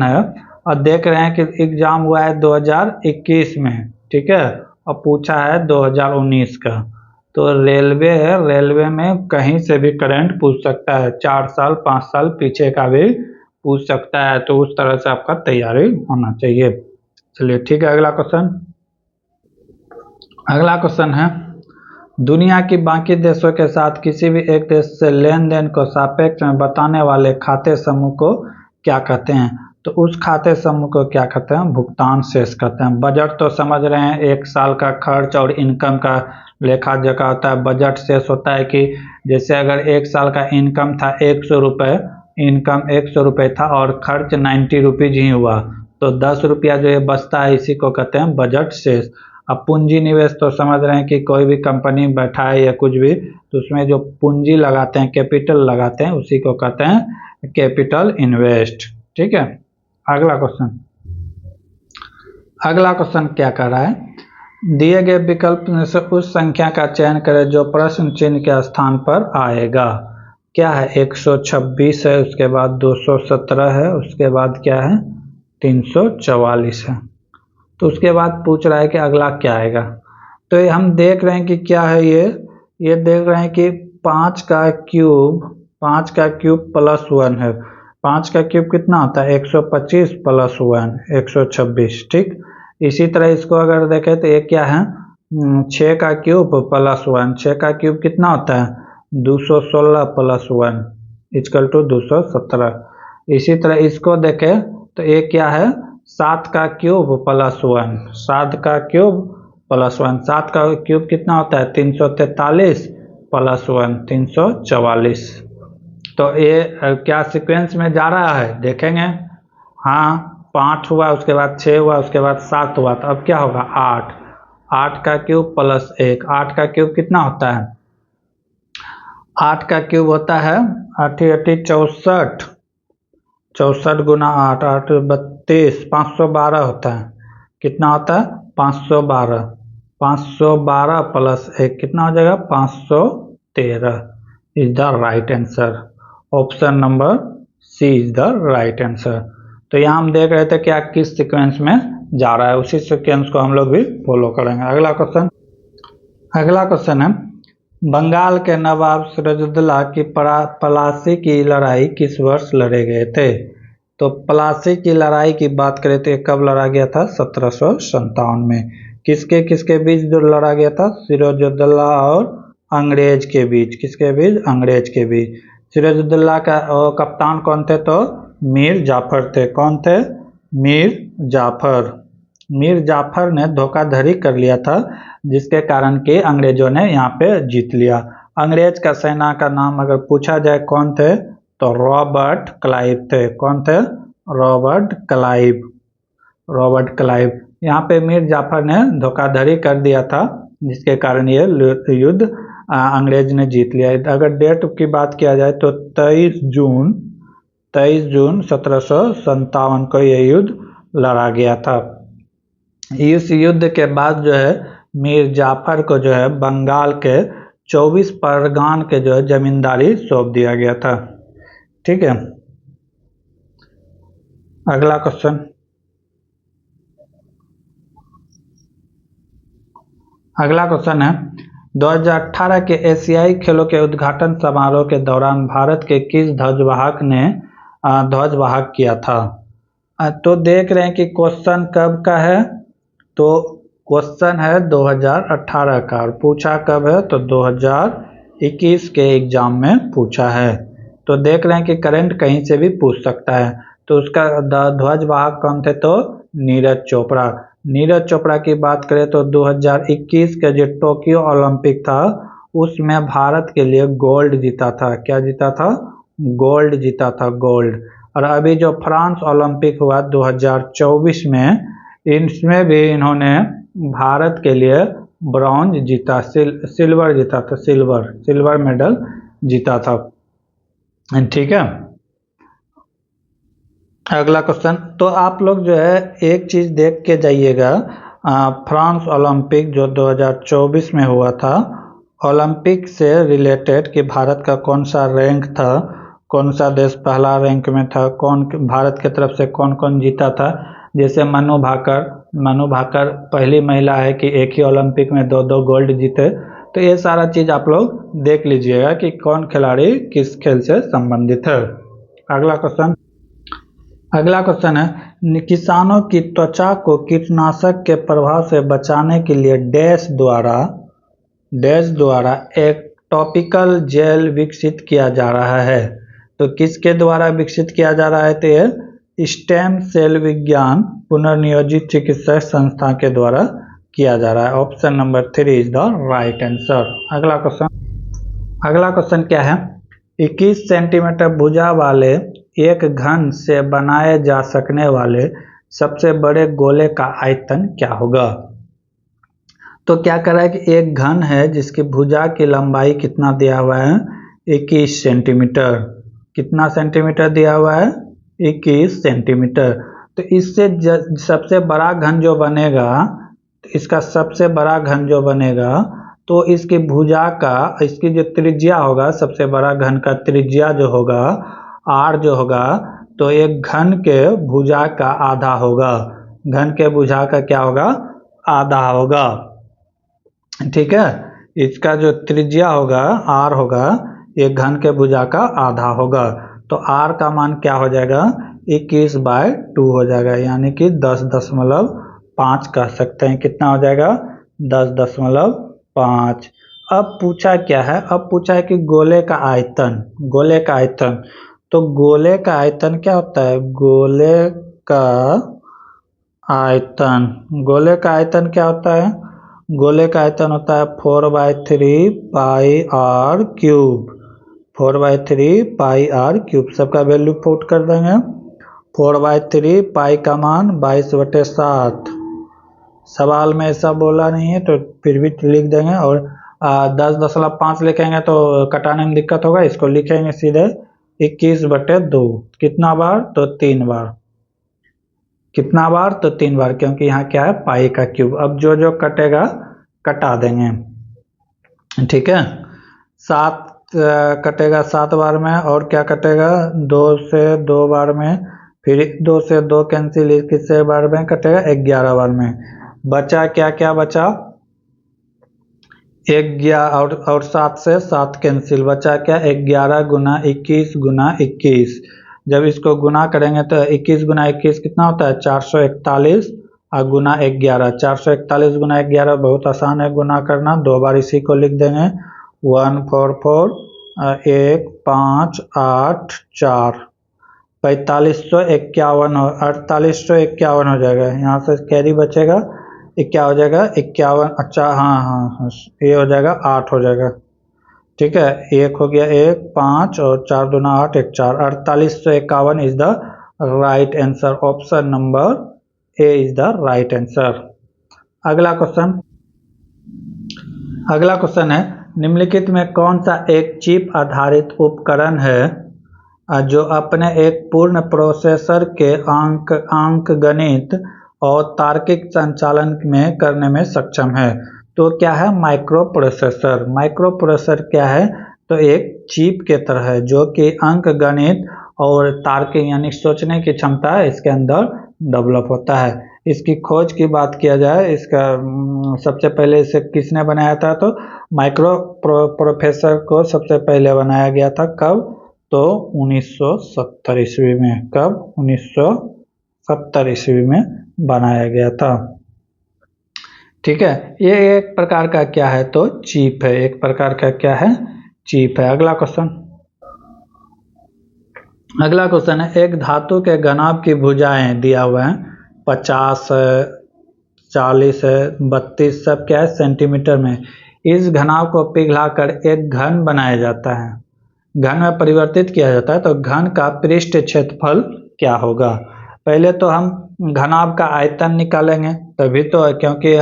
है और देख रहे हैं कि एग्जाम हुआ है 2021 में, ठीक है, और पूछा है 2019 का। तो रेलवे में कहीं से भी करंट पूछ सकता है, 4 साल 5 साल पीछे का भी पूछ सकता है। तो उस तरह से आपका तैयारी होना चाहिए। चलिए ठीक है, अगला क्वेश्चन है दुनिया की बाकी देशों के साथ किसी भी एक देश से लेन देन को सापेक्ष में बताने वाले खाते समूह को क्या कहते हैं? तो उस खाते समूह को क्या कहते हैं? भुगतान शेष कहते हैं। बजट तो समझ रहे हैं, एक साल का खर्च और इनकम का लेखा जोखा होता है। बजट शेष होता है कि जैसे अगर एक साल का इनकम था 100 रुपये, इनकम 100 रुपये था और खर्च 90 रुपीज ही हुआ, तो 10 रुपया जो ये बचता है इसी को कहते हैं बजट शेष। अब पूंजी निवेश तो समझ रहे हैं कि कोई भी कंपनी बैठा है या कुछ भी, तो उसमें जो पूंजी लगाते हैं, कैपिटल लगाते हैं, उसी को कहते हैं कैपिटल इन्वेस्ट। ठीक है, अगला क्वेश्चन क्या कर रहा है? दिए गए विकल्प में से उस संख्या का चयन करें जो प्रश्न चिन्ह के स्थान पर आएगा। क्या है? 126 है, उसके बाद 217 है, उसके बाद क्या है 344 है। तो उसके बाद पूछ रहा है कि अगला क्या आएगा। तो ये हम देख रहे हैं कि क्या है, ये देख रहे हैं कि 5 का क्यूब प्लस 1 है। 5 का क्यूब कितना होता है? 125 प्लस 1 126। ठीक, इसी तरह इसको अगर देखें तो ये क्या है 6 का क्यूब प्लस 1। 6 का क्यूब कितना होता है? 216 प्लस 1 इक्वल टू 217। इसी तरह इसको देखें तो ये क्या है 7 का क्यूब प्लस 1। 7 का क्यूब प्लस 1, 7 का क्यूब कितना होता है? 343 प्लस 1 344। तो ये क्या सीक्वेंस में जा रहा है देखेंगे। हाँ, 5 हुआ, उसके बाद 6 हुआ, उसके बाद 7 हुआ, तो अब क्या होगा 8। 8 का क्यूब प्लस 1। 8 का क्यूब कितना होता है? 8 का क्यूब होता है 8 64। 64 गुना 8 8 32 512 होता है। कितना होता है? 512। 512 प्लस 1 कितना हो जाएगा? 513 is the right answer. Option number C is the right answer. तो यहाँ हम देख रहे थे क्या किस सीक्वेंस में जा रहा है, उसी सीक्वेंस को हम लोग भी फॉलो करेंगे। अगला क्वेश्चन है बंगाल के नवाब सिराजुद्दौला की पलासी की लड़ाई किस वर्ष लड़े गए थे? तो पलासी की लड़ाई की बात करें तो कब लड़ा गया था? 1757 में। किसके बीच जो लड़ा गया था? सिराजुद्दौला और अंग्रेज के बीच। किसके बीच? अंग्रेज के बीच। सिराजुद्दौला का कप्तान कौन थे? तो मीर जाफर थे। कौन थे? मीर जाफर ने धोखाधड़ी कर लिया था, जिसके कारण कि अंग्रेजों ने यहाँ पे जीत लिया। अंग्रेज का सेना का नाम अगर पूछा जाए कौन थे, तो रॉबर्ट क्लाइव थे। कौन थे? Robert Clive. यहाँ पे मीर जाफर ने धोखाधड़ी कर दिया था, जिसके कारण ये युद्ध अंग्रेज ने जीत लिया। अगर डेट की बात किया जाए तो 23 जून 1757 को यह युद्ध लड़ा गया था। इस युद्ध के बाद जो है मीर जाफर को जो है बंगाल के 24 परगना के जो है जमींदारी सौंप दिया गया था। ठीक है, अगला क्वेश्चन है 2018 के एशियाई खेलों के उद्घाटन समारोह के दौरान भारत के किस ध्वजवाहक ने ध्वजवाहक किया था? तो देख रहे हैं कि क्वेश्चन कब का है, तो क्वेश्चन है 2018 का और पूछा कब है? तो 2021 2021 के एग्जाम में पूछा है। तो देख रहे हैं कि करंट कहीं से भी पूछ सकता है। तो उसका ध्वजवाहक कौन थे? तो नीरज चोपड़ा। नीरज चोपड़ा की बात करें तो 2021 के जो टोक्यो ओलंपिक था उसमें भारत के लिए गोल्ड जीता था। क्या जीता था? गोल्ड जीता था, गोल्ड। और अभी जो फ्रांस ओलंपिक हुआ 2024 में, इसमें भी इन्होंने भारत के लिए ब्रॉन्ज जीता, सिल्वर जीता था, सिल्वर मेडल जीता था। ठीक है, अगला क्वेश्चन। तो आप लोग जो है एक चीज देख के जाइएगा, फ्रांस ओलंपिक जो 2024 में हुआ था, ओलंपिक से रिलेटेड कि भारत का कौन सा रैंक था, कौन सा देश पहला रैंक में था, कौन भारत की तरफ से कौन कौन जीता था। जैसे मनु भाकर पहली महिला है कि एक ही ओलंपिक में दो दो गोल्ड जीते। तो ये सारा चीज आप लोग देख लीजिएगा कि कौन खिलाड़ी किस खेल से संबंधित है। अगला क्वेश्चन है, किसानों की त्वचा को कीटनाशक के प्रभाव से बचाने के लिए डैश द्वारा एक टॉपिकल जेल विकसित किया जा रहा है। तो किसके द्वारा विकसित किया जा रहा है? तो ये स्टेम सेल विज्ञान पुनर्नियोजित चिकित्सा संस्था के द्वारा किया जा रहा है। Option number 3 is the right answer. अगला क्वेश्चन क्या है? 21 सेंटीमीटर भुजा वाले एक घन से बनाए जा सकने वाले सबसे बड़े गोले का आयतन क्या होगा? तो क्या कर रहा है कि एक घन है जिसकी भुजा की लंबाई कितना दिया हुआ है? 21 सेंटीमीटर। कितना सेंटीमीटर दिया हुआ है? 21 सेंटीमीटर। तो इससे सबसे बड़ा घन जो बनेगा, इसका सबसे बड़ा घन जो बनेगा, तो इसकी भुजा का, इसकी जो त्रिज्या होगा, सबसे बड़ा घन का त्रिज्या जो होगा, आर जो होगा, तो एक घन के भुजा का आधा होगा। घन के भुजा का क्या होगा? आधा होगा। ठीक है, इसका जो त्रिज्या होगा, आर होगा, एक घन के भुजा का आधा होगा। तो आर का मान क्या हो जाएगा? 21/2 हो जाएगा, यानी कि 10.5 कह सकते हैं। कितना हो जाएगा? 10.5। अब पूछा क्या है? अब पूछा है कि गोले का आयतन। तो गोले का आयतन क्या होता है? गोले का आयतन क्या होता है? गोले का आयतन होता है 4/3 pi R cube. 4/3 pi R cube. सबका वैल्यू पुट कर देंगे। 4/3 पाई का मान 22/7। सवाल में ऐसा बोला नहीं है तो फिर भी लिख देंगे। और 10.5 लिखेंगे तो कटाने में दिक्कत होगा, इसको लिखेंगे सीधे 21/2। कितना बार? तो 3 बार। कितना बार? तो 3 बार, क्योंकि यहाँ क्या है? पाई का क्यूब। अब जो जो कटेगा कटा देंगे। ठीक है, 7 कटेगा 7 बार में, और क्या कटेगा? 2 से 2 बार में, फिर 2 से 2 कैंसिल, कितने बार में कटेगा? 11 बार में। बचा क्या? क्या बचा? 11 और 7 से 7 कैंसिल, बचा क्या? 11 गुना 21 गुना 21। जब इसको गुना करेंगे तो 21 गुना 21 कितना होता है? 441 और गुना 11। 441 गुना 11 बहुत आसान है गुना करना। 2 बार इसी को लिख देंगे। 144 1 5 8 4 4551 हो, 4851 हो जाएगा। यहाँ से कैरी बचेगा, क्या हो जाएगा? 51। अच्छा, हाँ, ये हो जाएगा 8 हो जाएगा। ठीक है, 1 हो गया 1 5 और 4 दूना 8 1 4। 4851 is the right answer. Option number A is the right answer. अगला क्वेश्चन है, निम्नलिखित में कौन सा एक चिप आधारित उपकरण है जो अपने एक पूर्ण प्रोसेसर के अंकगणित और तार्किक संचालन में करने में सक्षम है? तो क्या है? माइक्रो प्रोसेसर क्या है? तो एक चिप के तरह है जो कि अंकगणित और तार्किक यानी सोचने की क्षमता है इसके अंदर डेवलप होता है। इसकी खोज की बात किया जाए, इसका सबसे पहले इसे किसने बनाया था? तो माइक्रो प्रोसेसर को सबसे पहले बनाया गया था। कब? तो 1970 ईस्वी में। कब? 1970 ईस्वी में बनाया गया था। ठीक है, ये एक प्रकार का क्या है? तो चिप है। एक प्रकार का क्या है? चीप है। अगला क्वेश्चन है, एक धातु के घनाभ की भुजाएं दिया हुआ है, 50 है, 40 है, 32, सब क्या है सेंटीमीटर में। इस घनाभ को पिघलाकर एक घन बनाया जाता है, घन में परिवर्तित किया जाता है, तो घन का पृष्ठ क्षेत्रफल क्या होगा। पहले तो हम घनाभ का आयतन निकालेंगे, तभी तो, क्योंकि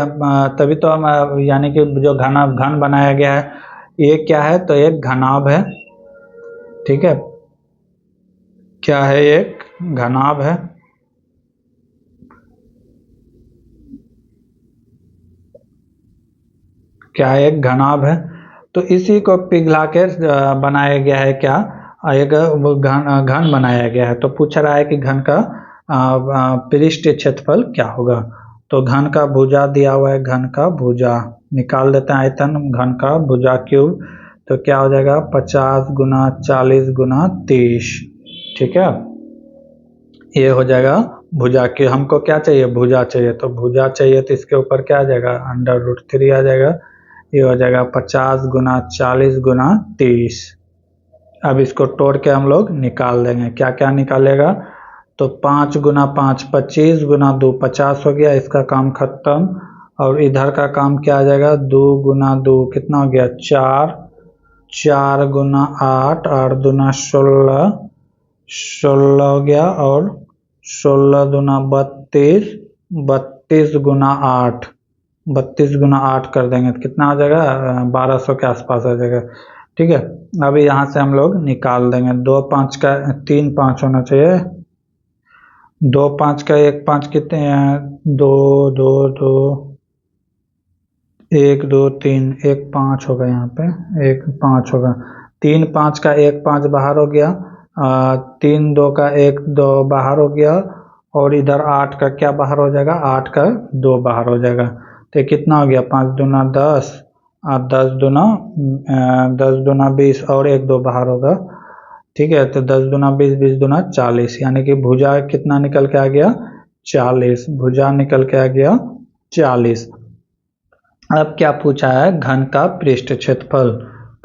तभी तो हम यानी कि जो घन बनाया गया है ये क्या है, तो एक घनाभ है। ठीक है, क्या है, एक घनाभ है। क्या है, एक घनाभ है। तो इसी को पिघला के बनाया गया है, क्या एक घन बनाया गया है। तो पूछ रहा है कि घन का पृष्ठ क्षेत्रफल क्या होगा। तो घन का भुजा दिया हुआ है, घन का भुजा निकाल देते हैं आयतन, घन का भुजा क्यूब। तो क्या हो जाएगा 50 गुना 40 गुना 30। ठीक है, ये हो जाएगा भुजा की। हमको क्या चाहिए, भुजा चाहिए, तो भुजा चाहिए तो इसके ऊपर क्या आ जाएगा, √3 आ जाएगा। ये हो जाएगा 50 गुना 40 गुना 30। अब इसको तोड़ के हम लोग निकाल देंगे, क्या क्या निकालेगा। तो 5 गुना 5 25 गुना 2 50 हो गया, इसका काम खत्म। और इधर का काम क्या आ जाएगा, 2 गुना 2 कितना हो गया 4, 4 गुना 8, 8 दूना 16, 16 हो गया, और 16 दूना 32, 32 गुना 8, 32 गुना 8 कर देंगे तो कितना आ जाएगा 1200 के आसपास आ जाएगा। ठीक है, अभी यहाँ से हम लोग निकाल देंगे। 2 5 का 3 5 होना चाहिए, 2 5 का 1 5 कितने हैं, 2 2 2 1 2 3 1 5 होगा, यहाँ पे 1 5 होगा। 3 5 का 1 5 बाहर हो गया, 3 2 का 1 2 बाहर हो गया, और इधर 8 का क्या बाहर हो जाएगा, 8 का 2 बाहर हो जाएगा। तो कितना हो गया 5 दूना 10, 10 दूना 20, और 1 2 बाहर होगा। ठीक है, तो 10 दूना 20, 20 दूना 40, यानी कि भुजा कितना निकल के आ गया 40, भुजा निकल के आ गया 40। अब क्या पूछा है, घन का पृष्ठ क्षेत्रफल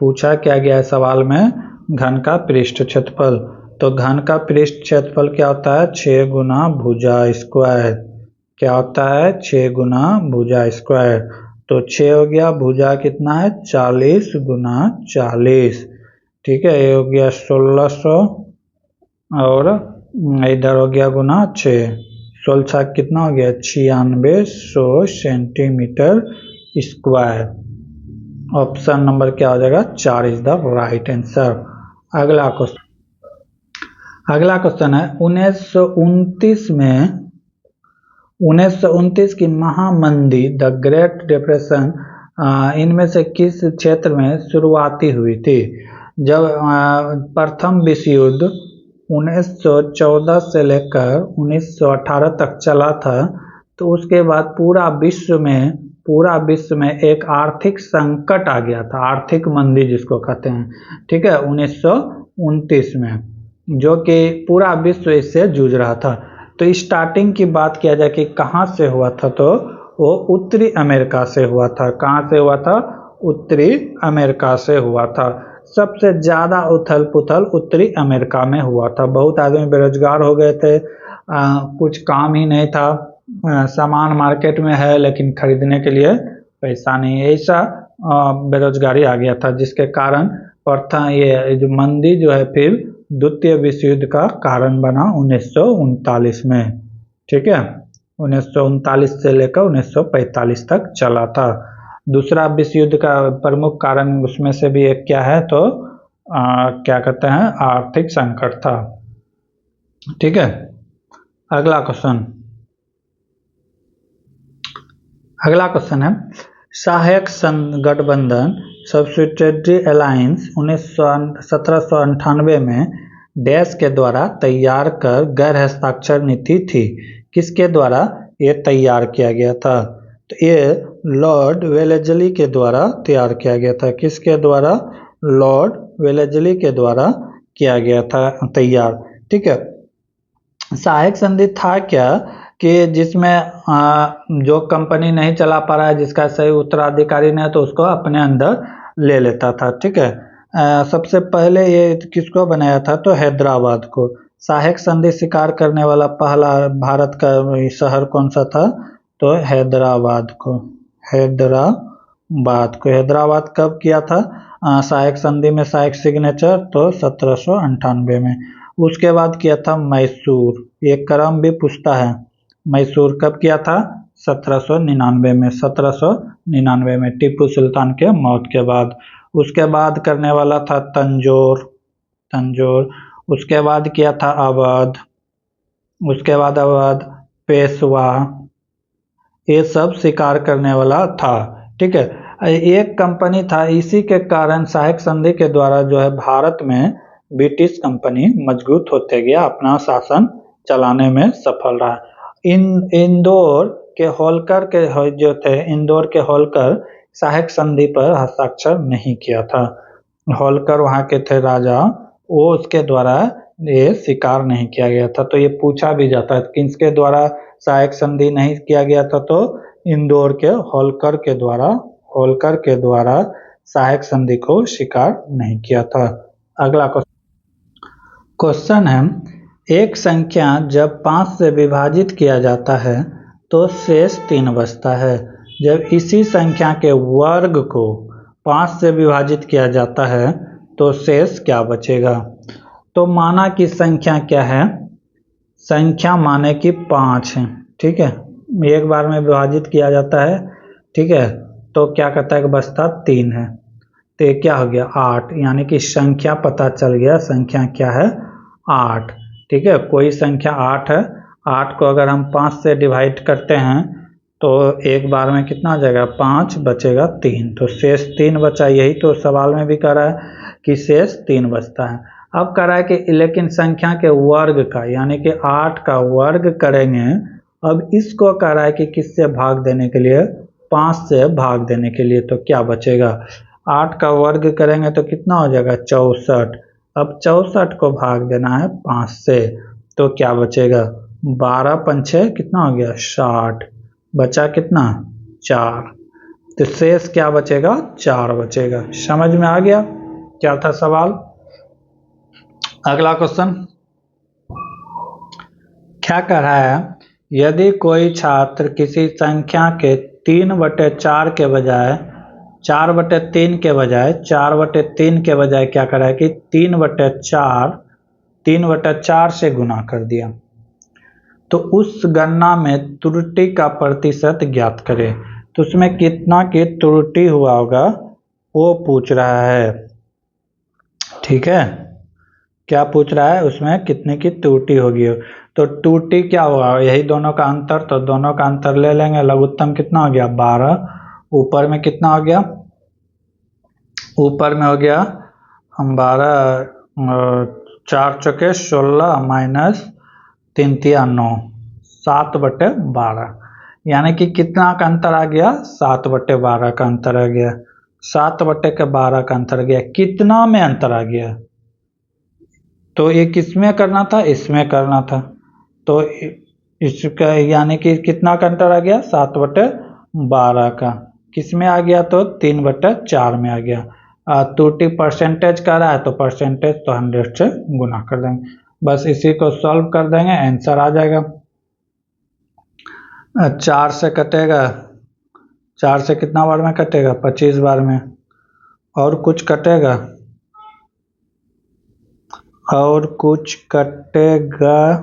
पूछा, क्या गया है सवाल में, घन का पृष्ठ क्षेत्रफल। तो घन का पृष्ठ क्षेत्रफल क्या होता है, 6 गुना भुजा स्क्वायर। क्या होता है, 6 गुना भुजा स्क्वायर। तो 6 हो गया, भुजा कितना है 40 गुना 40। ठीक है, ये हो गया 1600, और इधर हो गया गुना 6, 16 कितना हो गया 9600 सेंटीमीटर स्क्वायर। ऑप्शन नंबर क्या हो जाएगा 4 इज द राइट आंसर। अगला क्वेश्चन है, 1929 की महामंदी द ग्रेट डिप्रेशन इनमें से किस क्षेत्र में शुरुआती हुई थी। जब प्रथम विश्व युद्ध 1914 से लेकर 1918 तक चला था, तो उसके बाद पूरा विश्व में एक आर्थिक संकट आ गया था, आर्थिक मंदी जिसको कहते हैं। ठीक है, 1929 में, जो कि पूरा विश्व इससे जूझ रहा था। तो स्टार्टिंग की बात किया जाए कि कहाँ से हुआ था, तो वो उत्तरी अमेरिका से हुआ था। कहाँ से हुआ था, उत्तरी अमेरिका से हुआ था। सबसे ज़्यादा उथल पुथल उत्तरी अमेरिका में हुआ था। बहुत आदमी बेरोजगार हो गए थे, कुछ काम ही नहीं था, सामान मार्केट में है लेकिन खरीदने के लिए पैसा नहीं है, ऐसा बेरोजगारी आ गया था, जिसके कारण प्रथम ये जो मंदी जो है फिर द्वितीय विश्व युद्ध का कारण बना 1939 में। ठीक है, 1939 से लेकर 1945 तक चला था। दूसरा विश्व युद्ध का प्रमुख कारण उसमें से भी एक क्या है, तो क्या कहते हैं, आर्थिक संकट था। ठीक है, अगला क्वेश्चन है, सहायक गठबंधन सब्सिडियरी अलायंस 1798 में डैश के द्वारा तैयार कर गैर हस्ताक्षर नीति थी। किसके द्वारा ये तैयार किया गया था, तो ये लॉर्ड वेलेस्ली के द्वारा तैयार किया गया था। किसके द्वारा, लॉर्ड वेलेस्ली के द्वारा किया गया था तैयार। ठीक है, सहायक संधि था क्या कि जिसमें जो कंपनी नहीं चला पा रहा है, जिसका सही उत्तराधिकारी नहीं है, तो उसको अपने अंदर ले लेता था। ठीक है, सबसे पहले ये किसको बनाया था, तो हैदराबाद को। सहायक संधि स्वीकार करने वाला पहला भारत का शहर कौन सा था, तो हैदराबाद को। हैदराबाद कब किया था सहायक संधि में सहायक सिग्नेचर, तो 1798 में। उसके बाद किया था मैसूर, ये क्रम भी पूछता है। मैसूर कब किया था, 1799 में। 1799 में टीपू सुल्तान के मौत के बाद। उसके बाद करने वाला था तंजौर। उसके बाद किया था अवध। उसके बाद अवध, पेशवा, ये सब शिकार करने वाला था। ठीक है, एक कंपनी था, इसी के कारण सहायक संधि के द्वारा जो है भारत में ब्रिटिश कंपनी मजबूत होते गया, अपना शासन चलाने में सफल रहा। इंदौर के होलकर के जो थे, इंदौर के होलकर सहायक संधि पर हस्ताक्षर नहीं किया था। होलकर वहाँ के थे राजा, वो उसके द्वारा ये स्वीकार नहीं किया गया था। तो ये पूछा भी जाता है किसके द्वारा सहायक संधि नहीं किया गया था, तो इंदौर के होलकर के द्वारा सहायक संधि को स्वीकार नहीं किया था। अगला क्वेश्चन है, एक संख्या जब 5 से विभाजित किया जाता है तो शेष 3 बचता है। जब इसी संख्या के वर्ग को 5 से विभाजित किया जाता है तो शेष क्या बचेगा। तो माना कि संख्या क्या है, संख्या माने कि 5 है। ठीक है, एक बार में विभाजित किया जाता है। ठीक है, तो क्या कहता है कि बचता 3 है, तो ये क्या हो गया 8, यानी कि संख्या पता चल गया, संख्या क्या है 8। ठीक है, कोई संख्या 8 है, 8 को अगर हम 5 से डिवाइड करते हैं तो एक बार में कितना आ जाएगा 5, बचेगा 3, तो शेष 3 बचा। यही तो सवाल में भी कह रहा है कि शेष 3 बचता है। अब कह रहा है कि लेकिन संख्या के वर्ग का, यानी कि 8 का वर्ग करेंगे। अब इसको कह रहा है कि किससे भाग देने के लिए, 5 से भाग देने के लिए, तो क्या बचेगा 8 का वर्ग करेंगे तो कितना हो जाएगा 64। अब 64 को भाग देना है 5 से, तो क्या बचेगा 12 पंछे कितना हो गया 60, बचा कितना 4, तो शेष क्या बचेगा 4 बचेगा। समझ में आ गया क्या था सवाल। अगला क्वेश्चन क्या कह रहा है, यदि कोई छात्र किसी संख्या के 3/4 के बजाय 4/3 के बजाय 4/3 के बजाय क्या करा है कि 3/4 से गुना कर दिया, तो उस गणना में त्रुटि का प्रतिशत ज्ञात करें। तो उसमें कितना की त्रुटि हुआ होगा वो पूछ रहा है। ठीक है, क्या पूछ रहा है, उसमें कितने की त्रुटि होगी। तो त्रुटि क्या हुआ, यही दोनों का अंतर, तो दोनों का अंतर ले लेंगे। लघुत्तम कितना हो गया 12, ऊपर में कितना हो गया, ऊपर में हो गया 12, 4 चौके 16 माइनस 3 तिया 9, 7/12, यानी कि कितना का अंतर आ गया 7/12 का अंतर आ गया। 7/12 का अंतर आ गया, कितना में अंतर आ गया, तो ये किसमें करना था, इसमें करना था। तो इसका यानी कि कितना का अंतर आ गया 7/12 का, किसमें आ गया तो 3/4 में आ गया। त्रुटि परसेंटेज का रहा है तो परसेंटेज तो 100 से गुना कर देंगे। बस इसी को सॉल्व कर देंगे, आंसर आ जाएगा। 4 से कटेगा, 4 से कितना बार में कटेगा 25 बार में, और कुछ कटेगा, और कुछ कटेगा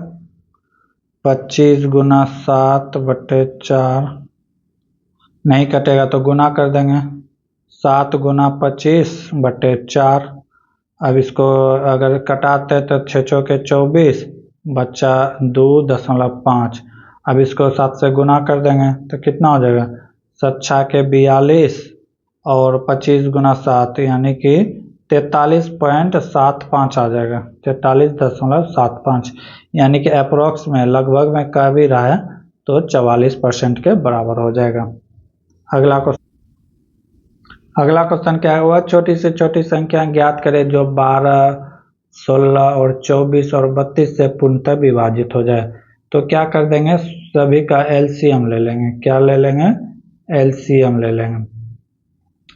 25 गुना 7/4 नहीं कटेगा, तो गुना कर देंगे 7 गुना 25/4। अब इसको अगर कटाते तो 6 चौके 24, बच्चा 2.5। अब इसको 7 से गुना कर देंगे तो कितना हो जाएगा 7 छाके 42 और 25 गुना 7 यानी कि 43.75 आ जाएगा, 43.75, यानी कि अप्रोक्स में लगभग में कह भी रहा है तो 44% के बराबर हो जाएगा। अगला क्वेश्चन क्या हुआ, छोटी से छोटी संख्या ज्ञात करें जो 12, 16 और 24 और 32 से पूर्णतः विभाजित हो जाए। तो क्या कर देंगे, सभी का एलसीएम ले लेंगे। क्या ले लेंगे, एलसीएम ले लेंगे।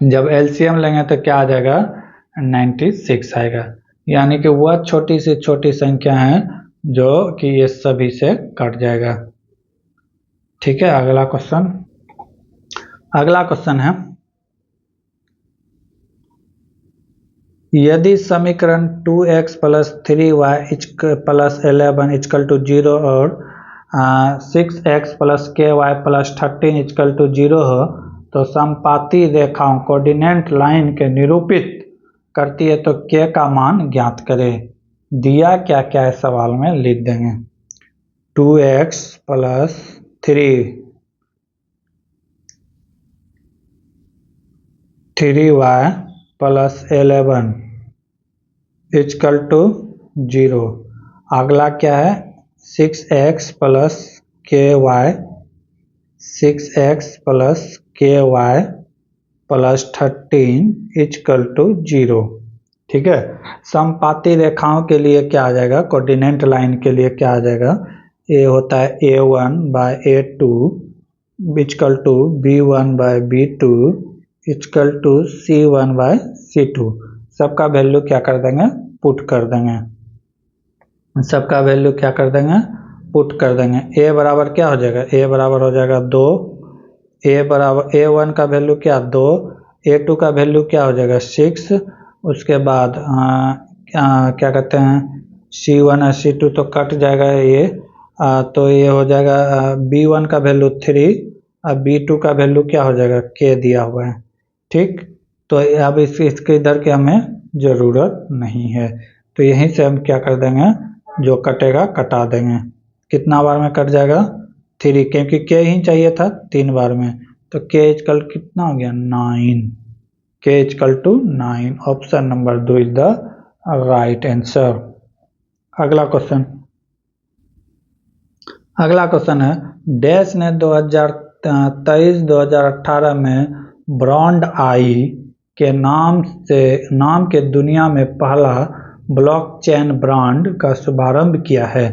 जब एलसीएम लेंगे तो क्या आ जाएगा 96 आएगा। यानी कि वह छोटी से छोटी संख्या है जो कि ये सभी से कट जाएगा। ठीक है, अगला क्वेश्चन है, यदि समीकरण 2x + 3y + 11 = 0 और 6x + ky + 13 = 0 हो तो समपाती रेखाओं कोऑर्डिनेट लाइन के निरूपित करती है तो k का मान ज्ञात करें। दिया क्या क्या है सवाल में लिख देंगे। 2x + 3y + 11 = 0। अगला क्या है, 6x + ky + 13 = 0। ठीक है, समपाती रेखाओं के लिए क्या आ जाएगा, कोऑर्डिनेट लाइन के लिए क्या आ जाएगा, ये होता है a1/a2 = b1/b2 = c1/c2। सबका वैल्यू क्या कर देंगे, पुट कर देंगे। सबका वैल्यू क्या कर देंगे, पुट कर देंगे। a बराबर क्या हो जाएगा, a बराबर हो जाएगा 2, a1 का वैल्यू क्या 2, a2 का वैल्यू क्या हो जाएगा 6, उसके बाद क्या कहते हैं c1 और c2 तो कट जाएगा ये, तो ये हो जाएगा b1 का वैल्यू 3 और b2 का वैल्यू क्या हो जाएगा k दिया हुआ है। ठीक, तो अब इसके इधर की हमें ज़रूरत नहीं है, तो यहीं से हम क्या कर देंगे, जो कटेगा कटा देंगे। कितना बार में कट जाएगा 3, क्योंकि k ही चाहिए था 3 बार में, तो k = कितना हो गया 9, k = 9। Option number 2 is the right answer. अगला क्वेश्चन है, डैश ने 2023-2018 में ब्रॉन्ड आई के नाम के दुनिया में पहला ब्लॉकचेन ब्रांड का शुभारंभ किया है,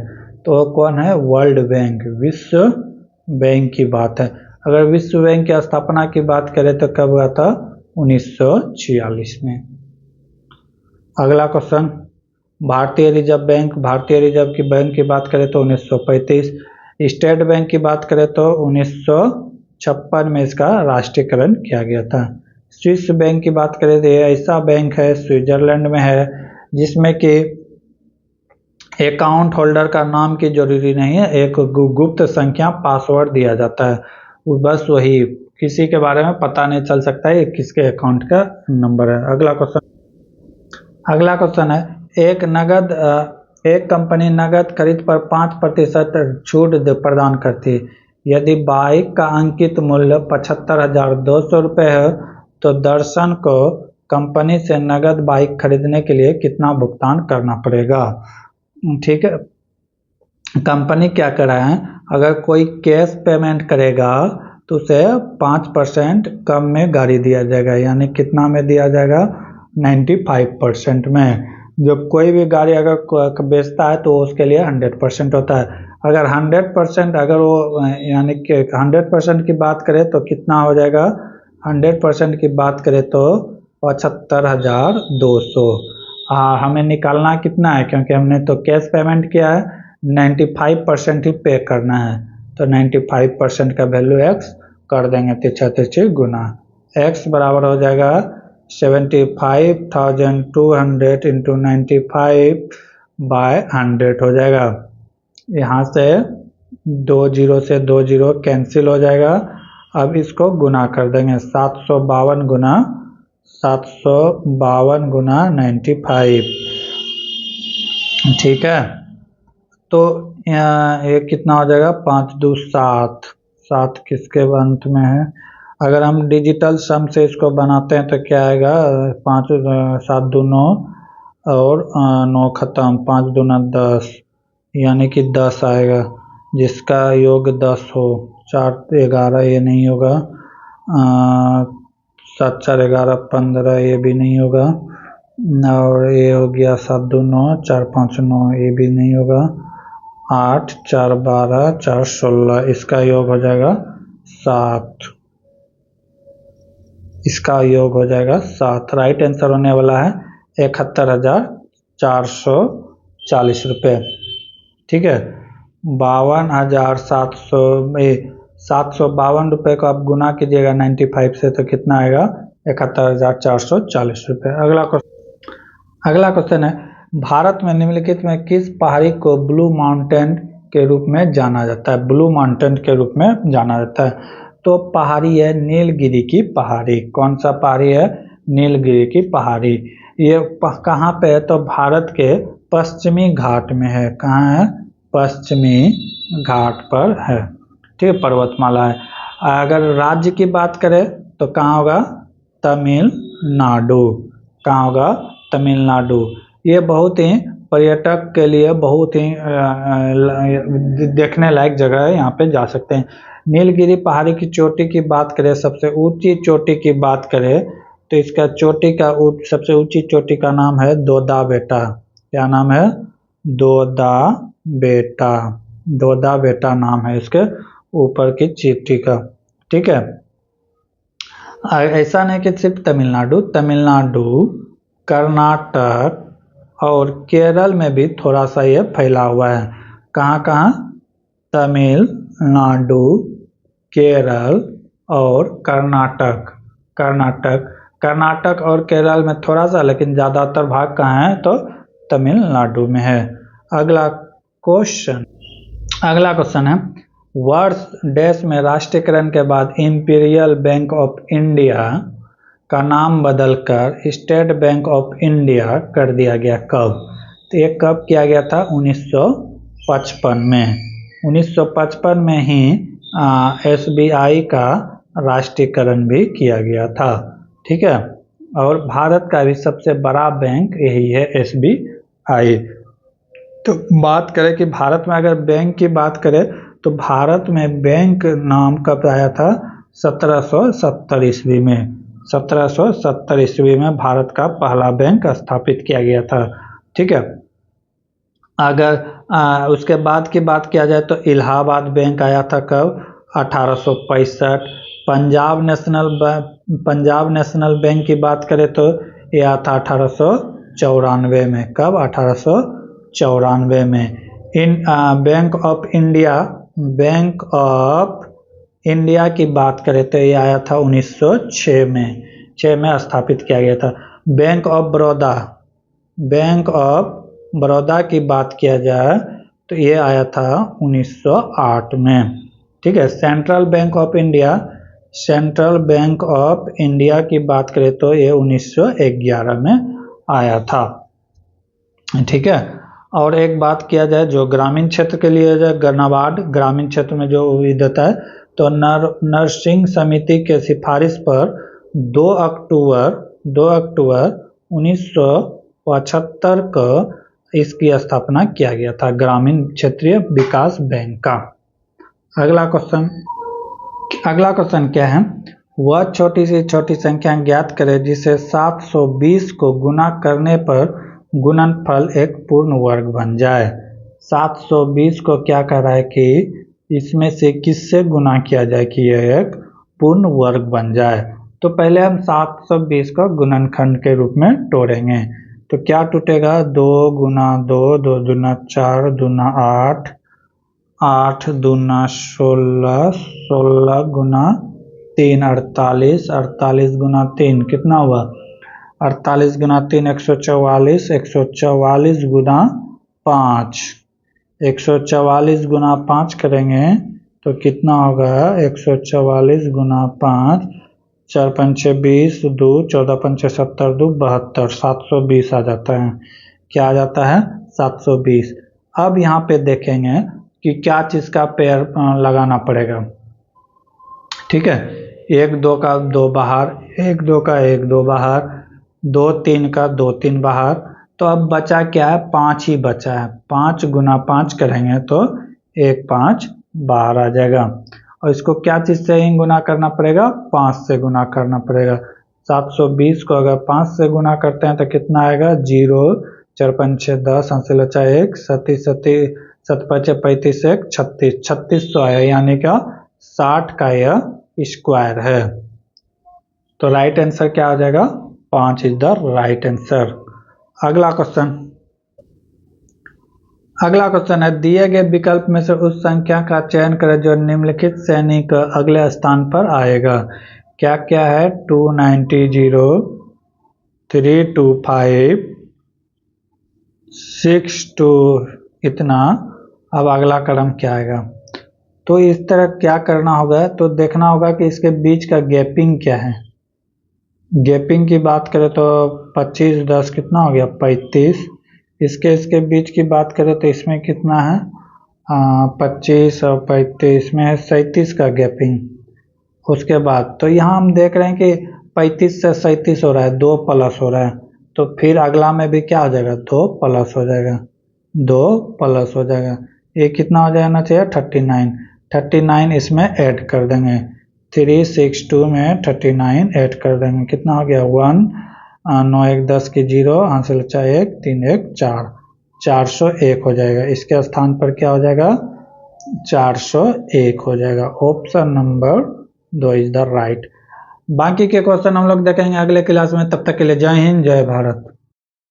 तो कौन है, वर्ल्ड बैंक, विश्व बैंक की बात है। अगर विश्व बैंक की स्थापना की बात करें तो कब हुआ था, 1946 में। अगला क्वेश्चन, भारतीय रिजर्व बैंक की बात करें तो 1935, स्टेट बैंक की बात करें तो 1956 में इसका राष्ट्रीयकरण किया गया था। स्विस बैंक की बात करें तो ये ऐसा बैंक है, स्विट्जरलैंड में है, जिसमें कि अकाउंट होल्डर का नाम की जरूरी नहीं है, एक गुप्त संख्या पासवर्ड दिया जाता है, बस वही, किसी के बारे में पता नहीं चल सकता है किसके अकाउंट का नंबर है। अगला क्वेश्चन है, एक कंपनी नगद खरीद पर 5% छूट प्रदान करती है। यदि बाइक का अंकित मूल्य 75,200 रुपये है तो दर्शन को कंपनी से नगद बाइक खरीदने के लिए कितना भुगतान करना पड़ेगा। ठीक है, कंपनी क्या कर रहा है, अगर कोई कैश पेमेंट करेगा तो उसे 5% कम में गाड़ी दिया जाएगा, यानी कितना में दिया जाएगा, 95% में। जब कोई भी गाड़ी अगर बेचता है तो उसके लिए 100% होता है। अगर 100% अगर वो यानी कि 100% की बात करें तो कितना हो जाएगा, 100% की बात करें तो 75,200। हमें निकालना कितना है, क्योंकि हमने तो कैश पेमेंट किया है, 95% ही पे करना है, तो 95% का वैल्यू x कर देंगे, तिरछा गुना, x बराबर हो जाएगा 75,200 इंटू 95/100 हो जाएगा। यहाँ से 2 0 से 2 0 कैंसिल हो जाएगा। अब इसको गुना कर देंगे, 752 गुना 95। ठीक है, तो ये कितना हो जाएगा, 5 2 7, 7 किसके अंत में है। अगर हम डिजिटल सम से इसको बनाते हैं तो क्या आएगा, 5 7 2 9 और 9 खत्म, 5 2 9 10, यानी कि 10 आएगा, जिसका योग 10 हो। 4 11 ये नहीं होगा, 7 4 11 15 ये भी नहीं होगा, और ये हो गया 7 2 9 4 5 9 ये भी नहीं होगा, 8 4 12 4 16, इसका योग हो जाएगा 7, इसका योग हो जाएगा 7। राइट आंसर होने वाला है 71,440 रुपये। ठीक है, 52,700 752 रुपये को आप गुना कीजिएगा 95 से तो कितना आएगा 71,440 रुपये। अगला क्वेश्चन है, भारत में निम्नलिखित में किस पहाड़ी को ब्लू माउंटेन के रूप में जाना जाता है? ब्लू माउंटेन के रूप में जाना जाता है तो पहाड़ी है नीलगिरी की पहाड़ी। कौन सा पहाड़ी है? नीलगिरी की पहाड़ी। ये कहाँ पे है? तो भारत के पश्चिमी घाट में है। कहाँ है? पश्चिमी घाट पर है। ठीक है, पर्वतमाला है। अगर राज्य की बात करें तो कहाँ होगा? तमिलनाडु। कहाँ होगा? तमिलनाडु। ये बहुत ही पर्यटक के लिए बहुत ही देखने लायक जगह है, यहाँ पे जा सकते हैं। नीलगिरी पहाड़ी की चोटी की बात करें, सबसे ऊंची चोटी की बात करें तो इसका चोटी का सबसे ऊंची चोटी का नाम है दोदा बेटा। क्या नाम है? दोदा बेटा। दोदा बेटा नाम है इसके ऊपर की चोटी का। ठीक है, ऐसा नहीं कि सिर्फ तमिलनाडु, कर्नाटक और केरल में भी थोड़ा सा ये फैला हुआ है। कहाँ कहाँ? तमिलनाडु, केरल और कर्नाटक और केरल में थोड़ा सा, लेकिन ज़्यादातर भाग कहाँ है? तो तमिलनाडु में है। अगला क्वेश्चन है, वर्ष डैश में राष्ट्रीयकरण के बाद इंपीरियल बैंक ऑफ इंडिया का नाम बदलकर स्टेट बैंक ऑफ इंडिया कर दिया गया। कब? तो ये कब किया गया था? 1955 में। 1955 में ही SBI का राष्ट्रीयकरण भी किया गया था। ठीक है, और भारत का भी सबसे बड़ा बैंक यही है SBI। तो बात करें कि भारत में अगर बैंक की बात करें तो भारत में बैंक नाम कब आया था? 1770 ईस्वी में। 1770 ईस्वी में भारत का पहला बैंक स्थापित किया गया था। ठीक है, अगर उसके बाद की बात किया जाए तो इलाहाबाद बैंक आया था कब? 1865। पंजाब नेशनल बैंक की बात करें तो यह आया था 1894 में। कब? 1894 में। बैंक ऑफ इंडिया की बात करें तो ये आया था 1906 में। 6 में स्थापित किया गया था। बैंक ऑफ बड़ौदा की बात किया जाए तो ये आया था 1908 में। ठीक है, सेंट्रल बैंक ऑफ इंडिया की बात करें तो ये 1911 में आया था। ठीक है, और एक बात किया जाए जो ग्रामीण क्षेत्र के लिए नाबार्ड ग्रामीण क्षेत्र में जो देता है तो नरसिंह समिति के सिफारिश पर 2 अक्टूबर 1975 को इसकी स्थापना किया गया था, ग्रामीण क्षेत्रीय विकास बैंक का। अगला क्वेश्चन क्या है? वह छोटी से छोटी संख्या ज्ञात करें जिसे 720 को गुना करने पर गुणनफल एक पूर्ण वर्ग बन जाए। 720 को क्या कह रहा है कि इसमें से किससे गुना किया जाए कि यह एक पूर्ण वर्ग बन जाए। तो पहले हम 720 को गुणनखंड के रूप में तोड़ेंगे तो क्या टूटेगा? 2 गुना 2, 2 दूना 4, दूना 8, 8 दूना 16, 16 गुना 3 48, 48 गुना 3 कितना हुआ? 48 गुना 3 144, 144 गुना 5, 144 गुना 5 करेंगे तो कितना होगा? 144 गुना 5, 4 पंचे 20, 2 14 पंचे 70, 2 72, 720 आ जाता है। क्या आ जाता है? 720। अब यहाँ पे देखेंगे कि क्या चीज़ का पेयर लगाना पड़ेगा। ठीक है, 1 2 का 2 बाहर, 1 2 का 1 2 बाहर, 2 3 का 2 3 बाहर। तो अब बचा क्या है? 5 ही बचा है। 5 गुना 5 करेंगे तो 1 5 बाहर आ जाएगा। और इसको क्या चीज़ से ही गुना करना पड़ेगा? 5 से गुना करना पड़ेगा। 720 को अगर 5 से गुना करते हैं तो कितना आएगा? 0 4 पंचे 10, हासिल बचा 1, 7 पंचे 35, 1 36, 3600 आया, यानी क्या 60 का यह स्क्वायर है। तो राइट आंसर क्या आ जाएगा? 5 इज द राइट आंसर। अगला क्वेश्चन है, दिए गए विकल्प में से उस संख्या का चयन करें जो निम्नलिखित श्रेणी का अगले स्थान पर आएगा। क्या क्या है? 290, 325, 62 इतना। अब अगला क्रम क्या आएगा? तो इस तरह क्या करना होगा, तो देखना होगा कि इसके बीच का गैपिंग क्या है। गैपिंग की बात करें तो 25 10 कितना हो गया? 35। इसके बीच की बात करें तो इसमें कितना है? 25 और 35 में है 37 का गैपिंग। उसके बाद तो यहाँ हम देख रहे हैं कि 35 से 37 हो रहा है, 2 प्लस हो रहा है, तो फिर अगला में भी क्या हो जाएगा? 2 प्लस हो जाएगा, 2 प्लस हो जाएगा। ये कितना हो जाना चाहिए? 39 इसमें ऐड कर देंगे। 362 में 39 ऐड कर देंगे, कितना हो गया? 1 9 1 10 की 0 हासिल 4 1 3 1 4 401 हो जाएगा। इसके स्थान पर क्या हो जाएगा? 401 हो जाएगा। Option number 2 is the right. बाकी के क्वेश्चन हम लोग देखेंगे अगले क्लास में। तब तक के लिए जय हिंद, जय भारत।